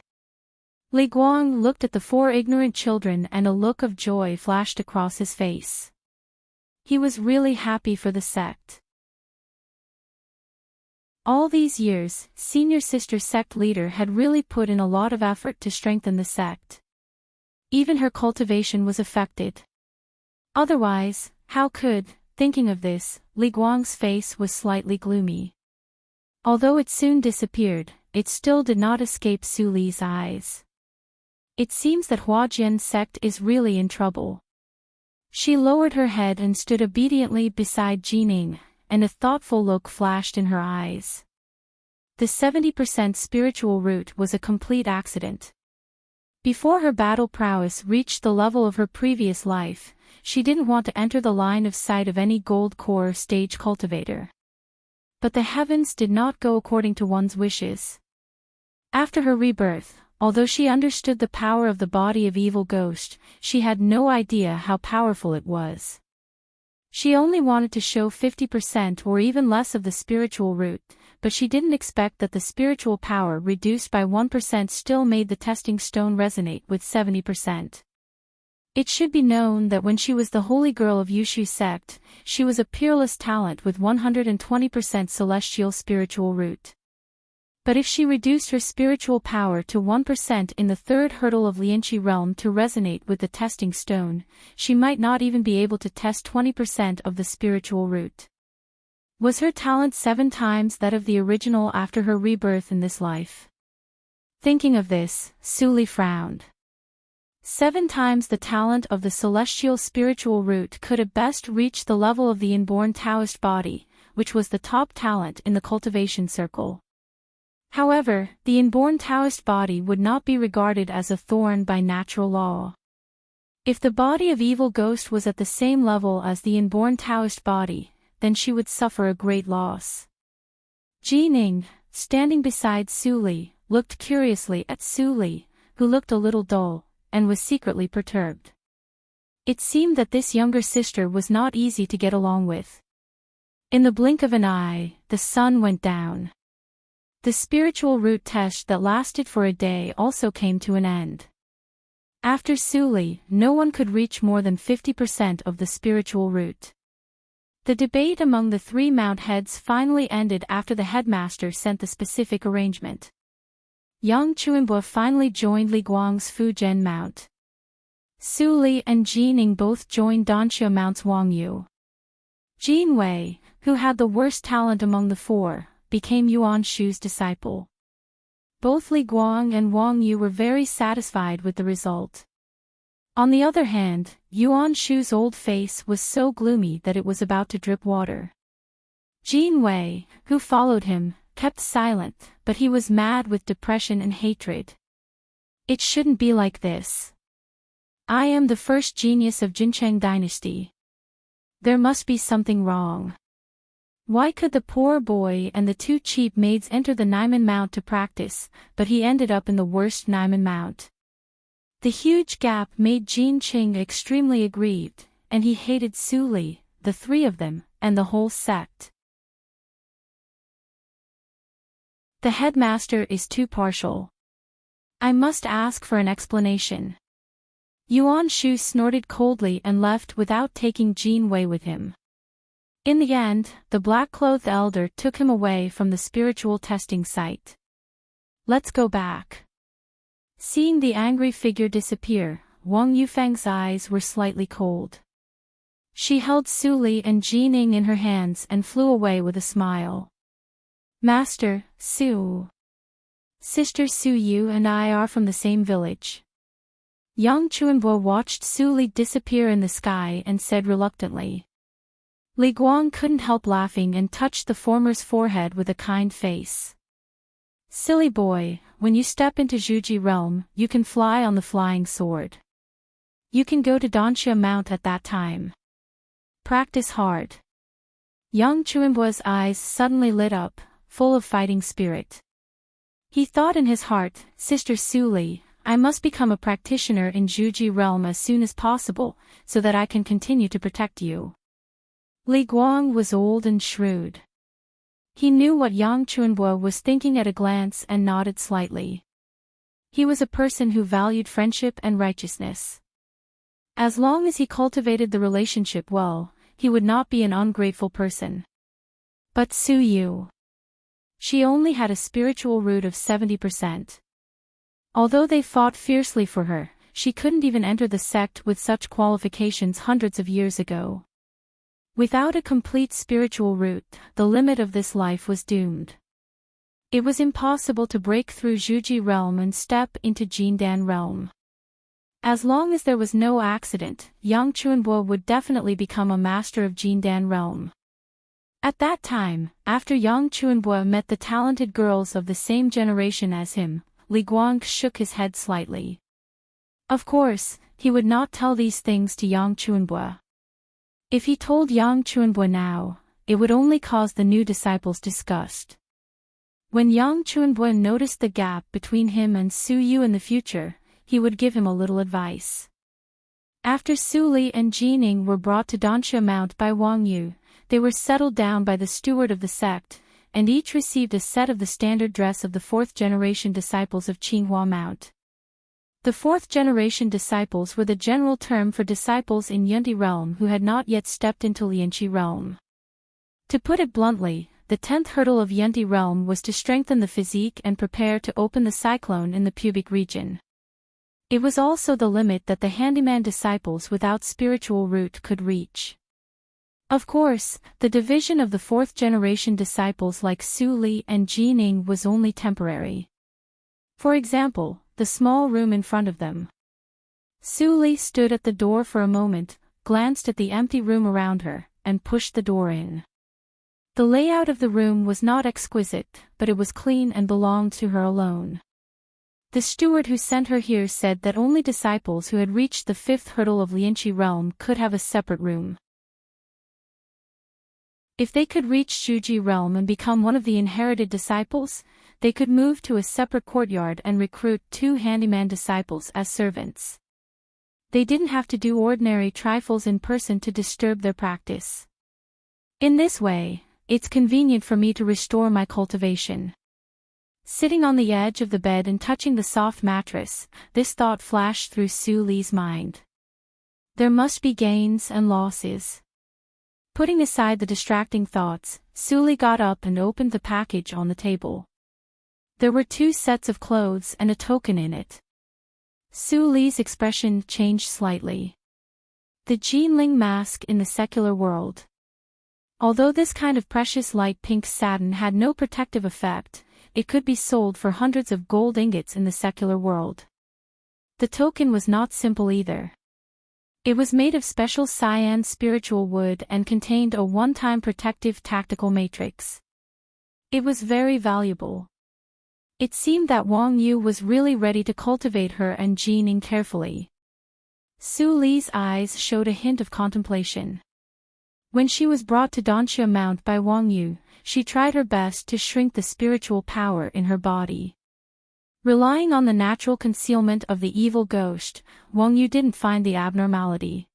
Li Guang looked at the 4 ignorant children and a look of joy flashed across his face. He was really happy for the sect. All these years, senior sister sect leader had really put in a lot of effort to strengthen the sect. Even her cultivation was affected. Otherwise, how could, thinking of this, Li Guang's face was slightly gloomy. Although it soon disappeared, it still did not escape Su Li's eyes. It seems that Huajian's sect is really in trouble. She lowered her head and stood obediently beside Jining, and a thoughtful look flashed in her eyes. The 70% spiritual root was a complete accident. Before her battle prowess reached the level of her previous life, she didn't want to enter the line of sight of any gold core stage cultivator. But the heavens did not go according to one's wishes. After her rebirth, although she understood the power of the body of evil ghost, she had no idea how powerful it was. She only wanted to show 50% or even less of the spiritual root, but she didn't expect that the spiritual power reduced by 1% still made the testing stone resonate with 70%. It should be known that when she was the holy girl of Yushu sect, she was a peerless talent with 120% celestial spiritual root. But if she reduced her spiritual power to 1% in the third hurdle of Lianqi realm to resonate with the testing stone, she might not even be able to test 20% of the spiritual root. Was her talent 7 times that of the original after her rebirth in this life? Thinking of this, Suli frowned. 7 times the talent of the celestial spiritual root could at best reach the level of the inborn Taoist body, which was the top talent in the cultivation circle. However, the inborn Taoist body would not be regarded as a thorn by natural law. If the body of evil ghost was at the same level as the inborn Taoist body, then she would suffer a great loss. Jining, standing beside Suli, looked curiously at Suli, who looked a little dull, and was secretly perturbed. It seemed that this younger sister was not easy to get along with. In the blink of an eye, the sun went down. The spiritual root test that lasted for a day also came to an end. After Suli, no one could reach more than 50% of the spiritual root. The debate among the 3 mount heads finally ended after the headmaster sent the specific arrangement. Yang Chuanbo finally joined Li Guang's Fujian mount. Suli and Jining both joined Danxia Mount's Wang Yu. Jin Wei, who had the worst talent among the 4, became Yuan Shu's disciple. Both Li Guang and Wang Yu were very satisfied with the result. On the other hand, Yuan Shu's old face was so gloomy that it was about to drip water. Jin Wei, who followed him, kept silent, but he was mad with depression and hatred. It shouldn't be like this. I am the first genius of Jincheng dynasty. There must be something wrong. Why could the poor boy and the 2 cheap maids enter the Naiman Mount to practice, but he ended up in the worst Naiman Mount? The huge gap made Jin Qing extremely aggrieved, and he hated Suli, the 3 of them, and the whole sect. The headmaster is too partial. I must ask for an explanation. Yuan Shu snorted coldly and left without taking Jin Wei with him. In the end, the black-clothed elder took him away from the spiritual testing site. Let's go back. Seeing the angry figure disappear, Wang Yufang's eyes were slightly cold. She held Suli and Jining in her hands and flew away with a smile. Master, Su. Sister Su Yu and I are from the same village. Yang Chuanbo watched Suli disappear in the sky and said reluctantly. Li Guang couldn't help laughing and touched the former's forehead with a kind face. Silly boy, when you step into Zhuji realm, you can fly on the flying sword. You can go to Danxia Mount at that time. Practice hard. Yang Chuanbo's eyes suddenly lit up, full of fighting spirit. He thought in his heart, Sister Suli, I must become a practitioner in Zhuji realm as soon as possible, so that I can continue to protect you. Li Guang was old and shrewd. He knew what Yang Chuanbo was thinking at a glance and nodded slightly. He was a person who valued friendship and righteousness. As long as he cultivated the relationship well, he would not be an ungrateful person. But Su Yu. She only had a spiritual root of 70%. Although they fought fiercely for her, she couldn't even enter the sect with such qualifications hundreds of years ago. Without a complete spiritual root, the limit of this life was doomed. It was impossible to break through Zhuji realm and step into Jindan realm. As long as there was no accident, Yang Chuanbo would definitely become a master of Jindan realm. At that time, after Yang Chuanbua met the talented girls of the same generation as him, Li Guang shook his head slightly. Of course, he would not tell these things to Yang Chuanbua. If he told Yang Chuanbua now, it would only cause the new disciples disgust. When Yang Chuanbua noticed the gap between him and Su Yu in the future, he would give him a little advice. After Su Li and Jining were brought to Danxia Mount by Wang Yu, they were settled down by the steward of the sect, and each received a set of the standard dress of the fourth-generation disciples of Qinghua Mount. The fourth-generation disciples were the general term for disciples in Yunti realm who had not yet stepped into Lianqi realm. To put it bluntly, the 10th hurdle of Yunti realm was to strengthen the physique and prepare to open the cyclone in the pubic region. It was also the limit that the handyman disciples without spiritual root could reach. Of course, the division of the fourth-generation disciples like Su Li and Jining was only temporary. For example, the small room in front of them. Su Li stood at the door for a moment, glanced at the empty room around her, and pushed the door in. The layout of the room was not exquisite, but it was clean and belonged to her alone. The steward who sent her here said that only disciples who had reached the 5th hurdle of Lianqi realm could have a separate room. If they could reach Shuji realm and become one of the inherited disciples, they could move to a separate courtyard and recruit 2 handyman disciples as servants. They didn't have to do ordinary trifles in person to disturb their practice. In this way, it's convenient for me to restore my cultivation. Sitting on the edge of the bed and touching the soft mattress, this thought flashed through Su Li's mind. There must be gains and losses. Putting aside the distracting thoughts, Su Li got up and opened the package on the table. There were 2 sets of clothes and a token in it. Su Li's expression changed slightly. The Jinling mask in the secular world. Although this kind of precious light pink satin had no protective effect, it could be sold for hundreds of gold ingots in the secular world. The token was not simple either. It was made of special cyan spiritual wood and contained a one-time protective tactical matrix. It was very valuable. It seemed that Wang Yu was really ready to cultivate her and Jining carefully. Su Li's eyes showed a hint of contemplation. When she was brought to Danxia Mount by Wang Yu, she tried her best to shrink the spiritual power in her body. Relying on the natural concealment of the evil ghost, Wang Yu didn't find the abnormality.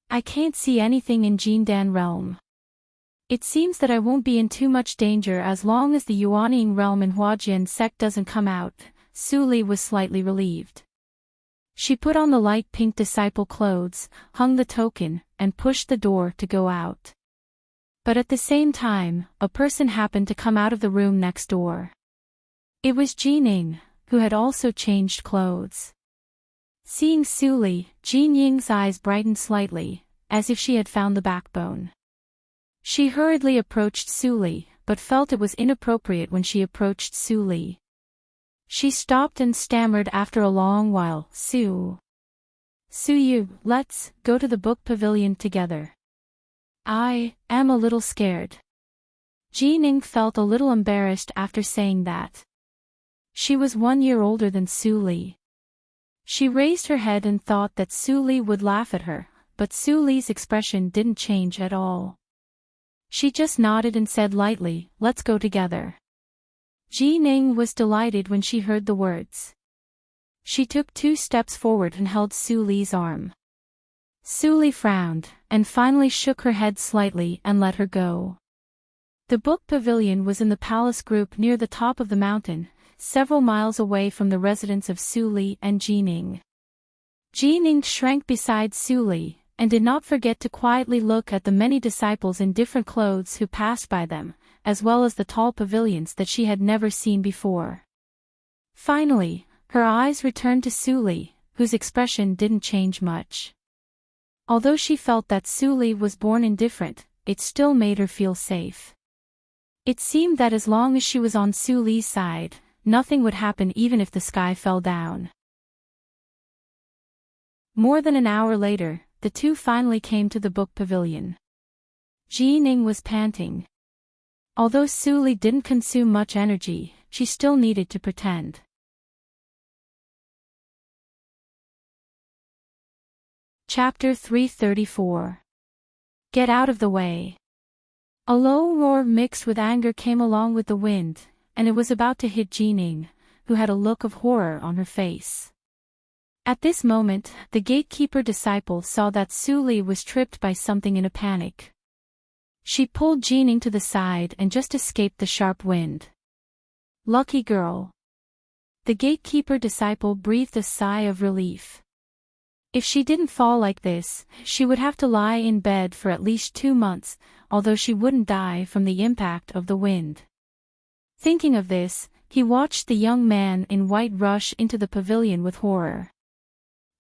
I can't see anything in Jindan realm. It seems that I won't be in too much danger as long as the Yuanying realm in Huajian sect doesn't come out. Su Li was slightly relieved. She put on the light pink disciple clothes, hung the token, and pushed the door to go out. But at the same time, a person happened to come out of the room next door. It was Jining, who had also changed clothes. Seeing Su Li, Jinying's eyes brightened slightly, as if she had found the backbone. She hurriedly approached Su Li, but felt it was inappropriate when she approached Su Li. She stopped and stammered after a long while, Su Yu, let's go to the book pavilion together. I am a little scared. Jining felt a little embarrassed after saying that. She was 1 year older than Su Li. She raised her head and thought that Su Li would laugh at her, but Su Li's expression didn't change at all. She just nodded and said lightly, let's go together. Jining was delighted when she heard the words. She took 2 steps forward and held Su Li's arm. Su Li frowned, and finally shook her head slightly and let her go. The book pavilion was in the palace group near the top of the mountain, several miles away from the residence of Su Li and Jining. Jining shrank beside Su Li, and did not forget to quietly look at the many disciples in different clothes who passed by them, as well as the tall pavilions that she had never seen before. Finally, her eyes returned to Su Li, whose expression didn't change much. Although she felt that Su Li was born indifferent, it still made her feel safe. It seemed that as long as she was on Su Li's side, nothing would happen even if the sky fell down. More than an hour later, the 2 finally came to the book pavilion. Jining was panting. Although Suli didn't consume much energy, she still needed to pretend. Chapter 334. Get out of the way. A low roar mixed with anger came along with the wind, and it was about to hit Jining, who had a look of horror on her face. At this moment, the gatekeeper disciple saw that Suli was tripped by something in a panic. She pulled Jining to the side and just escaped the sharp wind. Lucky girl. The gatekeeper disciple breathed a sigh of relief. If she didn't fall like this, she would have to lie in bed for at least 2 months, although she wouldn't die from the impact of the wind. Thinking of this, he watched the young man in white rush into the pavilion with horror.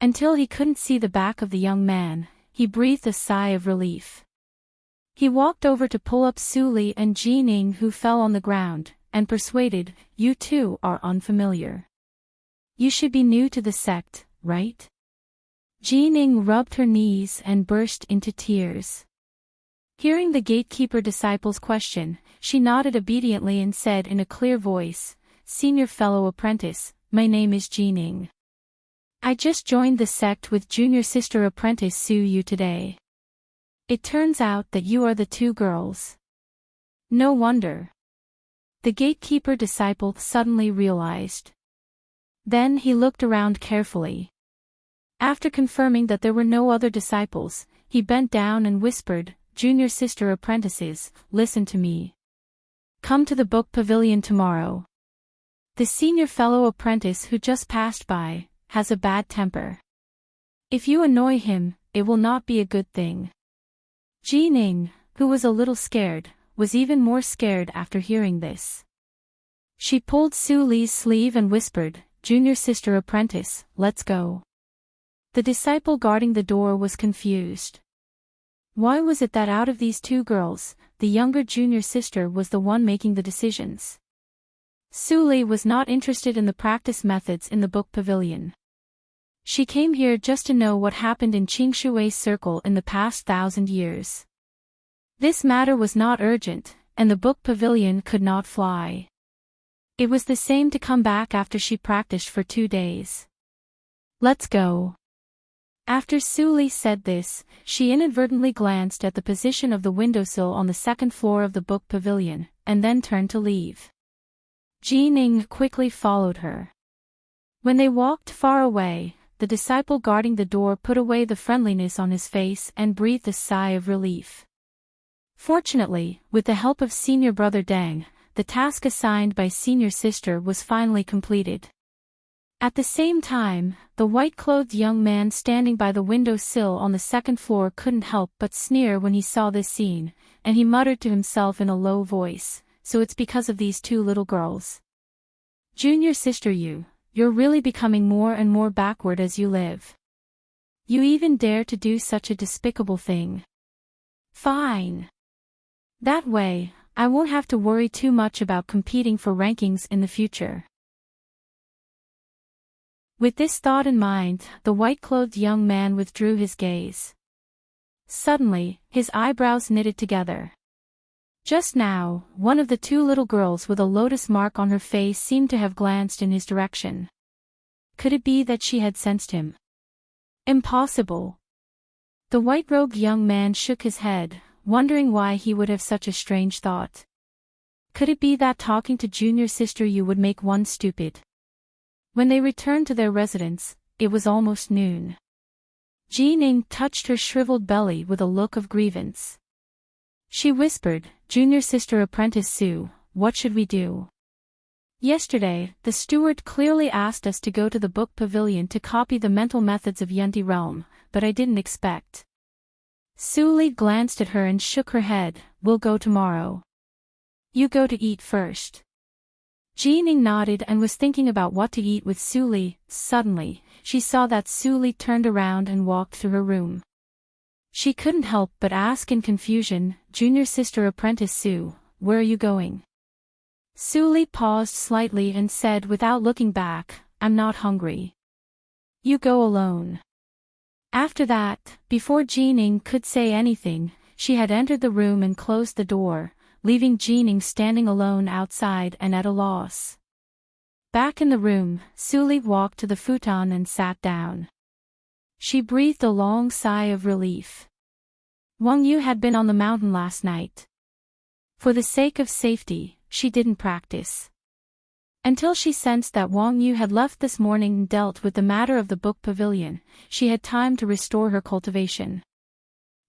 Until he couldn't see the back of the young man, he breathed a sigh of relief. He walked over to pull up Suli and Jining, who fell on the ground, and persuaded, "You two are unfamiliar. You should be new to the sect, right?" Jining rubbed her knees and burst into tears. Hearing the gatekeeper disciple's question, she nodded obediently and said in a clear voice, "Senior fellow apprentice, my name is Jining. I just joined the sect with junior sister apprentice Su Yu today. It turns out that you are the 2 girls. No wonder." The gatekeeper disciple suddenly realized. Then he looked around carefully. After confirming that there were no other disciples, he bent down and whispered, "Junior sister apprentices, listen to me. Come to the book pavilion tomorrow. The senior fellow apprentice who just passed by has a bad temper. If you annoy him, it will not be a good thing." Jining, who was a little scared, was even more scared after hearing this. She pulled Suli's sleeve and whispered, "Junior sister apprentice, let's go." The disciple guarding the door was confused. Why was it that out of these 2 girls, the younger junior sister was the one making the decisions? Suli was not interested in the practice methods in the book pavilion. She came here just to know what happened in Qingshui's circle in the past 1,000 years. This matter was not urgent, and the book pavilion could not fly. It was the same to come back after she practiced for 2 days. "Let's go." After Suli said this, she inadvertently glanced at the position of the windowsill on the 2nd floor of the book pavilion, and then turned to leave. Jining quickly followed her. When they walked far away, the disciple guarding the door put away the friendliness on his face and breathed a sigh of relief. Fortunately, with the help of senior brother Deng, the task assigned by senior sister was finally completed. At the same time, the white-clothed young man standing by the window-sill on the 2nd floor couldn't help but sneer when he saw this scene, and he muttered to himself in a low voice, "So it's because of these 2 little girls. Junior sister you're really becoming more and more backward as you live. You even dare to do such a despicable thing. Fine. That way, I won't have to worry too much about competing for rankings in the future." With this thought in mind, the white-clothed young man withdrew his gaze. Suddenly, his eyebrows knitted together. Just now, one of the 2 little girls with a lotus mark on her face seemed to have glanced in his direction. Could it be that she had sensed him? Impossible. The white-robed young man shook his head, wondering why he would have such a strange thought. Could it be that talking to junior sister Yu would make one stupid? When they returned to their residence, it was almost noon. Jining touched her shriveled belly with a look of grievance. She whispered, "Junior sister apprentice Su, what should we do? Yesterday, the steward clearly asked us to go to the book pavilion to copy the mental methods of Yunti realm, but I didn't expect." Suli glanced at her and shook her head, "We'll go tomorrow. You go to eat first." Jining nodded and was thinking about what to eat with Suli. Suddenly, she saw that Suli turned around and walked through her room. She couldn't help but ask in confusion, "Junior sister apprentice Su, where are you going?" Suli paused slightly and said without looking back, "I'm not hungry. You go alone." After that, before Jining could say anything, she had entered the room and closed the door, leaving Jeaning standing alone outside and at a loss. Back in the room, Sully walked to the futon and sat down. She breathed a long sigh of relief. Wang Yu had been on the mountain last night. For the sake of safety, she didn't practice. Until she sensed that Wang Yu had left this morning and dealt with the matter of the book pavilion, she had time to restore her cultivation.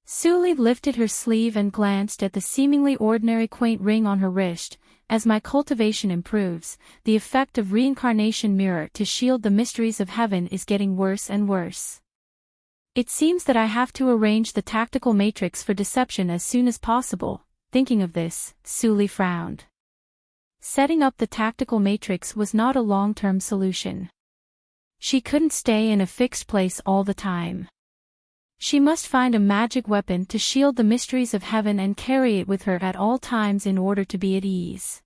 Sully lifted her sleeve and glanced at the seemingly ordinary quaint ring on her wrist. As my cultivation improves, the effect of reincarnation mirror to shield the mysteries of heaven is getting worse and worse. It seems that I have to arrange the tactical matrix for deception as soon as possible. Thinking of this, Sully frowned. Setting up the tactical matrix was not a long-term solution. She couldn't stay in a fixed place all the time. She must find a magic weapon to shield the mysteries of heaven and carry it with her at all times in order to be at ease.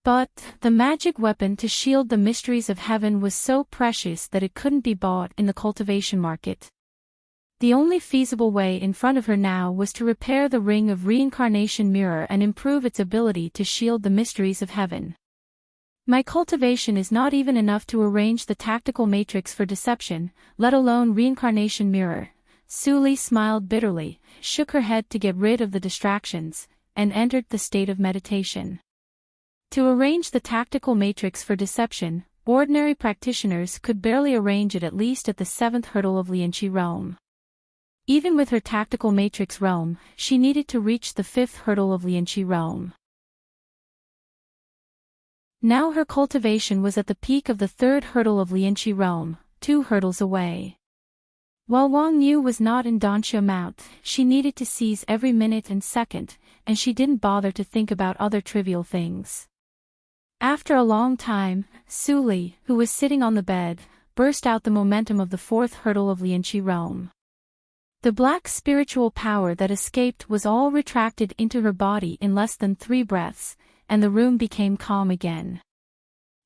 But the magic weapon to shield the mysteries of heaven was so precious that it couldn't be bought in the cultivation market. The only feasible way in front of her now was to repair the ring of reincarnation mirror and improve its ability to shield the mysteries of heaven. My cultivation is not even enough to arrange the tactical matrix for deception, let alone reincarnation mirror. Sully smiled bitterly, shook her head to get rid of the distractions, and entered the state of meditation. To arrange the tactical matrix for deception, ordinary practitioners could barely arrange it at least at the 7th hurdle of Lianqi realm. Even with her tactical matrix realm, she needed to reach the 5th hurdle of Lianqi realm. Now her cultivation was at the peak of the 3rd hurdle of Lianqi realm, 2 hurdles away. While Wang Yu was not in Dansha Mount, she needed to seize every minute and second, and she didn't bother to think about other trivial things. After a long time, Sully, who was sitting on the bed, burst out the momentum of the 4th hurdle of Lianqi realm. The black spiritual power that escaped was all retracted into her body in less than 3 breaths, and the room became calm again.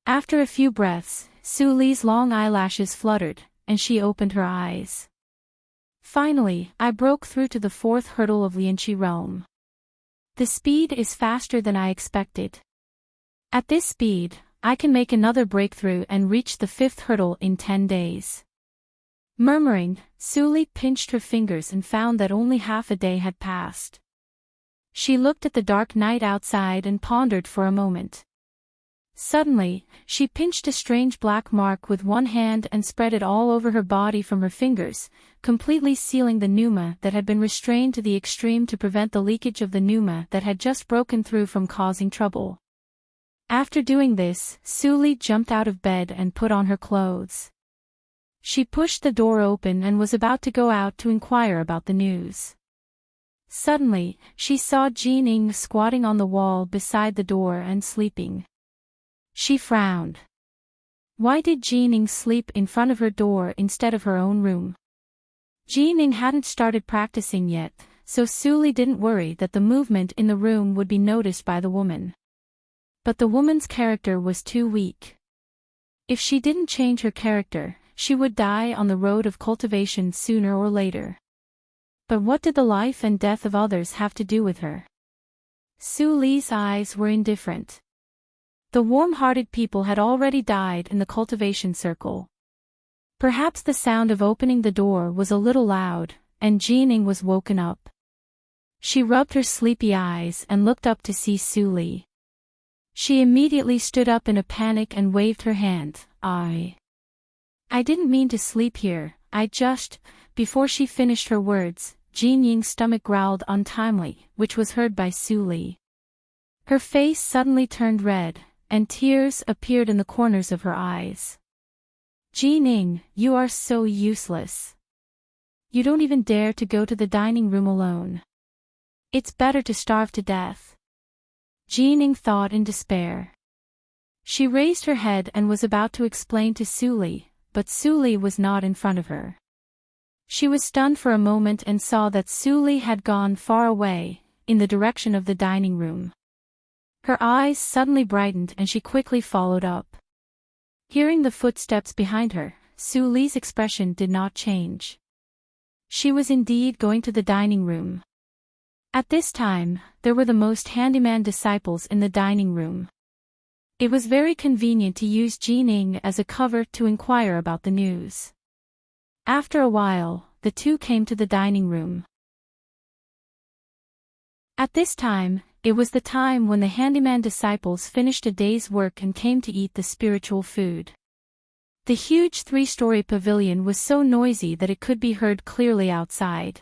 After a few breaths, Sully's long eyelashes fluttered, and she opened her eyes. Finally, I broke through to the 4th hurdle of Lianqi realm. The speed is faster than I expected. At this speed, I can make another breakthrough and reach the 5th hurdle in 10 days. Murmuring, Sully pinched her fingers and found that only half a day had passed. She looked at the dark night outside and pondered for a moment. Suddenly, she pinched a strange black mark with one hand and spread it all over her body from her fingers, completely sealing the pneuma that had been restrained to the extreme to prevent the leakage of the pneuma that had just broken through from causing trouble. After doing this, Sully jumped out of bed and put on her clothes. She pushed the door open and was about to go out to inquire about the news. Suddenly, she saw Jeaning squatting on the wall beside the door and sleeping. She frowned. Why did Jeaning sleep in front of her door instead of her own room? Jeaning hadn't started practicing yet, so Sully didn't worry that the movement in the room would be noticed by the woman. But the woman's character was too weak. If she didn't change her character, she would die on the road of cultivation sooner or later. But what did the life and death of others have to do with her? Sully's eyes were indifferent. The warm-hearted people had already died in the cultivation circle. Perhaps the sound of opening the door was a little loud, and Jeaning was woken up. She rubbed her sleepy eyes and looked up to see Sully. She immediately stood up in a panic and waved her hand. I didn't mean to sleep here, I just... Before she finished her words, Jeaning's stomach growled untimely, which was heard by Sully. Her face suddenly turned red, and tears appeared in the corners of her eyes. Jeaning, you are so useless. You don't even dare to go to the dining room alone. It's better to starve to death. Jeaning thought in despair. She raised her head and was about to explain to Sully, but Sully was not in front of her. She was stunned for a moment and saw that Sully had gone far away, in the direction of the dining room. Her eyes suddenly brightened and she quickly followed up. Hearing the footsteps behind her, Sully's expression did not change. She was indeed going to the dining room. At this time, there were the most handyman disciples in the dining room. It was very convenient to use Jining as a cover to inquire about the news. After a while, the two came to the dining room. At this time, it was the time when the handyman disciples finished a day's work and came to eat the spiritual food. The huge 3-story pavilion was so noisy that it could be heard clearly outside.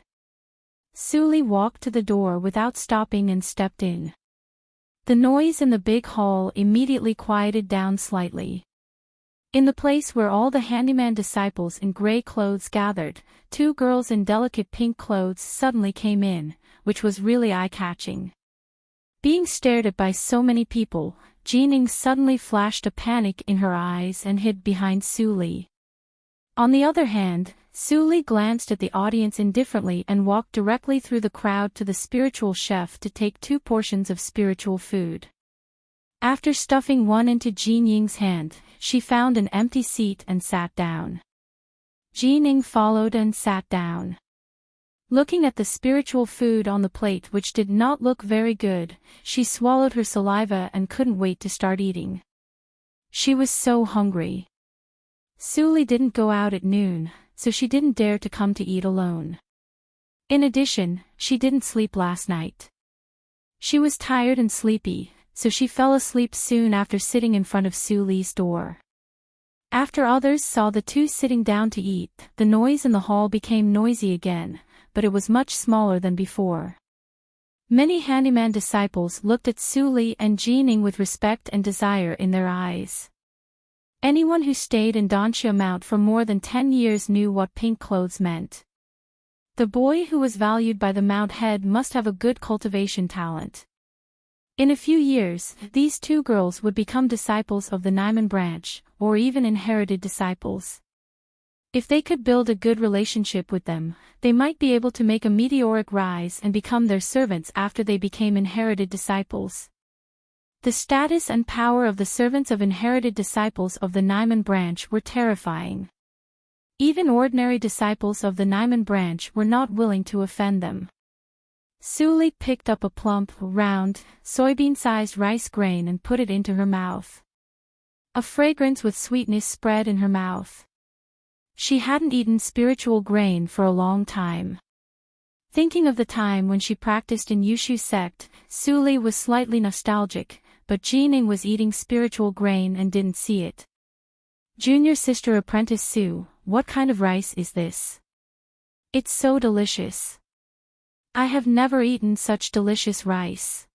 Suli walked to the door without stopping and stepped in. The noise in the big hall immediately quieted down slightly. In the place where all the handyman disciples in gray clothes gathered, 2 girls in delicate pink clothes suddenly came in, which was really eye-catching. Being stared at by so many people, Jining suddenly flashed a panic in her eyes and hid behind Suli. On the other hand, Suli glanced at the audience indifferently and walked directly through the crowd to the spiritual chef to take 2 portions of spiritual food. After stuffing one into Jining's hand, she found an empty seat and sat down. Jining followed and sat down. Looking at the spiritual food on the plate, which did not look very good, she swallowed her saliva and couldn't wait to start eating. She was so hungry. Suli didn't go out at noon, so she didn't dare to come to eat alone. In addition, she didn't sleep last night. She was tired and sleepy, so she fell asleep soon after sitting in front of Suli's door. After others saw the two sitting down to eat, the noise in the hall became noisy again, but it was much smaller than before. Many handyman disciples looked at Suli and Jining with respect and desire in their eyes. Anyone who stayed in Danxia Mount for more than 10 years knew what pink clothes meant. The boy who was valued by the Mount head must have a good cultivation talent. In a few years, these 2 girls would become disciples of the Naiman branch, or even inherited disciples. If they could build a good relationship with them, they might be able to make a meteoric rise and become their servants after they became inherited disciples. The status and power of the servants of inherited disciples of the Naiman branch were terrifying. Even ordinary disciples of the Naiman branch were not willing to offend them. Suli picked up a plump, round, soybean-sized rice grain and put it into her mouth. A fragrance with sweetness spread in her mouth. She hadn't eaten spiritual grain for a long time. Thinking of the time when she practiced in Yushu sect, Suli was slightly nostalgic, but Jining was eating spiritual grain and didn't see it. Junior sister apprentice Su, what kind of rice is this? It's so delicious. I have never eaten such delicious rice.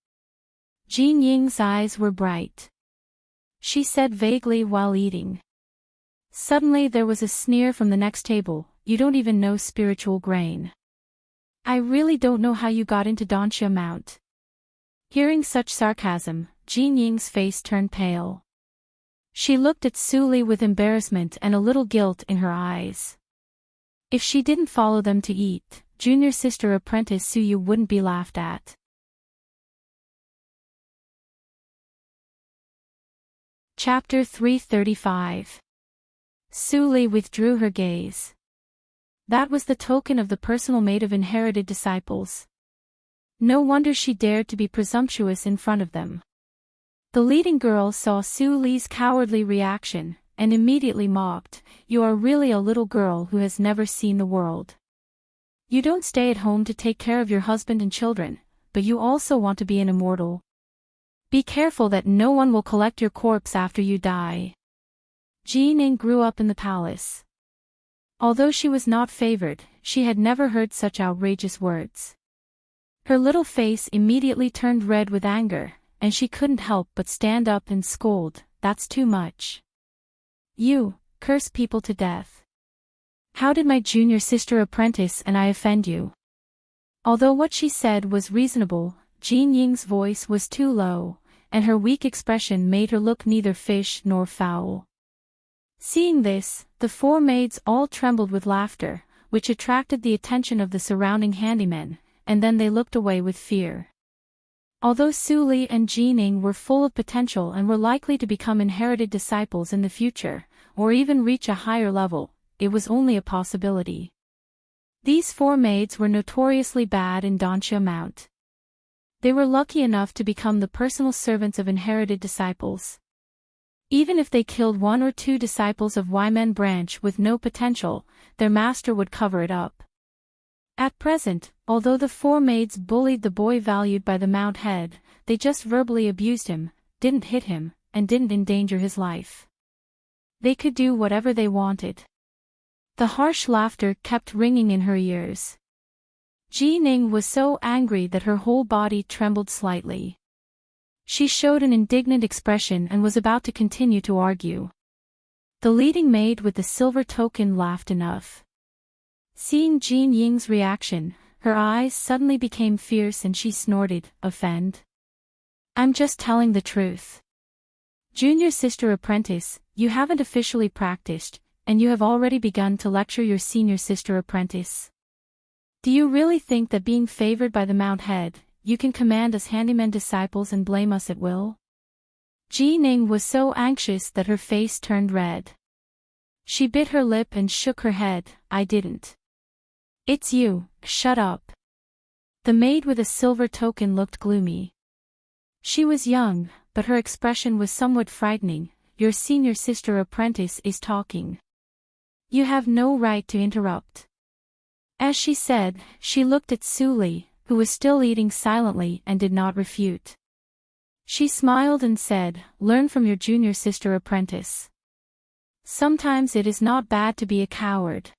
Jin Ying's eyes were bright. She said vaguely while eating. Suddenly there was a sneer from the next table, you don't even know spiritual grain. I really don't know how you got into Danxia Mount. Hearing such sarcasm, Jin Ying's face turned pale. She looked at Suli with embarrassment and a little guilt in her eyes. If she didn't follow them to eat, junior sister apprentice Suyu wouldn't be laughed at. Chapter 335. Suli withdrew her gaze. That was the token of the personal maid of inherited disciples. No wonder she dared to be presumptuous in front of them. The leading girl saw Suli's cowardly reaction, and immediately mocked, you are really a little girl who has never seen the world. You don't stay at home to take care of your husband and children, but you also want to be an immortal. Be careful that no one will collect your corpse after you die. Jining grew up in the palace. Although she was not favored, she had never heard such outrageous words. Her little face immediately turned red with anger, and she couldn't help but stand up and scold, that's too much. You, curse people to death. How did my junior sister apprentice and I offend you? Although what she said was reasonable, Jin Ying's voice was too low, and her weak expression made her look neither fish nor fowl. Seeing this, the 4 maids all trembled with laughter, which attracted the attention of the surrounding handymen, and then they looked away with fear. Although Suli and Jining were full of potential and were likely to become inherited disciples in the future, or even reach a higher level, it was only a possibility. These 4 maids were notoriously bad in Danxia Mount. They were lucky enough to become the personal servants of inherited disciples. Even if they killed 1 or 2 disciples of Ymen branch with no potential, their master would cover it up. At present, although the 4 maids bullied the boy valued by the Mount Head, they just verbally abused him, didn't hit him, and didn't endanger his life. They could do whatever they wanted. The harsh laughter kept ringing in her ears. Ji Ning was so angry that her whole body trembled slightly. She showed an indignant expression and was about to continue to argue. The leading maid with the silver token laughed enough. Seeing Ji Ning's reaction, her eyes suddenly became fierce and she snorted, "Offend? I'm just telling the truth. Junior sister apprentice, you haven't officially practiced, and you have already begun to lecture your senior sister apprentice. Do you really think that being favored by the Mount Head, you can command us handyman disciples and blame us at will?" Ji Ning was so anxious that her face turned red. She bit her lip and shook her head. "I didn't." "It's you, shut up." The maid with a silver token looked gloomy. She was young, but her expression was somewhat frightening. "Your senior sister apprentice is talking. You have no right to interrupt." As she said, she looked at Su Li, who was still eating silently and did not refute. She smiled and said, "Learn from your junior sister apprentice. Sometimes it is not bad to be a coward."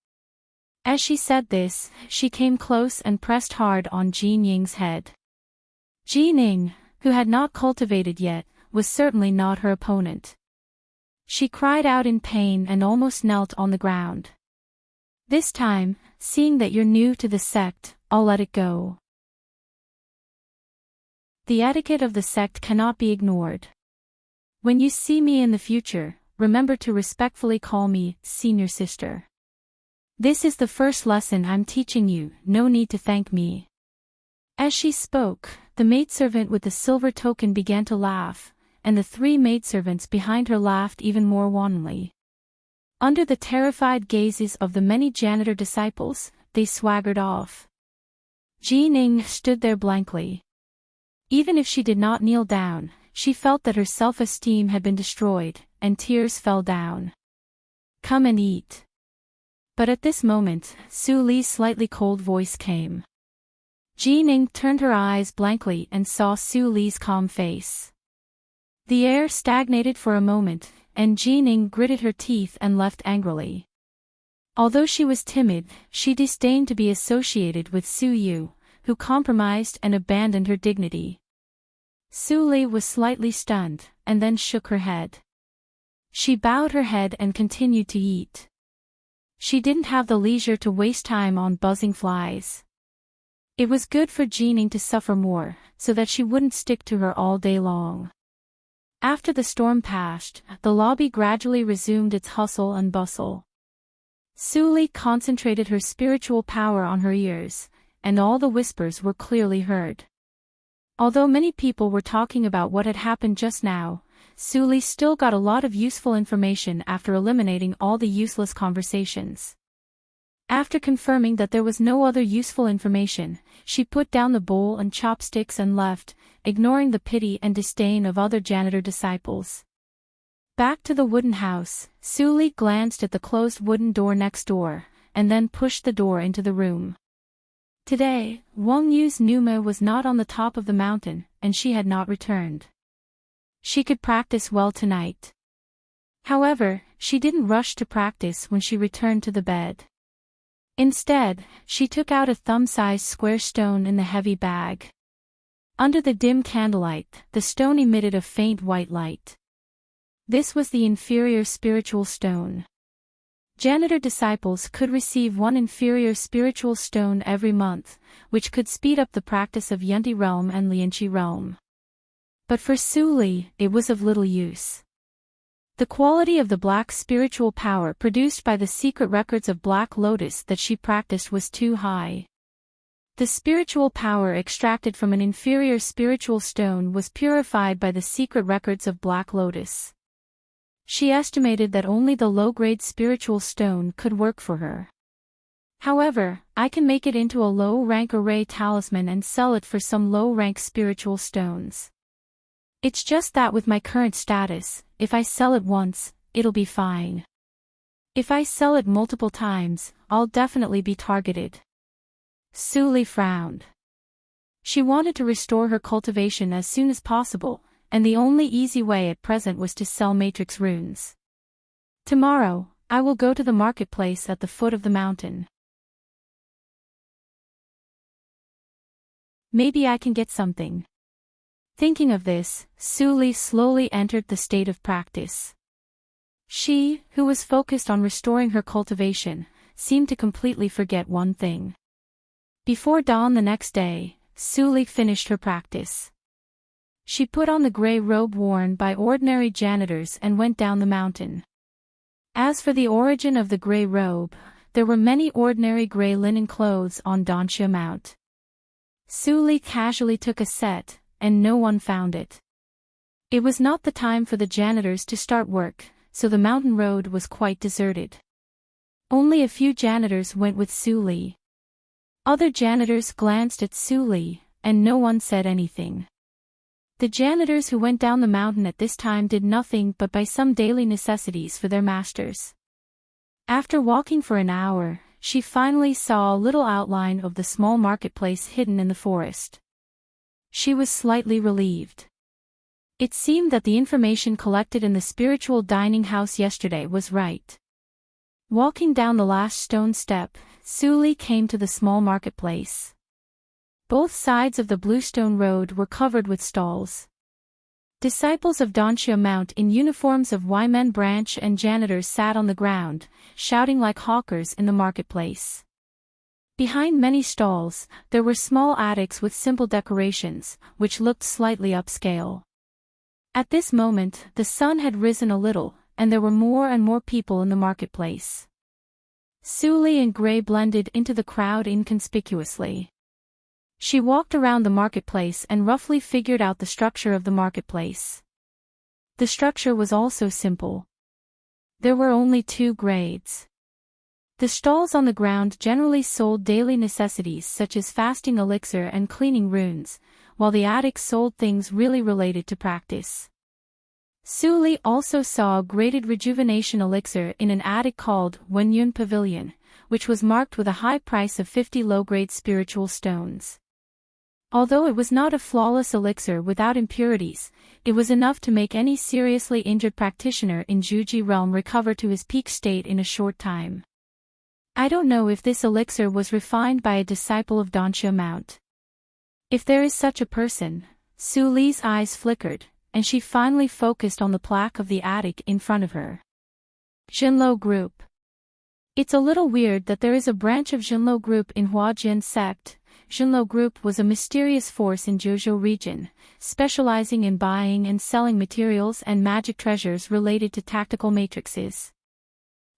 As she said this, she came close and pressed hard on Ji Ning's head. Ji Ning, who had not cultivated yet, was certainly not her opponent. She cried out in pain and almost knelt on the ground. "This time, seeing that you're new to the sect, I'll let it go. The etiquette of the sect cannot be ignored. When you see me in the future, remember to respectfully call me senior sister. This is the first lesson I'm teaching you, no need to thank me." As she spoke, the maidservant with the silver token began to laugh, and the 3 maidservants behind her laughed even more wantonly. Under the terrified gazes of the many janitor disciples, they swaggered off. Ji Ning stood there blankly. Even if she did not kneel down, she felt that her self-esteem had been destroyed, and tears fell down. "Come and eat." But at this moment, Su Li's slightly cold voice came. Ji Ning turned her eyes blankly and saw Su Li's calm face. The air stagnated for a moment, and Ji Ning gritted her teeth and left angrily. Although she was timid, she disdained to be associated with Su Yu, who compromised and abandoned her dignity. Su Li was slightly stunned, and then shook her head. She bowed her head and continued to eat. She didn't have the leisure to waste time on buzzing flies. It was good for Ji Ning to suffer more, so that she wouldn't stick to her all day long. After the storm passed, the lobby gradually resumed its hustle and bustle. Su Li concentrated her spiritual power on her ears, and all the whispers were clearly heard. Although many people were talking about what had happened just now, Su Li still got a lot of useful information after eliminating all the useless conversations. After confirming that there was no other useful information, she put down the bowl and chopsticks and left, ignoring the pity and disdain of other janitor disciples. Back to the wooden house, Su Li glanced at the closed wooden door next door, and then pushed the door into the room. Today, Wang Yu's Numa was not on the top of the mountain, and she had not returned. She could practice well tonight. However, she didn't rush to practice when she returned to the bed. Instead, she took out a thumb-sized square stone in the heavy bag. Under the dim candlelight, the stone emitted a faint white light. This was the inferior spiritual stone. Janitor disciples could receive 1 inferior spiritual stone every month, which could speed up the practice of Yunti realm and Lianqi realm. But for Su Li, it was of little use. The quality of the black spiritual power produced by the secret records of Black Lotus that she practiced was too high. The spiritual power extracted from an inferior spiritual stone was purified by the secret records of Black Lotus. She estimated that only the low-grade spiritual stone could work for her. However, I can make it into a low-rank array talisman and sell it for some low-rank spiritual stones. It's just that with my current status, if I sell it once, it'll be fine. If I sell it multiple times, I'll definitely be targeted. Suli frowned. She wanted to restore her cultivation as soon as possible, and the only easy way at present was to sell matrix runes. Tomorrow, I will go to the marketplace at the foot of the mountain. Maybe I can get something. Thinking of this, Suli slowly entered the state of practice. She, who was focused on restoring her cultivation, seemed to completely forget one thing. Before dawn the next day, Suli finished her practice. She put on the gray robe worn by ordinary janitors and went down the mountain. As for the origin of the gray robe, there were many ordinary gray linen clothes on Donshia Mount. Suli casually took a set, and no one found it. It was not the time for the janitors to start work, so the mountain road was quite deserted. Only a few janitors went with Suli. Other janitors glanced at Suli, and no one said anything. The janitors who went down the mountain at this time did nothing but buy some daily necessities for their masters. After walking for an hour, she finally saw a little outline of the small marketplace hidden in the forest. She was slightly relieved. It seemed that the information collected in the spiritual dining house yesterday was right. Walking down the last stone step, Suli came to the small marketplace. Both sides of the bluestone road were covered with stalls. Disciples of Donshia Mount in uniforms of Ymen branch and janitors sat on the ground, shouting like hawkers in the marketplace. Behind many stalls, there were small attics with simple decorations, which looked slightly upscale. At this moment, the sun had risen a little, and there were more and more people in the marketplace. Suli and Gray blended into the crowd inconspicuously. She walked around the marketplace and roughly figured out the structure of the marketplace. The structure was also simple. There were only 2 grades. The stalls on the ground generally sold daily necessities such as fasting elixir and cleaning runes, while the attics sold things really related to practice. Suli also saw a graded rejuvenation elixir in an attic called Wenyun Pavilion, which was marked with a high price of 50 low-grade spiritual stones. Although it was not a flawless elixir without impurities, it was enough to make any seriously injured practitioner in Juji realm recover to his peak state in a short time. I don't know if this elixir was refined by a disciple of Donshia Mount. If there is such a person, Suli's eyes flickered, and she finally focused on the plaque of the attic in front of her. Jinlo Group. It's a little weird that there is a branch of Jinlo Group in Huajian sect. Jinlo Group was a mysterious force in Zhuzhou region, specializing in buying and selling materials and magic treasures related to tactical matrices.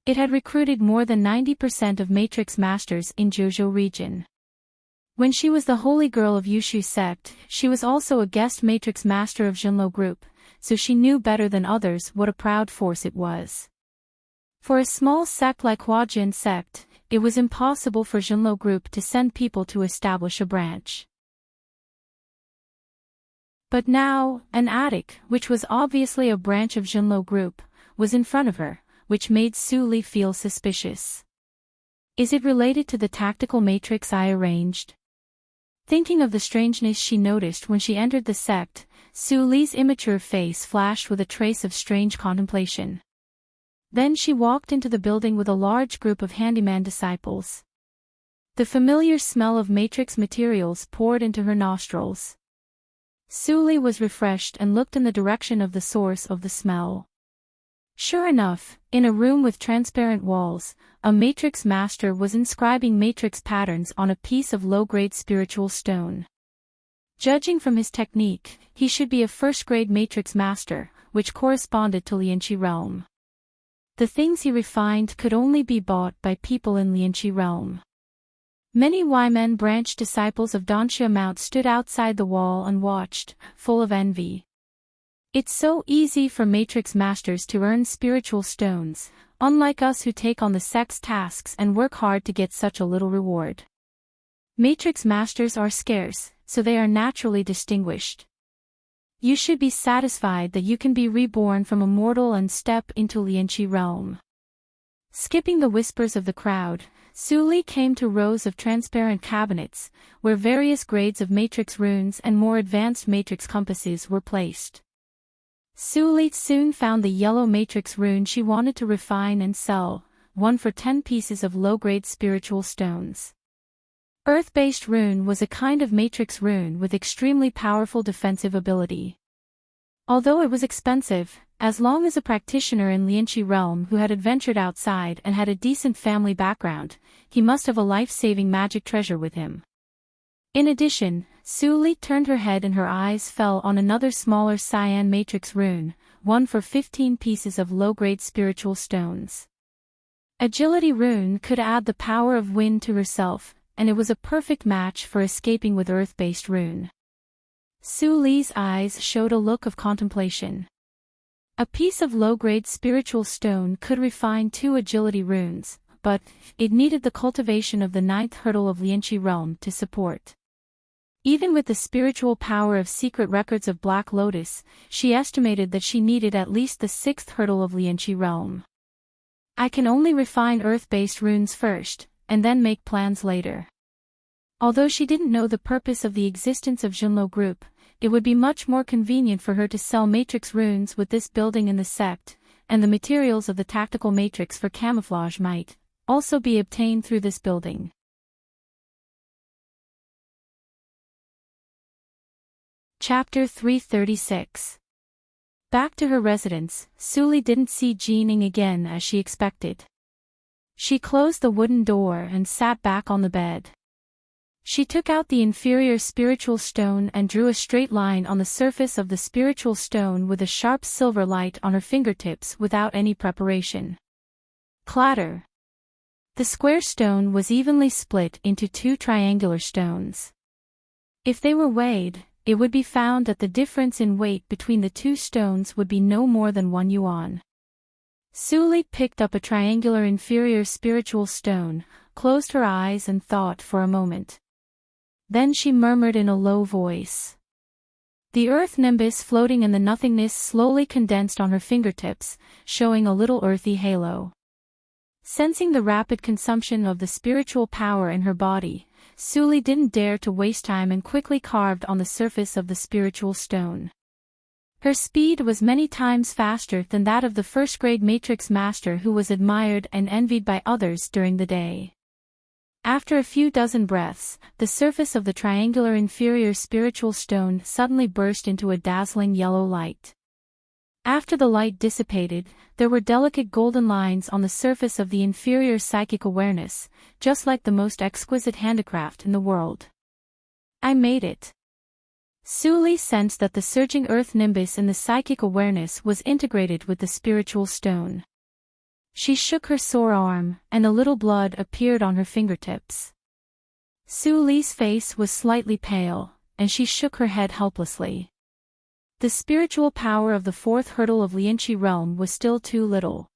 It had recruited more than 90% of matrix masters in Zhuzhou region. When she was the holy girl of Yushu sect, she was also a guest matrix master of Jinlo Group, so she knew better than others what a proud force it was. For a small sect like Huajian sect, it was impossible for Jinlo Group to send people to establish a branch. But now, an attic, which was obviously a branch of Jinlo Group, was in front of her, which made Suli feel suspicious. Is it related to the tactical matrix I arranged? Thinking of the strangeness she noticed when she entered the sect, Suli's immature face flashed with a trace of strange contemplation. Then she walked into the building with a large group of handyman disciples. The familiar smell of matrix materials poured into her nostrils. Suli was refreshed and looked in the direction of the source of the smell. Sure enough, in a room with transparent walls, a matrix master was inscribing matrix patterns on a piece of low-grade spiritual stone. Judging from his technique, he should be a first-grade matrix master, which corresponded to Lianqi realm. The things he refined could only be bought by people in Lianqi realm. Many Ymen branch disciples of Donshia Mount stood outside the wall and watched, full of envy. It's so easy for matrix masters to earn spiritual stones, unlike us who take on the sex tasks and work hard to get such a little reward. Matrix masters are scarce, so they are naturally distinguished. You should be satisfied that you can be reborn from a mortal and step into Lianqi realm. Skipping the whispers of the crowd, Su Li came to rows of transparent cabinets, where various grades of matrix runes and more advanced matrix compasses were placed. Su Li soon found the yellow matrix rune she wanted to refine and sell, one for 10 pieces of low-grade spiritual stones. Earth-based rune was a kind of matrix rune with extremely powerful defensive ability. Although it was expensive, as long as a practitioner in Lianqi realm who had adventured outside and had a decent family background, he must have a life-saving magic treasure with him. In addition, Su Li turned her head and her eyes fell on another smaller cyan matrix rune, one for 15 pieces of low-grade spiritual stones. Agility rune could add the power of wind to herself, and it was a perfect match for escaping with earth-based rune. Su Li's eyes showed a look of contemplation. A piece of low-grade spiritual stone could refine 2 agility runes, but it needed the cultivation of the 9th hurdle of Lianqi realm to support. Even with the spiritual power of secret records of Black Lotus, she estimated that she needed at least the 6th hurdle of Lianqi realm. I can only refine earth-based runes first, and then make plans later. Although she didn't know the purpose of the existence of Junlo Group, it would be much more convenient for her to sell matrix runes with this building in the sect, and the materials of the tactical matrix for camouflage might also be obtained through this building. Chapter 336. Back to her residence, Su Li didn't see Jining again as she expected. She closed the wooden door and sat back on the bed. She took out the inferior spiritual stone and drew a straight line on the surface of the spiritual stone with a sharp silver light on her fingertips without any preparation. Clatter! The square stone was evenly split into 2 triangular stones. If they were weighed, it would be found that the difference in weight between the 2 stones would be no more than 1 yuan. Su Li picked up a triangular inferior spiritual stone, closed her eyes and thought for a moment. Then she murmured in a low voice. The earth nimbus floating in the nothingness slowly condensed on her fingertips, showing a little earthy halo. Sensing the rapid consumption of the spiritual power in her body, Su Li didn't dare to waste time and quickly carved on the surface of the spiritual stone. Her speed was many times faster than that of the first-grade matrix master who was admired and envied by others during the day. After a few dozen breaths, the surface of the triangular inferior spiritual stone suddenly burst into a dazzling yellow light. After the light dissipated, there were delicate golden lines on the surface of the inferior psychic awareness, just like the most exquisite handicraft in the world. I made it. Su Li sensed that the surging earth nimbus in the psychic awareness was integrated with the spiritual stone. She shook her sore arm, and a little blood appeared on her fingertips. Su Li's face was slightly pale, and she shook her head helplessly. The spiritual power of the 4th hurdle of Lianqi realm was still too little.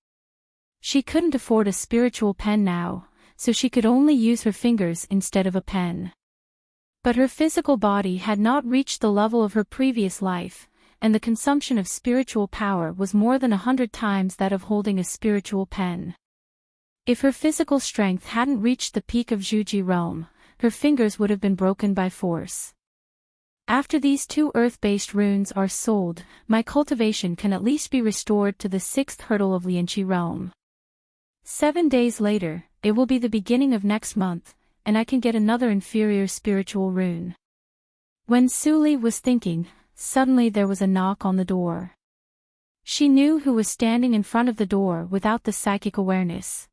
She couldn't afford a spiritual pen now, so she could only use her fingers instead of a pen. But her physical body had not reached the level of her previous life, and the consumption of spiritual power was more than 100 times that of holding a spiritual pen. If her physical strength hadn't reached the peak of Zhuji realm, her fingers would have been broken by force. After these 2 earth-based runes are sold, my cultivation can at least be restored to the 6th hurdle of Lianqi realm. 7 days later, it will be the beginning of next month, and I can get another inferior spiritual rune. When Su Li was thinking, suddenly there was a knock on the door. She knew who was standing in front of the door without the psychic awareness.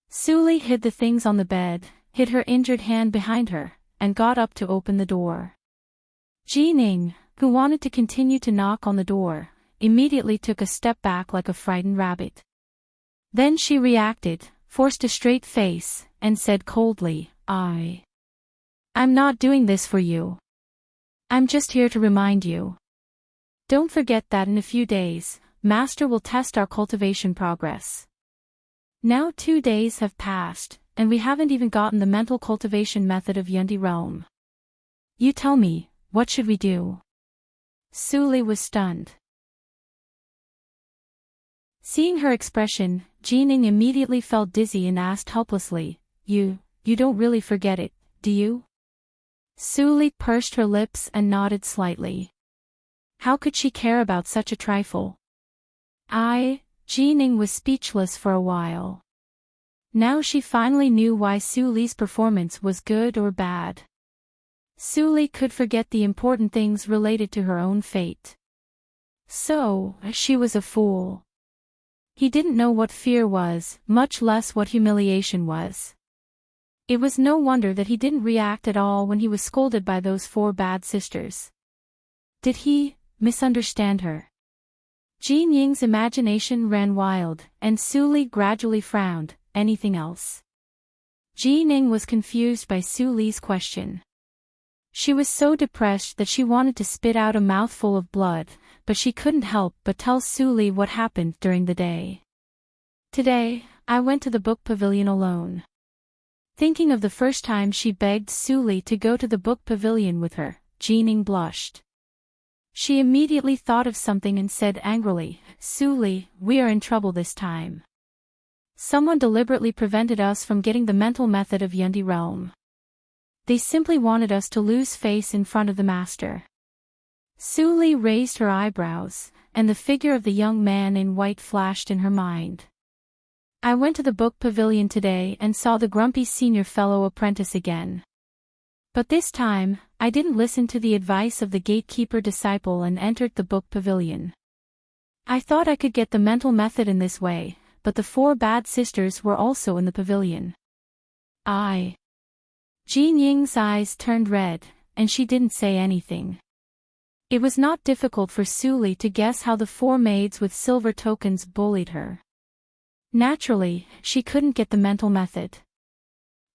Su Li hid the things on the bed, hid her injured hand behind her, and got up to open the door. Jining, who wanted to continue to knock on the door, immediately took a step back like a frightened rabbit. Then she reacted, forced a straight face, and said coldly, I'm not doing this for you. I'm just here to remind you. Don't forget that in a few days, Master will test our cultivation progress. Now 2 days have passed, and we haven't even gotten the mental cultivation method of Yundi realm. You tell me, what should we do? Suli was stunned. Seeing her expression, Jining immediately felt dizzy and asked helplessly, You don't really forget it, do you? Suli pursed her lips and nodded slightly. How could she care about such a trifle? Jining was speechless for a while. Now she finally knew why Suli's performance was good or bad. Suli could forget the important things related to her own fate. So, she was a fool. He didn't know what fear was, much less what humiliation was. It was no wonder that he didn't react at all when he was scolded by those 4 bad sisters. Did he misunderstand her? Jin Ying's imagination ran wild, and Suli gradually frowned. Anything else? Jin Ying was confused by Suli's question. She was so depressed that she wanted to spit out a mouthful of blood, but she couldn't help but tell Suli what happened during the day. Today, I went to the book pavilion alone. Thinking of the first time she begged Suli to go to the book pavilion with her, Jin Ying blushed. She immediately thought of something and said angrily, Suli, we are in trouble this time. Someone deliberately prevented us from getting the mental method of Yundi realm. They simply wanted us to lose face in front of the master. Suli raised her eyebrows, and the figure of the young man in white flashed in her mind. I went to the book pavilion today and saw the grumpy senior fellow apprentice again. But this time, I didn't listen to the advice of the gatekeeper disciple and entered the book pavilion. I thought I could get the mental method in this way, but the 4 bad sisters were also in the pavilion. Jin Ying's eyes turned red, and she didn't say anything. It was not difficult for Suli to guess how the 4 maids with silver tokens bullied her. Naturally, she couldn't get the mental method.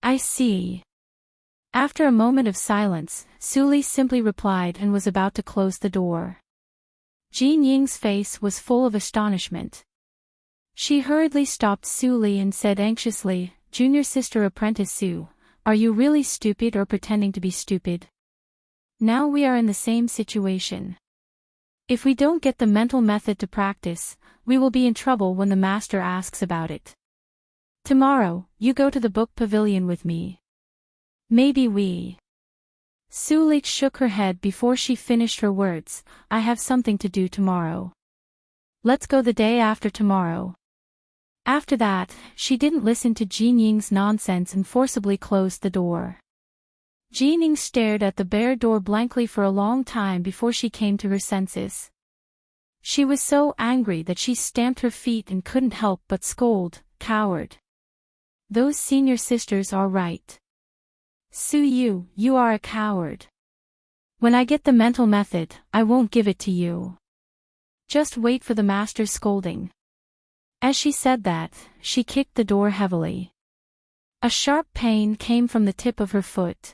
I see. After a moment of silence, Suli simply replied and was about to close the door. Jin Ying's face was full of astonishment. She hurriedly stopped Suli and said anxiously, Junior Sister Apprentice Su, are you really stupid or pretending to be stupid? Now we are in the same situation. If we don't get the mental method to practice, we will be in trouble when the master asks about it. Tomorrow, you go to the book pavilion with me. Maybe we. Suli shook her head before she finished her words, I have something to do tomorrow. Let's go the day after tomorrow. After that, she didn't listen to Jin Ying's nonsense and forcibly closed the door. Jin Ying stared at the bare door blankly for a long time before she came to her senses. She was so angry that she stamped her feet and couldn't help but scold, Coward. Those senior sisters are right. Su you are a coward. When I get the mental method, I won't give it to you. Just wait for the master's scolding. As she said that, she kicked the door heavily. A sharp pain came from the tip of her foot.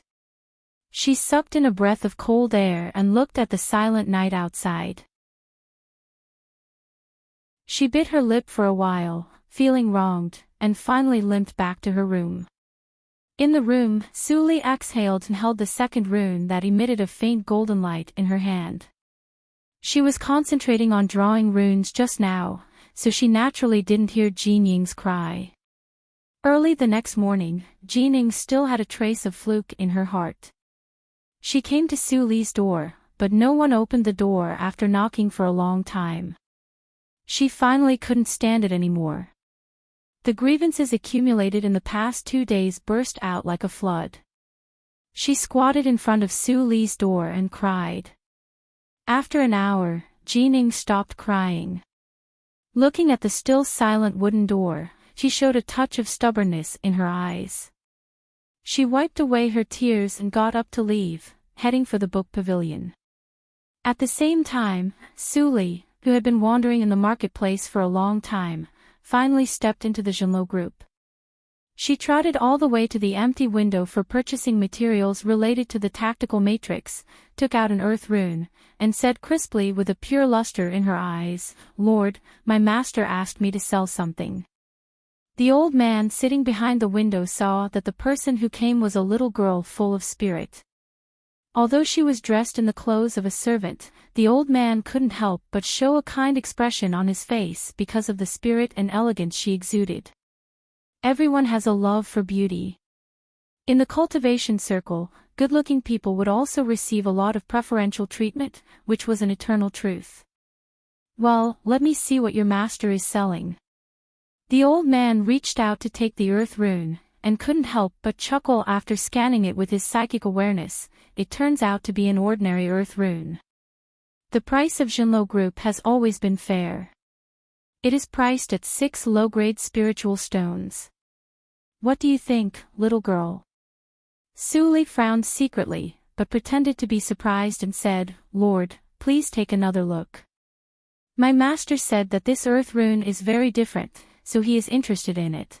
She sucked in a breath of cold air and looked at the silent night outside. She bit her lip for a while, feeling wronged, and finally limped back to her room. In the room, Suli exhaled and held the second rune that emitted a faint golden light in her hand. She was concentrating on drawing runes just now, so she naturally didn't hear Jin Ying's cry. Early the next morning, Jin Ying still had a trace of fluke in her heart. She came to Suli's door, but no one opened the door after knocking for a long time. She finally couldn't stand it anymore. The grievances accumulated in the past 2 days burst out like a flood. She squatted in front of Suli's door and cried. After an hour, Jin Ying stopped crying. Looking at the still silent wooden door, she showed a touch of stubbornness in her eyes. She wiped away her tears and got up to leave, heading for the book pavilion. At the same time, Suli, who had been wandering in the marketplace for a long time, finally stepped into the Jinlo group. She trotted all the way to the empty window for purchasing materials related to the tactical matrix, took out an earth rune, and said crisply with a pure luster in her eyes, Lord, my master asked me to sell something. The old man sitting behind the window saw that the person who came was a little girl full of spirit. Although she was dressed in the clothes of a servant, the old man couldn't help but show a kind expression on his face because of the spirit and elegance she exuded. Everyone has a love for beauty. In the cultivation circle, good-looking people would also receive a lot of preferential treatment, which was an eternal truth. Well, let me see what your master is selling. The old man reached out to take the earth rune, and couldn't help but chuckle after scanning it with his psychic awareness. It turns out to be an ordinary earth rune. The price of Jinlo Group has always been fair. It is priced at 6 low-grade spiritual stones. What do you think, little girl? Suli frowned secretly, but pretended to be surprised and said, Lord, please take another look. My master said that this earth rune is very different, so he is interested in it.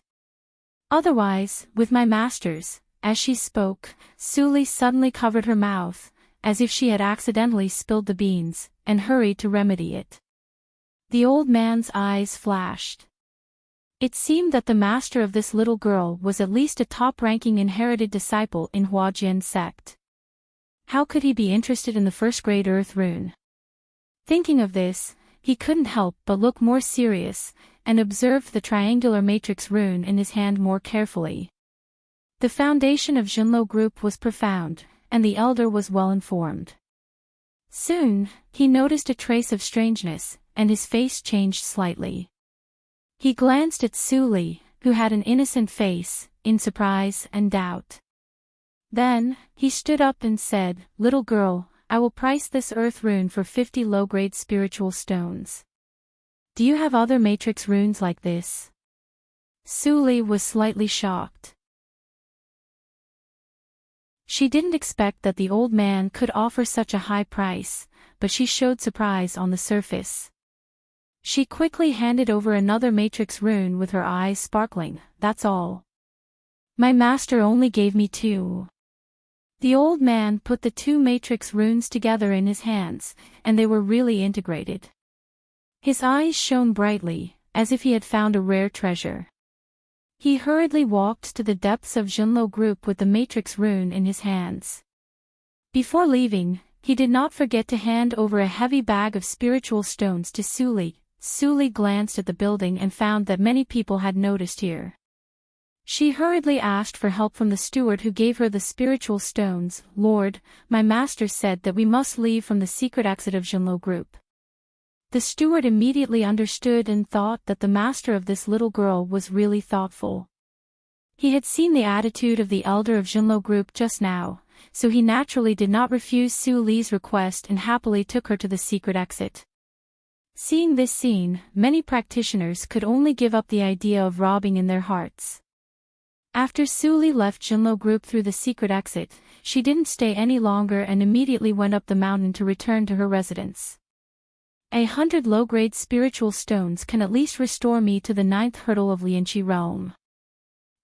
Otherwise, with my masters, as she spoke, Suli suddenly covered her mouth, as if she had accidentally spilled the beans, and hurried to remedy it. The old man's eyes flashed. It seemed that the master of this little girl was at least a top-ranking inherited disciple in Huajian sect. How could he be interested in the first-grade earth rune? Thinking of this, he couldn't help but look more serious, and observed the triangular matrix rune in his hand more carefully. The foundation of Jinlo Group was profound, and the elder was well informed. Soon, he noticed a trace of strangeness, and his face changed slightly. He glanced at Suli, who had an innocent face, in surprise and doubt. Then, he stood up and said, Little girl, I will price this earth rune for 50 low-grade spiritual stones. Do you have other matrix runes like this? Suli was slightly shocked. She didn't expect that the old man could offer such a high price, but she showed surprise on the surface. She quickly handed over another matrix rune with her eyes sparkling. That's all. My master only gave me 2. The old man put the 2 matrix runes together in his hands, and they were really integrated. His eyes shone brightly, as if he had found a rare treasure. He hurriedly walked to the depths of Jinlo Group with the matrix rune in his hands. Before leaving, he did not forget to hand over a heavy bag of spiritual stones to Suli. Suli glanced at the building and found that many people had noticed here. She hurriedly asked for help from the steward who gave her the spiritual stones. Lord, my master said that we must leave from the secret exit of Jinlo Group. The steward immediately understood and thought that the master of this little girl was really thoughtful. He had seen the attitude of the elder of Jinlo Group just now, so he naturally did not refuse Suli's request and happily took her to the secret exit. Seeing this scene, many practitioners could only give up the idea of robbing in their hearts. After Suli left Jinlo Group through the secret exit, she didn't stay any longer and immediately went up the mountain to return to her residence. 100 low-grade spiritual stones can at least restore me to the 9th hurdle of Lianqi realm.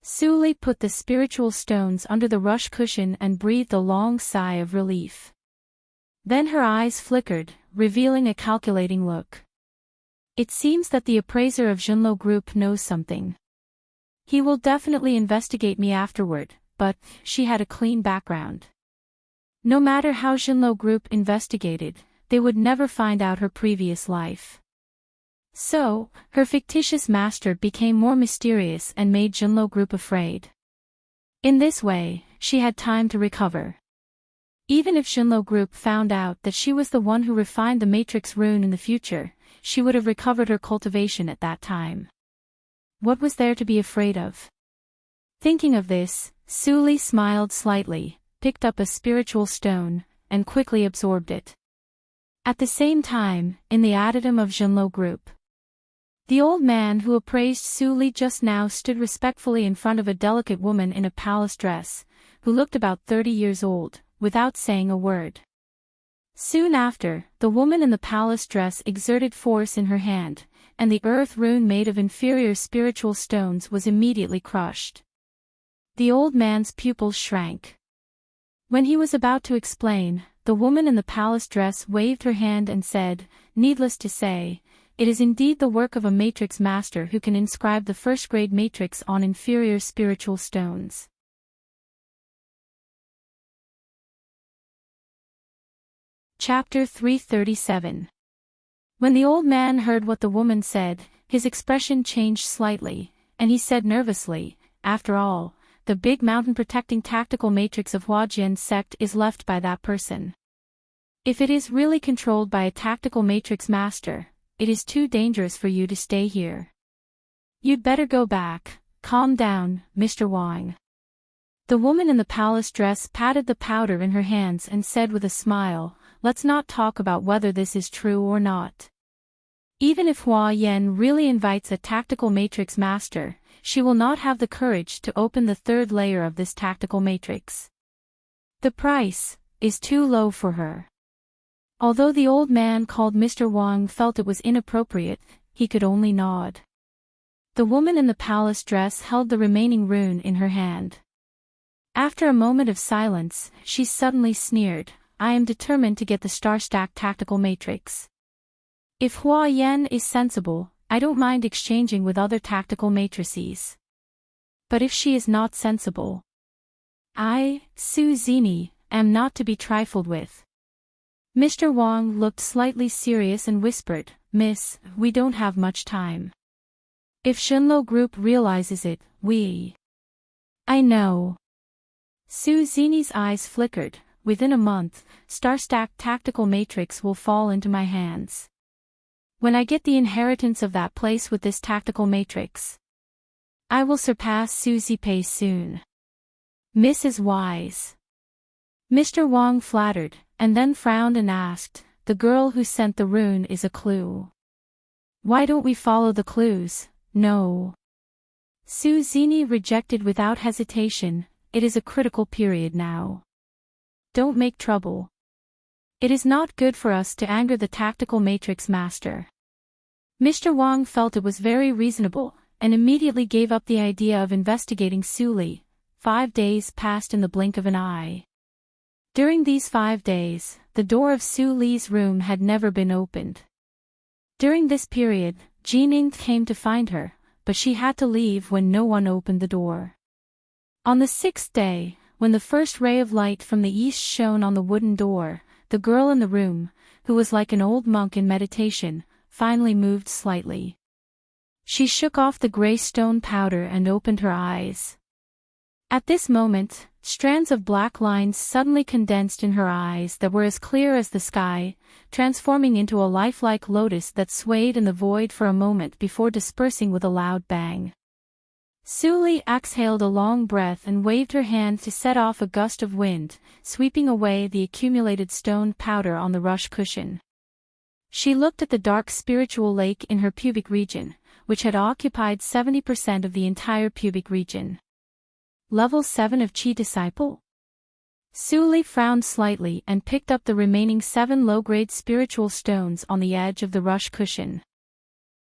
Suli put the spiritual stones under the rush cushion and breathed a long sigh of relief. Then her eyes flickered, revealing a calculating look. It seems that the appraiser of Jinlo Group knows something. He will definitely investigate me afterward, but she had a clean background. No matter how Jinlo Group investigated, they would never find out her previous life. So, her fictitious master became more mysterious and made Jinlo Group afraid. In this way, she had time to recover. Even if Jinlo Group found out that she was the one who refined the matrix rune in the future, she would have recovered her cultivation at that time. What was there to be afraid of? Thinking of this, Suli smiled slightly, picked up a spiritual stone, and quickly absorbed it. At the same time, in the adytum of Jinlo Group, the old man who appraised Suli just now stood respectfully in front of a delicate woman in a palace dress, who looked about 30 years old, without saying a word. Soon after, the woman in the palace dress exerted force in her hand, and the earth rune made of inferior spiritual stones was immediately crushed. The old man's pupils shrank. When he was about to explain, the woman in the palace dress waved her hand and said, "Needless to say, it is indeed the work of a matrix master who can inscribe the first-grade matrix on inferior spiritual stones. Chapter 337. When the old man heard what the woman said, his expression changed slightly, and he said nervously, "After all, the big mountain protecting tactical matrix of Huajian's sect is left by that person. If it is really controlled by a tactical matrix master, it is too dangerous for you to stay here. You'd better go back. Calm down, Mr. Wang." The woman in the palace dress patted the powder in her hands and said with a smile, "Let's not talk about whether this is true or not. Even if Huayan really invites a tactical matrix master, she will not have the courage to open the third layer of this tactical matrix. The price is too low for her." Although the old man called Mr. Wang felt it was inappropriate, he could only nod. The woman in the palace dress held the remaining rune in her hand. After a moment of silence, she suddenly sneered, "I am determined to get the star-stacked tactical matrix. If Huayan is sensible, I don't mind exchanging with other tactical matrices. But if she is not sensible, I, Su Zini, am not to be trifled with." Mr. Wang looked slightly serious and whispered, "Miss, we don't have much time. If Shunlo Group realizes it, I know." Su Zini's eyes flickered. "Within a month, star-stacked tactical matrix will fall into my hands. When I get the inheritance of that place with this tactical matrix, I will surpass Su Zipei soon. Miss is wise." Mr. Wang flattered, and then frowned and asked, "The girl who sent the rune is a clue. Why don't we follow the clues?" "No." Su Zini rejected without hesitation, "It is a critical period now. Don't make trouble. It is not good for us to anger the tactical matrix master." Mr. Wang felt it was very reasonable, and immediately gave up the idea of investigating Su Li. 5 days passed in the blink of an eye. During these 5 days, the door of Su Li's room had never been opened. During this period, Jining came to find her, but she had to leave when no one opened the door. On the 6th day, when the first ray of light from the east shone on the wooden door, the girl in the room, who was like an old monk in meditation, finally moved slightly. She shook off the gray stone powder and opened her eyes. At this moment, strands of black lines suddenly condensed in her eyes that were as clear as the sky, transforming into a lifelike lotus that swayed in the void for a moment before dispersing with a loud bang. Su Li exhaled a long breath and waved her hand to set off a gust of wind, sweeping away the accumulated stone powder on the rush cushion. She looked at the dark spiritual lake in her pubic region, which had occupied 70% of the entire pubic region. Level 7 of Qi Disciple? Su Li frowned slightly and picked up the remaining 7 low-grade spiritual stones on the edge of the rush cushion.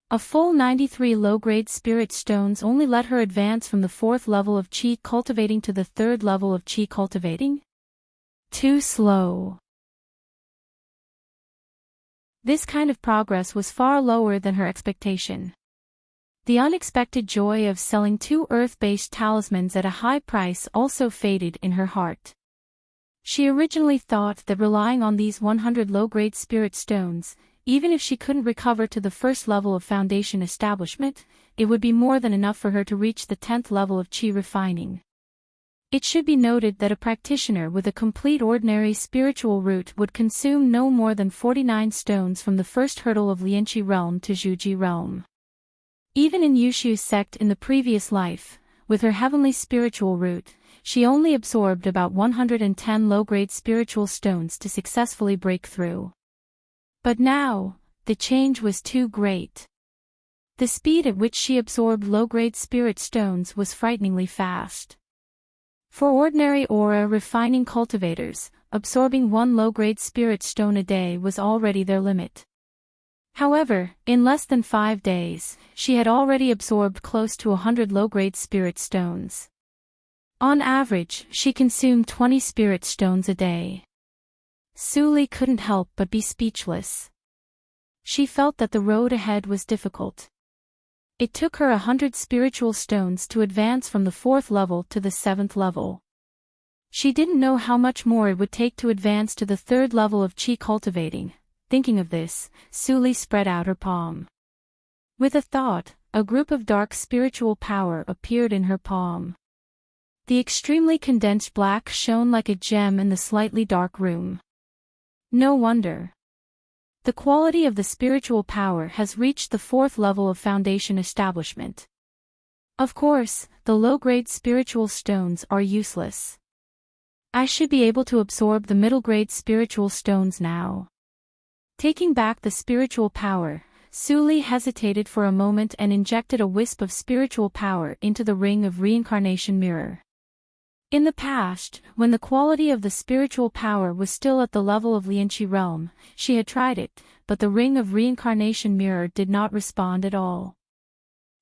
A full 93 low-grade spirit stones only let her advance from the 4th level of Qi cultivating to the 3rd level of Qi cultivating? Too slow. This kind of progress was far lower than her expectation. The unexpected joy of selling 2 earth-based talismans at a high price also faded in her heart. She originally thought that relying on these 100 low-grade spirit stones, even if she couldn't recover to the 1st level of foundation establishment, it would be more than enough for her to reach the 10th level of Qi refining. It should be noted that a practitioner with a complete ordinary spiritual route would consume no more than 49 stones from the first hurdle of Lianqi realm to Zhuji realm. Even in Yushu's sect in the previous life, with her heavenly spiritual route, she only absorbed about 110 low-grade spiritual stones to successfully break through. But now, the change was too great. The speed at which she absorbed low-grade spirit stones was frighteningly fast. For ordinary aura refining cultivators, absorbing 1 low-grade spirit stone a day was already their limit. However, in less than 5 days, she had already absorbed close to 100 low-grade spirit stones. On average, she consumed 20 spirit stones a day. Su Li couldn't help but be speechless. She felt that the road ahead was difficult. It took her 100 spiritual stones to advance from the 4th level to the 7th level. She didn't know how much more it would take to advance to the 3rd level of chi cultivating. Thinking of this, Suli spread out her palm. With a thought, a group of dark spiritual power appeared in her palm. The extremely condensed black shone like a gem in the slightly dark room. No wonder. The quality of the spiritual power has reached the 4th level of foundation establishment. Of course, the low-grade spiritual stones are useless. I should be able to absorb the middle-grade spiritual stones now. Taking back the spiritual power, Suli hesitated for a moment and injected a wisp of spiritual power into the ring of reincarnation mirror. In the past, when the quality of the spiritual power was still at the level of Lianqi realm, she had tried it, but the ring of reincarnation mirror did not respond at all.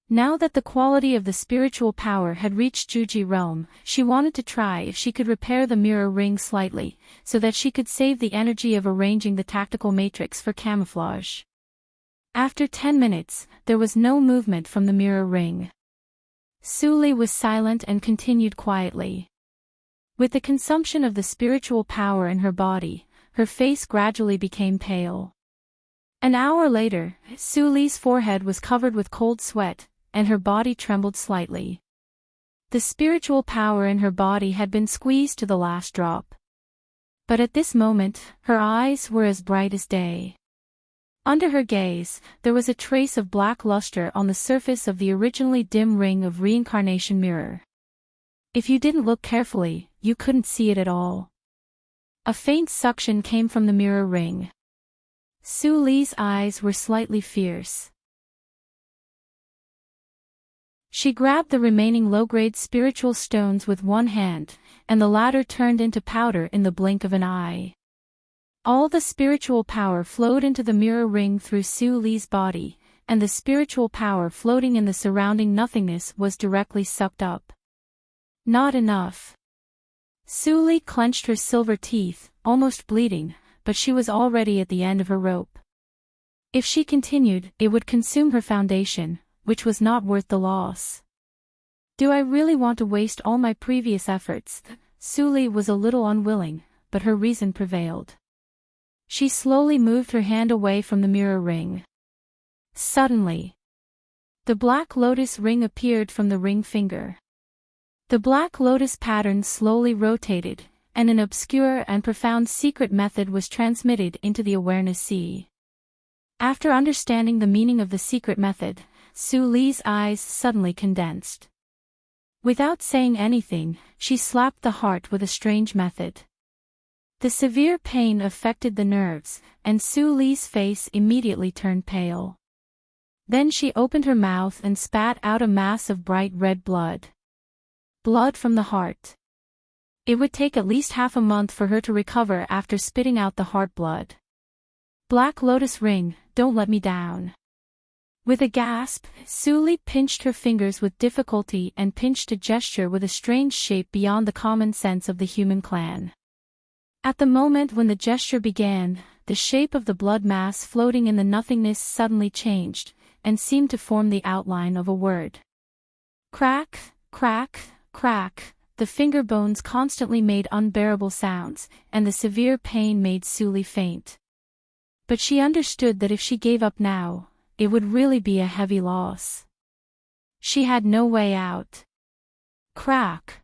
Now that the quality of the spiritual power had reached Juji realm, she wanted to try if she could repair the mirror ring slightly, so that she could save the energy of arranging the tactical matrix for camouflage. After 10 minutes, there was no movement from the mirror ring. Suli was silent and continued quietly. With the consumption of the spiritual power in her body, her face gradually became pale. An hour later, Suli's forehead was covered with cold sweat, and her body trembled slightly. The spiritual power in her body had been squeezed to the last drop. But at this moment, her eyes were as bright as day. Under her gaze, there was a trace of black luster on the surface of the originally dim ring of reincarnation mirror. If you didn't look carefully, you couldn't see it at all. A faint suction came from the mirror ring. Suli's eyes were slightly fierce. She grabbed the remaining low-grade spiritual stones with one hand, and the latter turned into powder in the blink of an eye. All the spiritual power flowed into the mirror ring through Suli's body, and the spiritual power floating in the surrounding nothingness was directly sucked up. Not enough. Suli clenched her silver teeth, almost bleeding, but she was already at the end of her rope. If she continued, it would consume her foundation, which was not worth the loss. Do I really want to waste all my previous efforts? Suli was a little unwilling, but her reason prevailed. She slowly moved her hand away from the mirror ring. Suddenly, the black lotus ring appeared from the ring finger. The black lotus pattern slowly rotated, and an obscure and profound secret method was transmitted into the awareness sea. After understanding the meaning of the secret method, Suli's eyes suddenly condensed. Without saying anything, she slapped the heart with a strange method. The severe pain affected the nerves, and Suli's face immediately turned pale. Then she opened her mouth and spat out a mass of bright red blood. Blood from the heart. It would take at least half a month for her to recover after spitting out the heart blood. Black Lotus Ring, don't let me down. With a gasp, Suli pinched her fingers with difficulty and pinched a gesture with a strange shape beyond the common sense of the human clan. At the moment when the gesture began, the shape of the blood mass floating in the nothingness suddenly changed, and seemed to form the outline of a word. Crack, crack, crack, the finger bones constantly made unbearable sounds, and the severe pain made Suli faint. But she understood that if she gave up now, it would really be a heavy loss. She had no way out. Crack.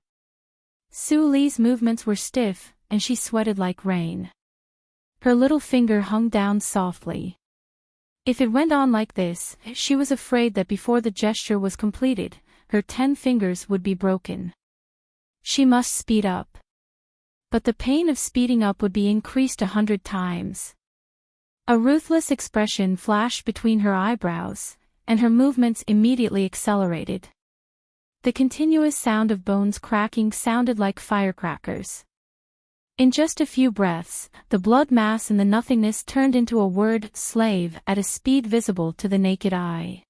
Suli's movements were stiff, and she sweated like rain. Her little finger hung down softly. If it went on like this, she was afraid that before the gesture was completed, her 10 fingers would be broken. She must speed up. But the pain of speeding up would be increased 100 times. A ruthless expression flashed between her eyebrows, and her movements immediately accelerated. The continuous sound of bones cracking sounded like firecrackers. In just a few breaths, the blood mass in the nothingness turned into a word, slave, at a speed visible to the naked eye.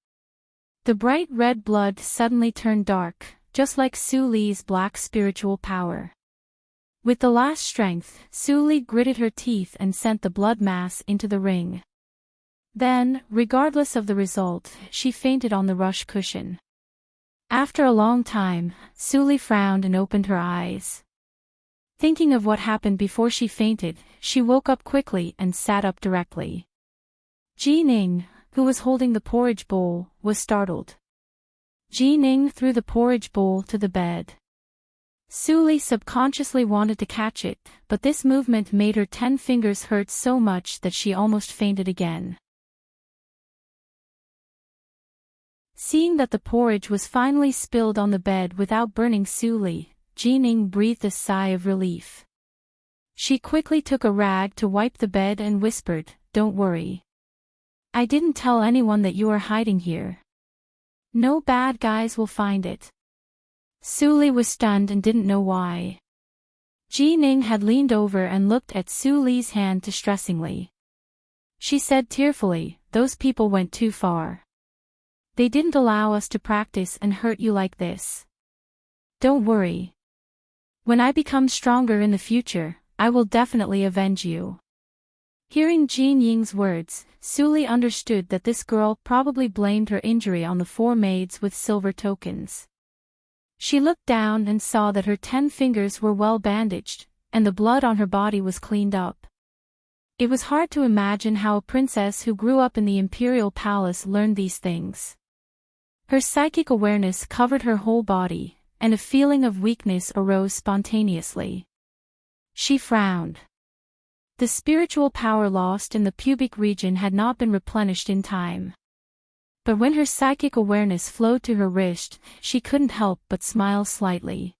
The bright red blood suddenly turned dark, just like Suli's black spiritual power. With the last strength, Suli gritted her teeth and sent the blood mass into the ring. Then, regardless of the result, she fainted on the rush cushion. After a long time, Suli frowned and opened her eyes. Thinking of what happened before she fainted, she woke up quickly and sat up directly. Ji-Ning, who was holding the porridge bowl, was startled. Ji-Ning threw the porridge bowl to the bed. Suli subconsciously wanted to catch it, but this movement made her 10 fingers hurt so much that she almost fainted again. Seeing that the porridge was finally spilled on the bed without burning Suli, Ji-Ning breathed a sigh of relief. She quickly took a rag to wipe the bed and whispered, "Don't worry. I didn't tell anyone that you are hiding here. No bad guys will find it." Suli was stunned and didn't know why. Ji-Ning had leaned over and looked at Suli's hand distressingly. She said tearfully, "Those people went too far. They didn't allow us to practice and hurt you like this. Don't worry. When I become stronger in the future, I will definitely avenge you." Hearing Ji-Ning's words, Suli understood that this girl probably blamed her injury on the 4 maids with silver tokens. She looked down and saw that her 10 fingers were well bandaged, and the blood on her body was cleaned up. It was hard to imagine how a princess who grew up in the imperial palace learned these things. Her psychic awareness covered her whole body, and a feeling of weakness arose spontaneously. She frowned. The spiritual power lost in the pubic region had not been replenished in time. But when her psychic awareness flowed to her wrist, she couldn't help but smile slightly.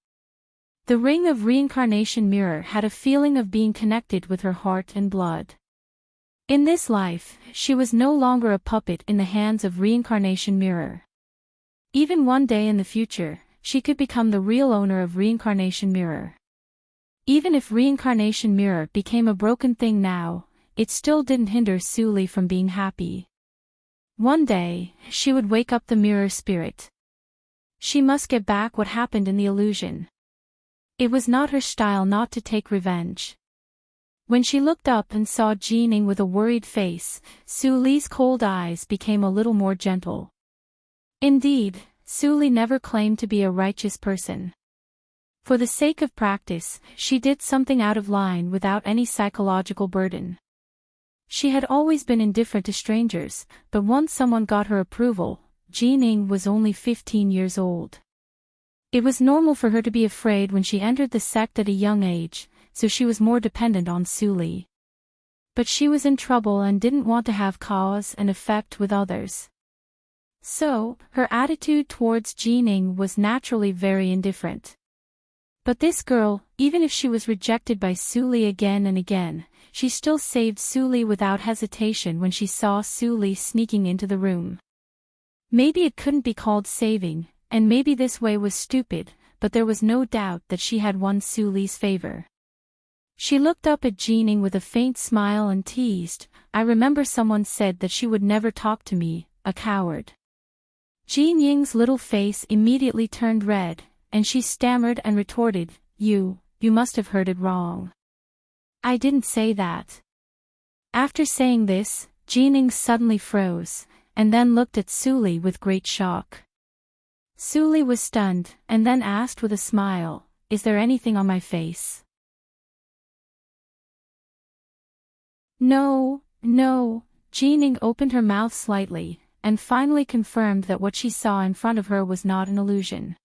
The ring of reincarnation mirror had a feeling of being connected with her heart and blood. In this life, she was no longer a puppet in the hands of reincarnation mirror. Even one day in the future, she could become the real owner of reincarnation mirror. Even if reincarnation mirror became a broken thing now, it still didn't hinder Suli from being happy. One day, she would wake up the mirror spirit. She must get back what happened in the illusion. It was not her style not to take revenge. When she looked up and saw Ji-Ning with a worried face, Suli's cold eyes became a little more gentle. Indeed, Suli never claimed to be a righteous person. For the sake of practice, she did something out of line without any psychological burden. She had always been indifferent to strangers, but once someone got her approval, Ji-Ning was only 15 years old. It was normal for her to be afraid when she entered the sect at a young age, so she was more dependent on Suli. But she was in trouble and didn't want to have cause and effect with others. So, her attitude towards Ji-Ning was naturally very indifferent. But this girl, even if she was rejected by Suli again and again, she still saved Suli without hesitation when she saw Suli sneaking into the room. Maybe it couldn't be called saving, and maybe this way was stupid, but there was no doubt that she had won Suli's favor. She looked up at Ji-Ning with a faint smile and teased, "I remember someone said that she would never talk to me, a coward." Ji-Ning's little face immediately turned red, and she stammered and retorted, You must have heard it wrong. I didn't say that." After saying this, Ji-Ning suddenly froze, and then looked at Suli with great shock. Suli was stunned, and then asked with a smile, "Is there anything on my face?" No. Ji-Ning opened her mouth slightly, and finally confirmed that what she saw in front of her was not an illusion.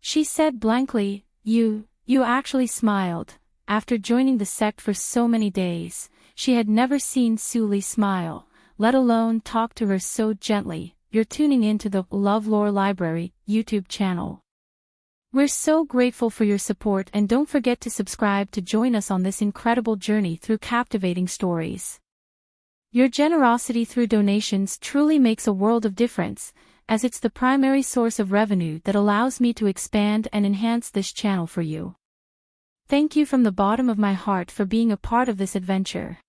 She said blankly, You actually smiled." After joining the sect for so many days, she had never seen Suli smile, let alone talk to her so gently. You're tuning into the LoveLore Library YouTube channel. We're so grateful for your support, and don't forget to subscribe to join us on this incredible journey through captivating stories. Your generosity through donations truly makes a world of difference, as it's the primary source of revenue that allows me to expand and enhance this channel for you. Thank you from the bottom of my heart for being a part of this adventure.